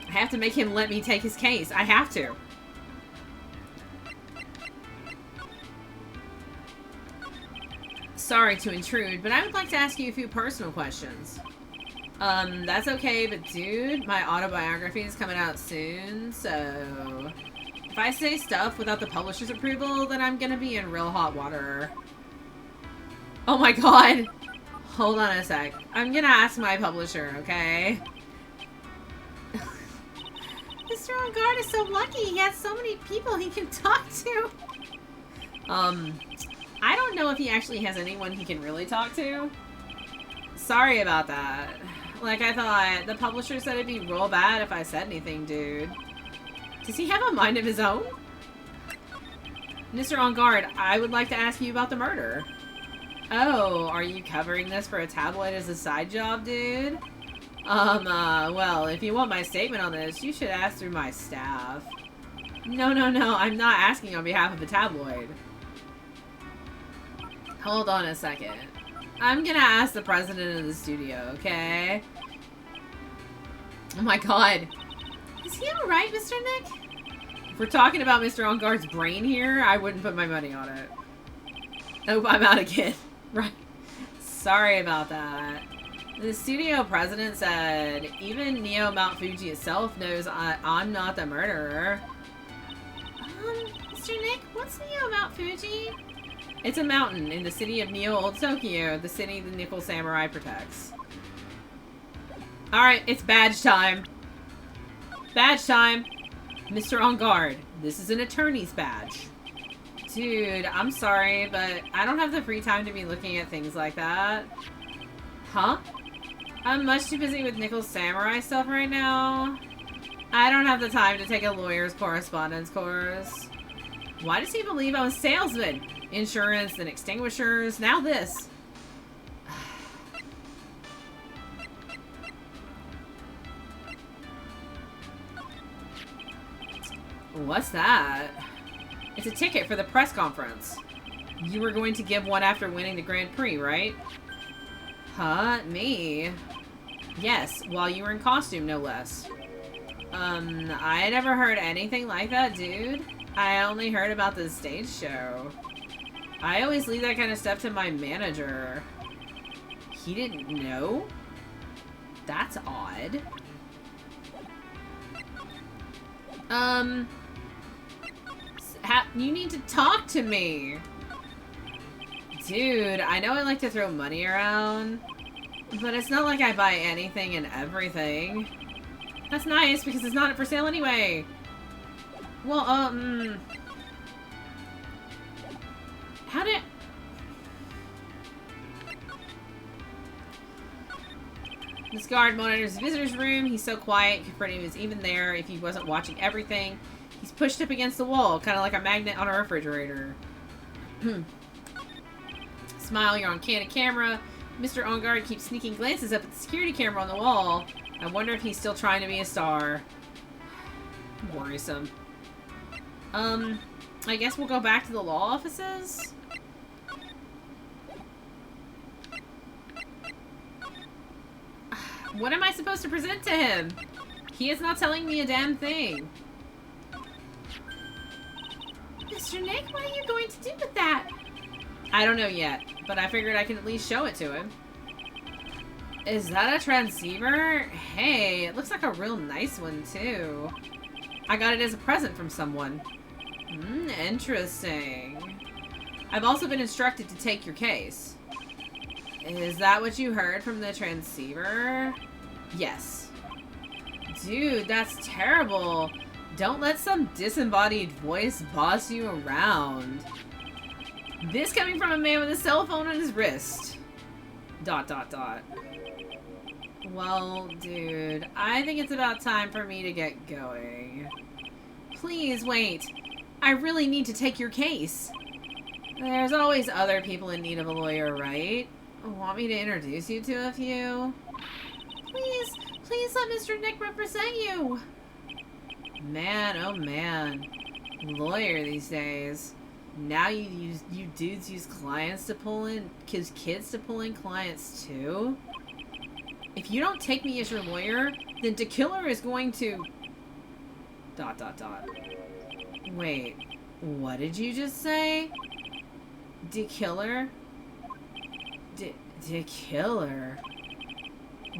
I have to make him let me take his case. I have to. Sorry to intrude, but I would like to ask you a few personal questions. That's okay, but dude, my autobiography is coming out soon, so... If I say stuff without the publisher's approval, then I'm gonna be in real hot water. Oh my god! Hold on a sec. I'm gonna ask my publisher, okay?
Mr. On Guard is so lucky. He has so many people he can talk to.
I don't know if he actually has anyone he can really talk to. Sorry about that. Like, I thought the publisher said it'd be real bad if I said anything, dude. Does he have a mind of his own? Mr. On Guard, I would like to ask you about the murder. Oh, are you covering this for a tabloid as a side job, dude? Well, if you want my statement on this, you should ask through my staff. No, I'm not asking on behalf of a tabloid. Hold on a second. I'm gonna ask the president of the studio, okay? Oh my god.
Is he alright, Mr. Nick?
If we're talking about Mr. On Guard's brain here, I wouldn't put my money on it. Nope, I'm out again. Right. Sorry about that. The studio president said, even Neo Mount Fuji itself knows I'm not the murderer.
Mr. Nick, what's Neo Mount Fuji?
It's a mountain in the city of Neo Old Tokyo, the city the Nickel Samurai protects. Alright, it's badge time. Badge time. Mr. On Guard, this is an attorney's badge. Dude, I'm sorry, but I don't have the free time to be looking at things like that. Huh? I'm much too busy with Nickel Samurai stuff right now. I don't have the time to take a lawyer's correspondence course. Why does he believe I'm a salesman? Insurance, then extinguishers, now this. What's that? It's a ticket for the press conference. You were going to give one after winning the Grand Prix, right? Huh? Me? Yes, while you were in costume, no less. I never heard anything like that, dude. I only heard about the stage show. I always leave that kind of stuff to my manager. He didn't know? That's odd. You need to talk to me. Dude, I know I like to throw money around, but it's not like I buy anything and everything. That's nice, because it's not for sale anyway. Well, how did... This guard monitors the visitor's room. He's so quiet, Pretty was even there if he wasn't watching everything. He's pushed up against the wall, kind of like a magnet on a refrigerator. Smile, you're on candid camera. Mr. On Guard keeps sneaking glances up at the security camera on the wall. I wonder if he's still trying to be a star. Worrisome. I guess we'll go back to the law offices? What am I supposed to present to him? He is not telling me a damn thing.
Mr. Nick, what are you going to do with that?
I don't know yet, but I figured I can at least show it to him. Is that a transceiver? Hey, it looks like a real nice one, too. I got it as a present from someone. Interesting. I've also been instructed to take your case. Is that what you heard from the transceiver? Yes. Dude, that's terrible. Don't let some disembodied voice boss you around. This coming from a man with a cell phone on his wrist. ... Well, dude, I think it's about time for me to get going. Please wait. I really need to take your case. There's always other people in need of a lawyer, right? Want me to introduce you to a few?
Please, please let Mr. Nick represent you.
Man, oh man. Lawyer these days. Now you dudes use clients to pull in, kids to pull in clients too? If you don't take me as your lawyer, then DeKiller is going to... ... Wait, what did you just say? DeKiller? DeKiller?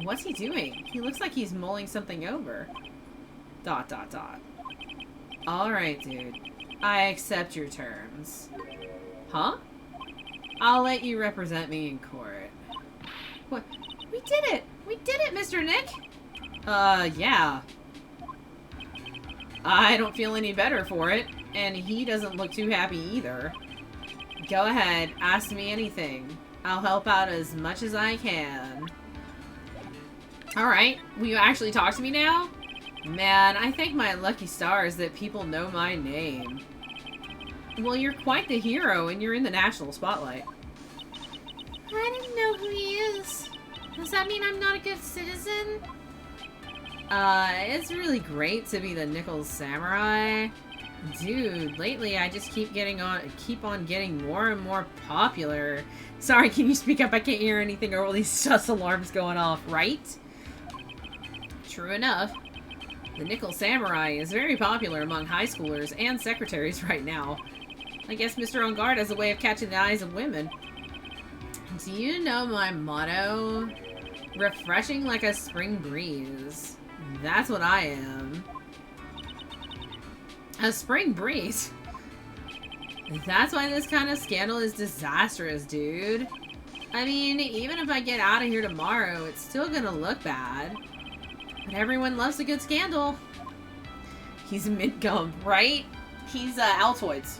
What's he doing? He looks like he's mulling something over. ... Alright, dude. I accept your terms. Huh? I'll let you represent me in court. What?
We did it! We did it, Mr. Nick!
Yeah. I don't feel any better for it, and he doesn't look too happy either. Go ahead, ask me anything. I'll help out as much as I can. Alright, will you actually talk to me now? Man, I thank my lucky stars that people know my name. Well, you're quite the hero, and you're in the national spotlight.
I didn't know who he is. Does that mean I'm not a good citizen?
It's really great to be the Nichols Samurai. Dude, lately I just keep on getting more and more popular. Sorry, can you speak up? I can't hear anything or all these sus alarms going off, right? True enough. The Nichols Samurai is very popular among high schoolers and secretaries right now. I guess Mr. On Guard has a way of catching the eyes of women. Do you know my motto? Refreshing like a spring breeze. That's what I am. A spring breeze? That's why this kind of scandal is disastrous, dude. I mean, even if I get out of here tomorrow, it's still gonna look bad. But everyone loves a good scandal. He's mint gum, right? He's Altoids.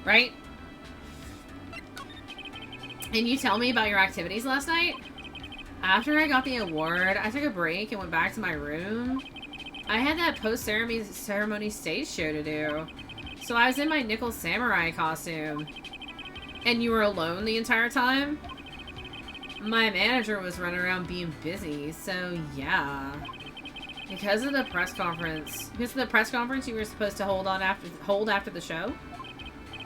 Right? And you tell me about your activities last night? After I got the award, I took a break and went back to my room. I had that post-ceremony stage show to do. So I was in my Nichols Samurai costume. And you were alone the entire time? My manager was running around being busy, so yeah. Because of the press conference you were supposed to hold after the show?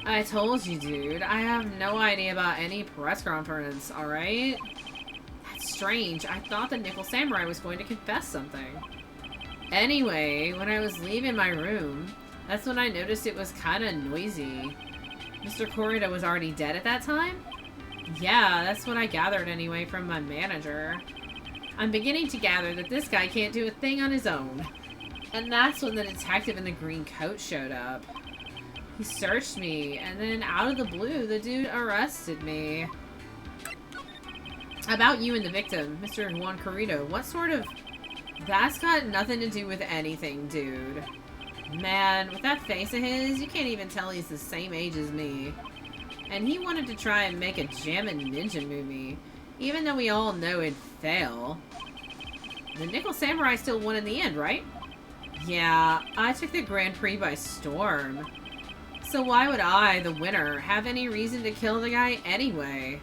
I told you, dude. I have no idea about any press conference, alright? That's strange. I thought the Nichols Samurai was going to confess something. Anyway, when I was leaving my room, that's when I noticed it was kind of noisy. Mr. Corrida was already dead at that time? Yeah, that's what I gathered anyway from my manager. I'm beginning to gather that this guy can't do a thing on his own. And that's when the detective in the green coat showed up. He searched me, and then out of the blue, the dude arrested me. About you and the victim, Mr. Juan Corrido. What sort of... That's got nothing to do with anything, dude. Man, with that face of his, you can't even tell he's the same age as me. And he wanted to try and make a Jammin' Ninja movie, even though we all know it'd fail. The Nickel Samurai still won in the end, right? Yeah, I took the Grand Prix by storm. So why would I, the winner, have any reason to kill the guy anyway?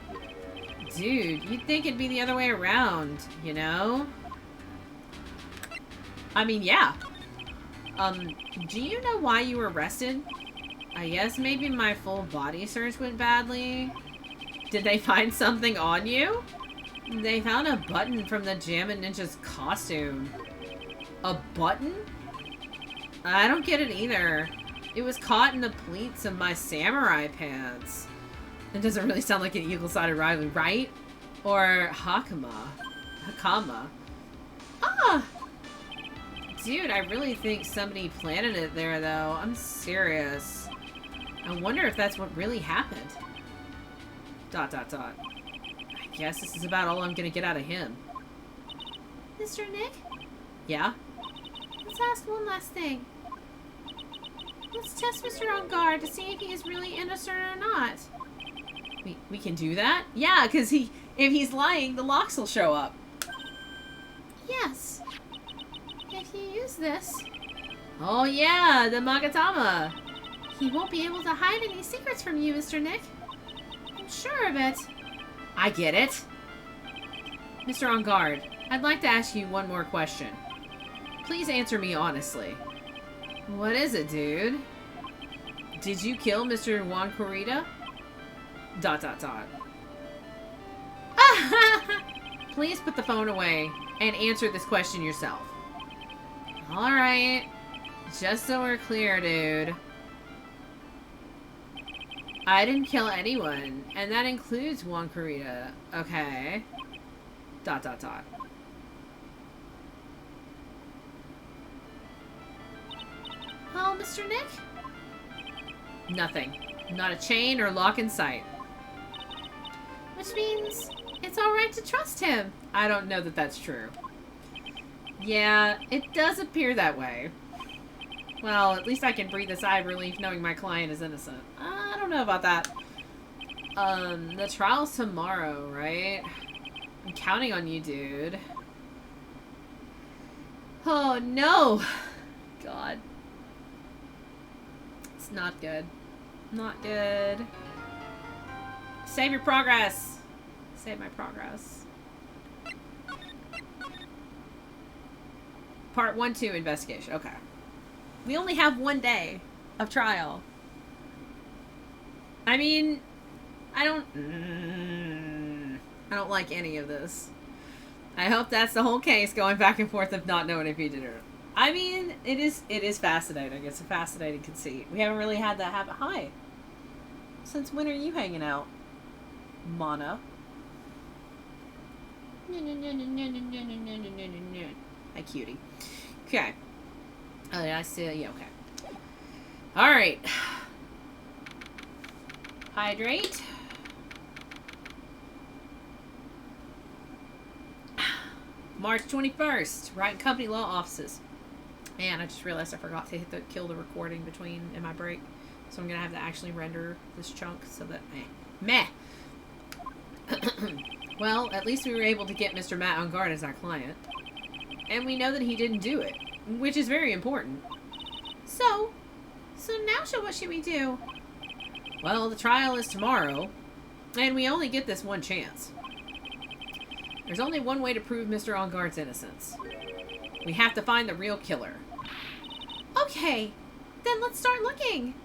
Dude, you'd think it'd be the other way around, you know? I mean, yeah. Do you know why you were arrested? I guess maybe my full body search went badly. Did they find something on you? They found a button from the Jammin' Ninja's costume. A button? I don't get it either. It was caught in the pleats of my samurai pants. It doesn't really sound like an eagle-sided rivalry, right? Or Hakama. Ah! Dude, I really think somebody planted it there, though. I'm serious. I wonder if that's what really happened. ... I guess this is about all I'm gonna get out of him.
Mr. Nick?
Yeah?
Let's ask one last thing. Let's test Mr. On Guard to see if he is really innocent or not.
We can do that? Yeah, because if he's lying, the locks will show up.
Yes. If you use this...
Oh yeah, the Magatama.
He won't be able to hide any secrets from you, Mr. Nick. I'm sure of it.
I get it. Mr. On Guard, I'd like to ask you one more question. Please answer me honestly. What is it, dude? Did you kill Mr. Juan Corrida? ... Please put the phone away and answer this question yourself. Alright. Just so we're clear, dude. I didn't kill anyone, and that includes Juan Corrida. Okay. ...
Oh, Mr. Nick?
Nothing. Not a chain or lock in sight.
Which means it's alright to trust him.
I don't know that that's true. Yeah, it does appear that way. Well, at least I can breathe a sigh of relief knowing my client is innocent. I don't know about that. The trial's tomorrow, right? I'm counting on you, dude. Oh, no! God. It's not good. Not good. Save your progress! Save my progress. Part 1-2 investigation. Okay. We only have 1 day of trial. I mean, I don't like any of this. I hope that's the whole case, going back and forth of not knowing if he did it. I mean, it is fascinating. It's a fascinating conceit. We haven't really had that happen. Hi. Since when are you hanging out, Mana? Hi, cutie. Okay. Oh, yeah, I see. Yeah, okay. Alright. Hydrate. March 21st. Wright and Company Law Offices. Man, I just realized I forgot to kill the recording between in my break. So I'm going to have to actually render this chunk so that... Meh. Well, at least we were able to get Mr. Matt on guard as our client. And we know that he didn't do it, which is very important.
So now what should we do?
Well, the trial is tomorrow, and we only get this one chance. There's only one way to prove Mr. On Guard's innocence. We have to find the real killer.
Okay, then let's start looking.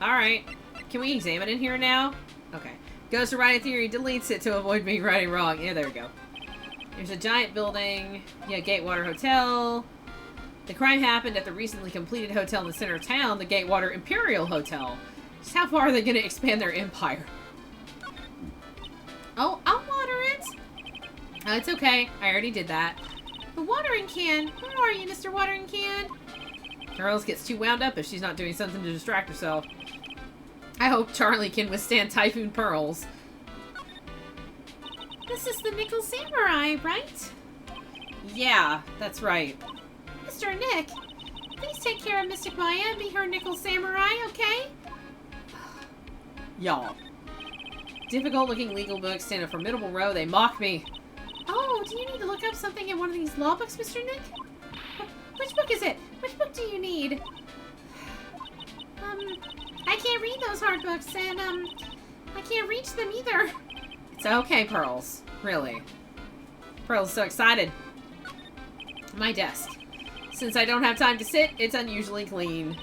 Alright. Can we examine it here now? Okay. Goes to write a theory, deletes it to avoid being right and wrong. Yeah, there we go. There's a giant building. Yeah, Gatewater Hotel. The crime happened at the recently completed hotel in the center of town, the Gatewater Imperial Hotel. Just how far are they going to expand their empire?
Oh, I'll water it.
It's okay. I already did that.
The watering can. Where are you, Mr. Watering Can?
Charles gets too wound up if she's not doing something to distract herself. I hope Charlie can withstand Typhoon Pearls.
This is the Nickel Samurai, right?
Yeah, that's right.
Mr. Nick, please take care of Mystic Maya and be her Nickel Samurai, okay?
Y'all. Difficult-looking legal books stand a formidable row. They mock me.
Oh, do you need to look up something in one of these law books, Mr. Nick? Which book is it? Which book do you need? I can't read those hard books, and, I can't reach them either.
It's okay, Pearls. Really. Pearl's so excited. My desk. Since I don't have time to sit, it's unusually clean.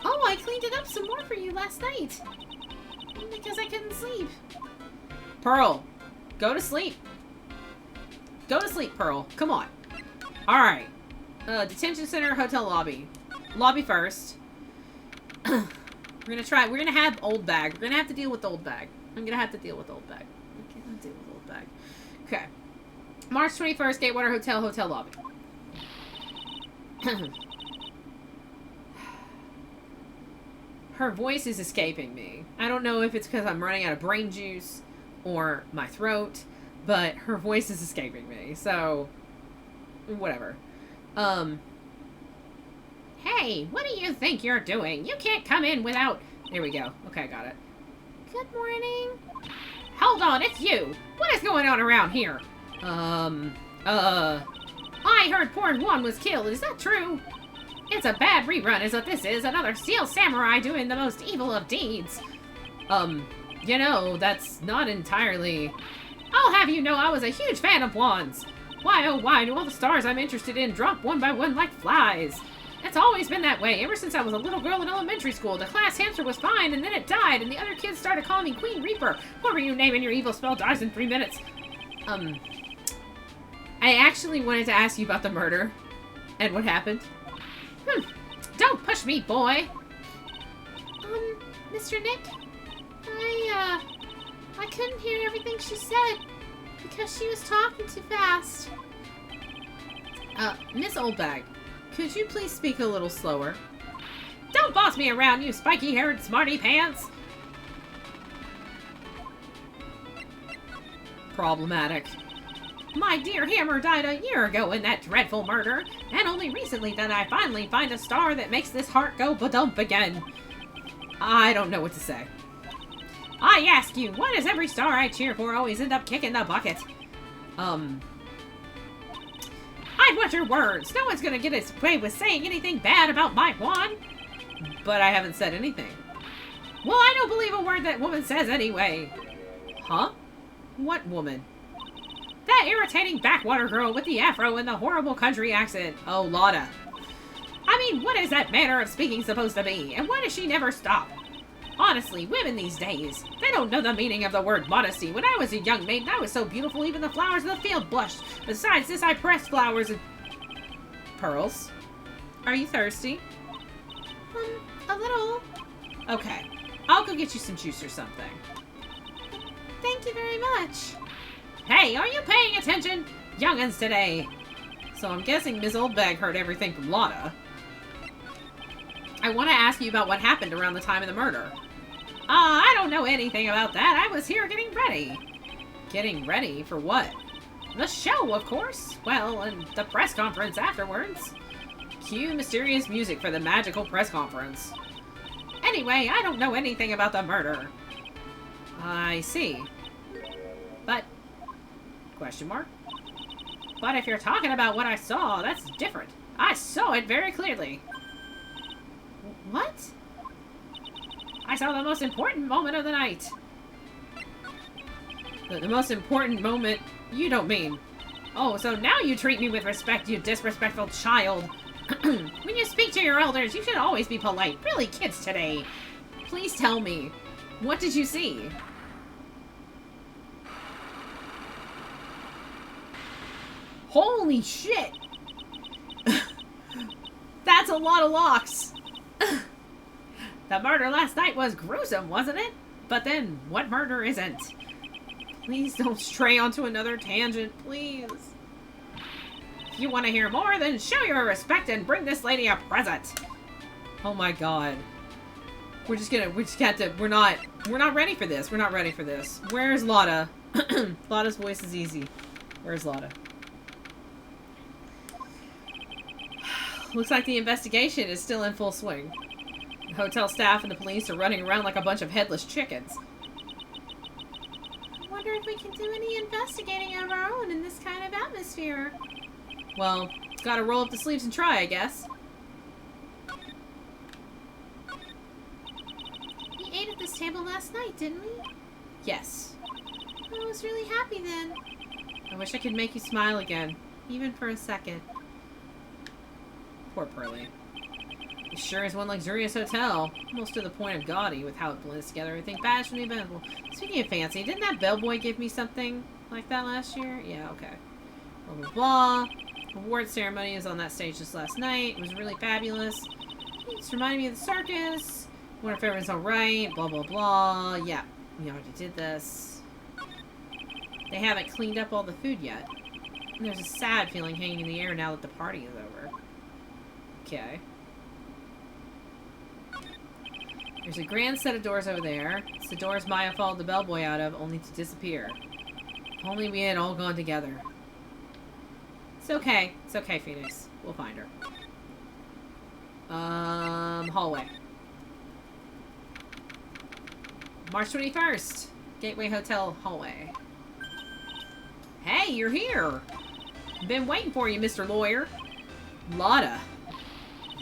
Oh, I cleaned it up some more for you last night. Because I couldn't sleep.
Pearl, go to sleep. Go to sleep, Pearl. Come on. Alright. Detention center, hotel lobby. Lobby first. We're gonna have old bag. We're gonna have to deal with old bag. I'm gonna have to deal with old bag. Okay, I'll deal with old bag. Okay. March 21st, Gatewater Hotel, hotel lobby. Her voice is escaping me. I don't know if it's because I'm running out of brain juice or my throat, but her voice is escaping me. So, whatever. Hey, what do you think you're doing? You can't come in without... There we go. Okay, got it.
Good morning.
Hold on, it's you! What is going on around here? I heard Porn 1 was killed. Is that true? It's a bad rerun is what this is. Another steel samurai doing the most evil of deeds. You know, that's not entirely... I'll have you know I was a huge fan of wands. Why, oh why, do all the stars I'm interested in drop one by one like flies? It's always been that way, ever since I was a little girl in elementary school. The class hamster was fine, and then it died, and the other kids started calling me Queen Reaper. What were you naming your evil spell dies in 3 minutes? I actually wanted to ask you about the murder. And what happened? Don't push me, boy!
Mr. Nick? I couldn't hear everything she said because she was talking too fast.
Miss Oldbag, could you please speak a little slower? Don't boss me around, you spiky-haired smarty pants! Problematic. My dear Hammer died a year ago in that dreadful murder, and only recently did I finally find a star that makes this heart go ba-dump again. I don't know what to say. I ask you, why does every star I cheer for always end up kicking the bucket? I'd want your words. No one's gonna get its way with saying anything bad about my wand. But I haven't said anything. Well, I don't believe a word that woman says anyway. Huh? What woman? That irritating backwater girl with the afro and the horrible country accent. Oh, Lotta. I mean, what is that manner of speaking supposed to be? And why does she never stop? Honestly, women these days, they don't know the meaning of the word modesty. When I was a young maiden, I was so beautiful even the flowers in the field blushed. Besides this, I pressed flowers and... Pearls? Are you thirsty?
A little.
Okay. I'll go get you some juice or something.
Thank you very much.
Hey, are you paying attention? Young'uns today. So I'm guessing Ms. Oldbag heard everything from Lotta. I want to ask you about what happened around the time of the murder. I don't know anything about that. I was here getting ready. Getting ready for what? The show, of course. Well, and the press conference afterwards. Cue mysterious music for the magical press conference. Anyway, I don't know anything about the murder. I see. But... Question mark? But if you're talking about what I saw, that's different. I saw it very clearly. What? I saw the most important moment of the night. The most important moment? You don't mean. Oh, so now you treat me with respect, you disrespectful child. When you speak to your elders, you should always be polite. Really, kids today. Please tell me. What did you see? Holy shit! That's a lot of locks! The murder last night was gruesome, wasn't it? But then, what murder isn't? Please don't stray onto another tangent, please. If you want to hear more, then show your respect and bring this lady a present. Oh my god. We're just got to, we're not ready for this. We're not ready for this. Where's Lotta? Lotta's voice is easy. Where's Lotta? Looks like the investigation is still in full swing. The hotel staff and the police are running around like a bunch of headless chickens.
I wonder if we can do any investigating of our own in this kind of atmosphere.
Well, gotta roll up the sleeves and try, I guess.
We ate at this table last night, didn't we?
Yes.
I was really happy then.
I wish I could make you smile again, even for a second. Poor Pearlie. It sure is one luxurious hotel. Almost to the point of gaudy with how it blends together. Everything fashioned me beneficial. Speaking of fancy, didn't that bellboy give me something like that last year? Yeah, okay. Blah, blah, blah. Award ceremony was on that stage just last night. It was really fabulous. It's reminded me of the circus. Wonder if everyone's alright. Blah, blah, blah. Yeah, we already did this. They haven't cleaned up all the food yet. And there's a sad feeling hanging in the air now that the party is over. Okay. There's a grand set of doors over there. It's the doors Maya followed the bellboy out of, only to disappear. If only we had all gone together. It's okay. It's okay, Phoenix. We'll find her. Hallway. March 21st. Gateway Hotel hallway. Hey, you're here. Been waiting for you, Mr. Lawyer. Lotta.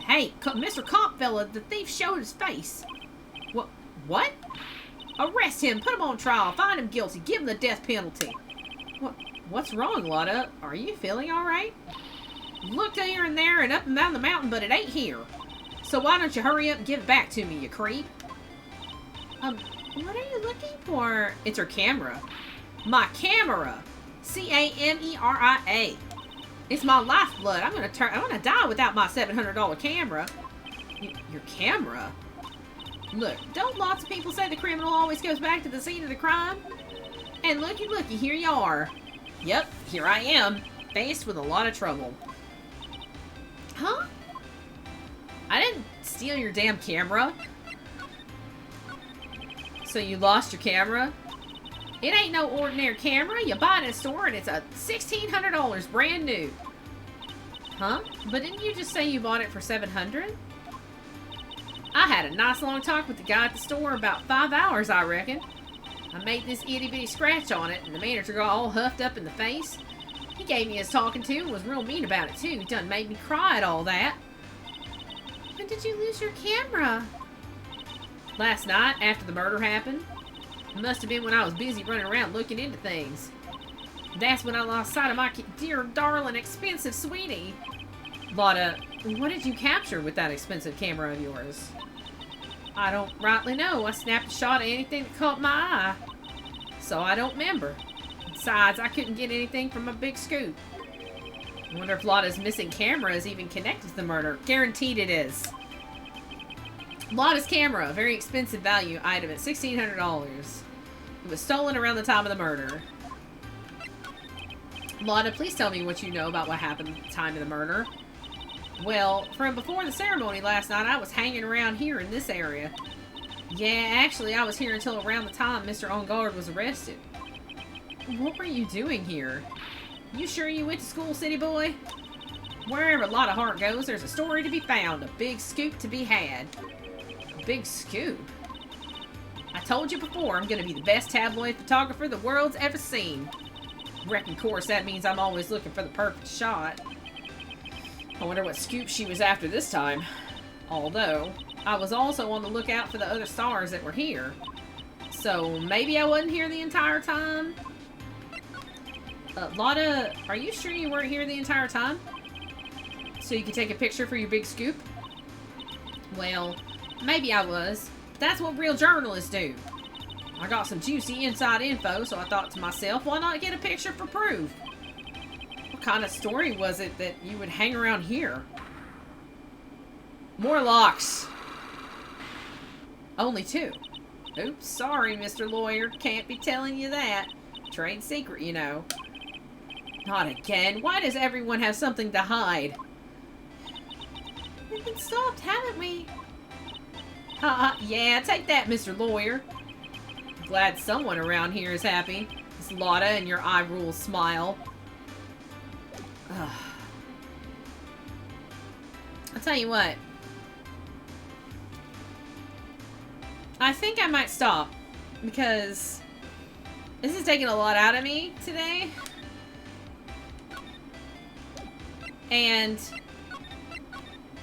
Hey, Mr. Cop fella, the thief showed his face. What? Arrest him, put him on trial, find him guilty, give him the death penalty. What's wrong, Lotta? Are you feeling alright? Looked here and there and up and down the mountain, but it ain't here. So why don't you hurry up and give it back to me, you creep?
What are you looking for?
It's her camera. My camera! C-A-M-E-R-I-A. It's my lifeblood. I'm gonna die without my $700 camera. Your camera? Look, don't lots of people say the criminal always goes back to the scene of the crime? And looky, here you are. Yep, here I am, faced with a lot of trouble.
Huh?
I didn't steal your damn camera. So you lost your camera? It ain't no ordinary camera. You buy it in a store and it's a $1,600 brand new. Huh? But didn't you just say you bought it for $700? I had a nice long talk with the guy at the store, about 5 hours, I reckon. I made this itty-bitty scratch on it, and the manager got all huffed up in the face. He gave me his talking to and was real mean about it, too. He done made me cry at all that.
When did you lose your camera?
Last night, after the murder happened. It must have been when I was busy running around looking into things. That's when I lost sight of my dear, darling, expensive sweetie. Lotta, what did you capture with that expensive camera of yours? I don't rightly know. I snapped a shot at anything that caught my eye. So I don't remember. Besides, I couldn't get anything from a big scoop. I wonder if Lotta's missing camera is even connected to the murder. Guaranteed it is. Lotta's camera, a very expensive value item at $1,600. It was stolen around the time of the murder. Lotta, please tell me what you know about what happened at the time of the murder. Well, from before the ceremony last night, I was hanging around here in this area. Yeah, actually, I was here until around the time Mr. On Guard was arrested. What were you doing here? You sure you went to school, city boy? Wherever Lotta Hart goes, there's a story to be found, a big scoop to be had. A big scoop? I told you before, I'm gonna be the best tabloid photographer the world's ever seen. Reckon, of course, that means I'm always looking for the perfect shot. I wonder what scoop she was after this time. Although, I was also on the lookout for the other stars that were here. So, maybe I wasn't here the entire time? Lotta, are you sure you weren't here the entire time? So you could take a picture for your big scoop? Well, maybe I was. But that's what real journalists do. I got some juicy inside info, so I thought to myself, why not get a picture for proof? What kind of story was it that you would hang around here? More locks. Only 2. Oops, sorry, Mr. Lawyer. Can't be telling you that. Trade secret, you know. Not again. Why does everyone have something to hide?
We've been stopped, haven't we?
Yeah, take that, Mr. Lawyer. Glad someone around here is happy. It's Lotta and your eye rule smile. Ugh. I'll tell you what. I think I might stop. Because this is taking a lot out of me today. And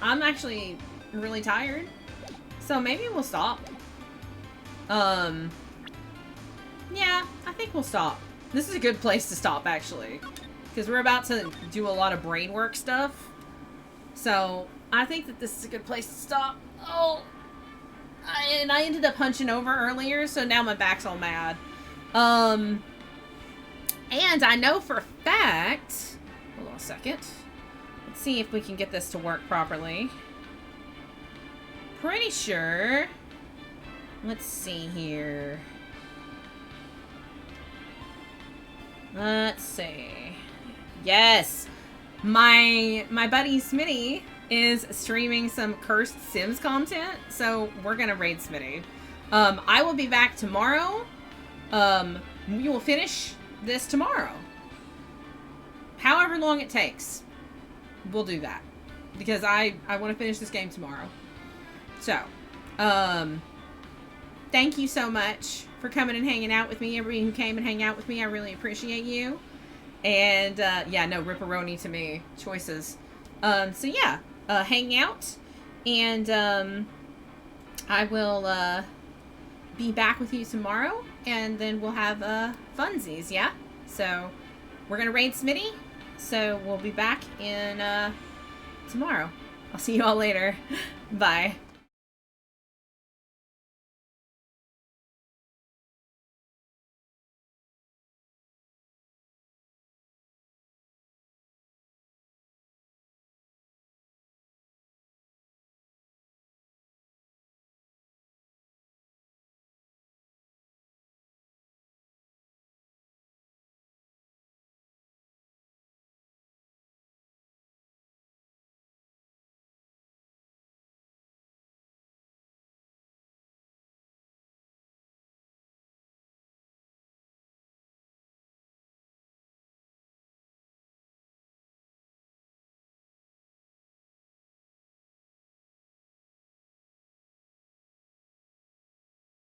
I'm actually really tired. So maybe we'll stop. Yeah, I think we'll stop. This is a good place to stop, actually. Because we're about to do a lot of brain work stuff. So I think that this is a good place to stop. Oh, and I ended up hunching over earlier, so now my back's all mad. And I know for a fact... Hold on a second. Let's see if we can get this to work properly. Pretty sure... Let's see here. Let's see. Yes! My buddy Smitty is streaming some cursed Sims content, so we're gonna raid Smitty. I will be back tomorrow. We will finish this tomorrow. However long it takes. We'll do that. Because I want to finish this game tomorrow. So, thank you so much for coming and hanging out with me. Everybody who came and hang out with me, I really appreciate you. And, yeah, no, ripperoni to me. Choices. So yeah, hang out. And, I will, be back with you tomorrow. And then we'll have, funsies, yeah? So, we're gonna raid Smitty. So, we'll be back in, tomorrow. I'll see you all later. Bye.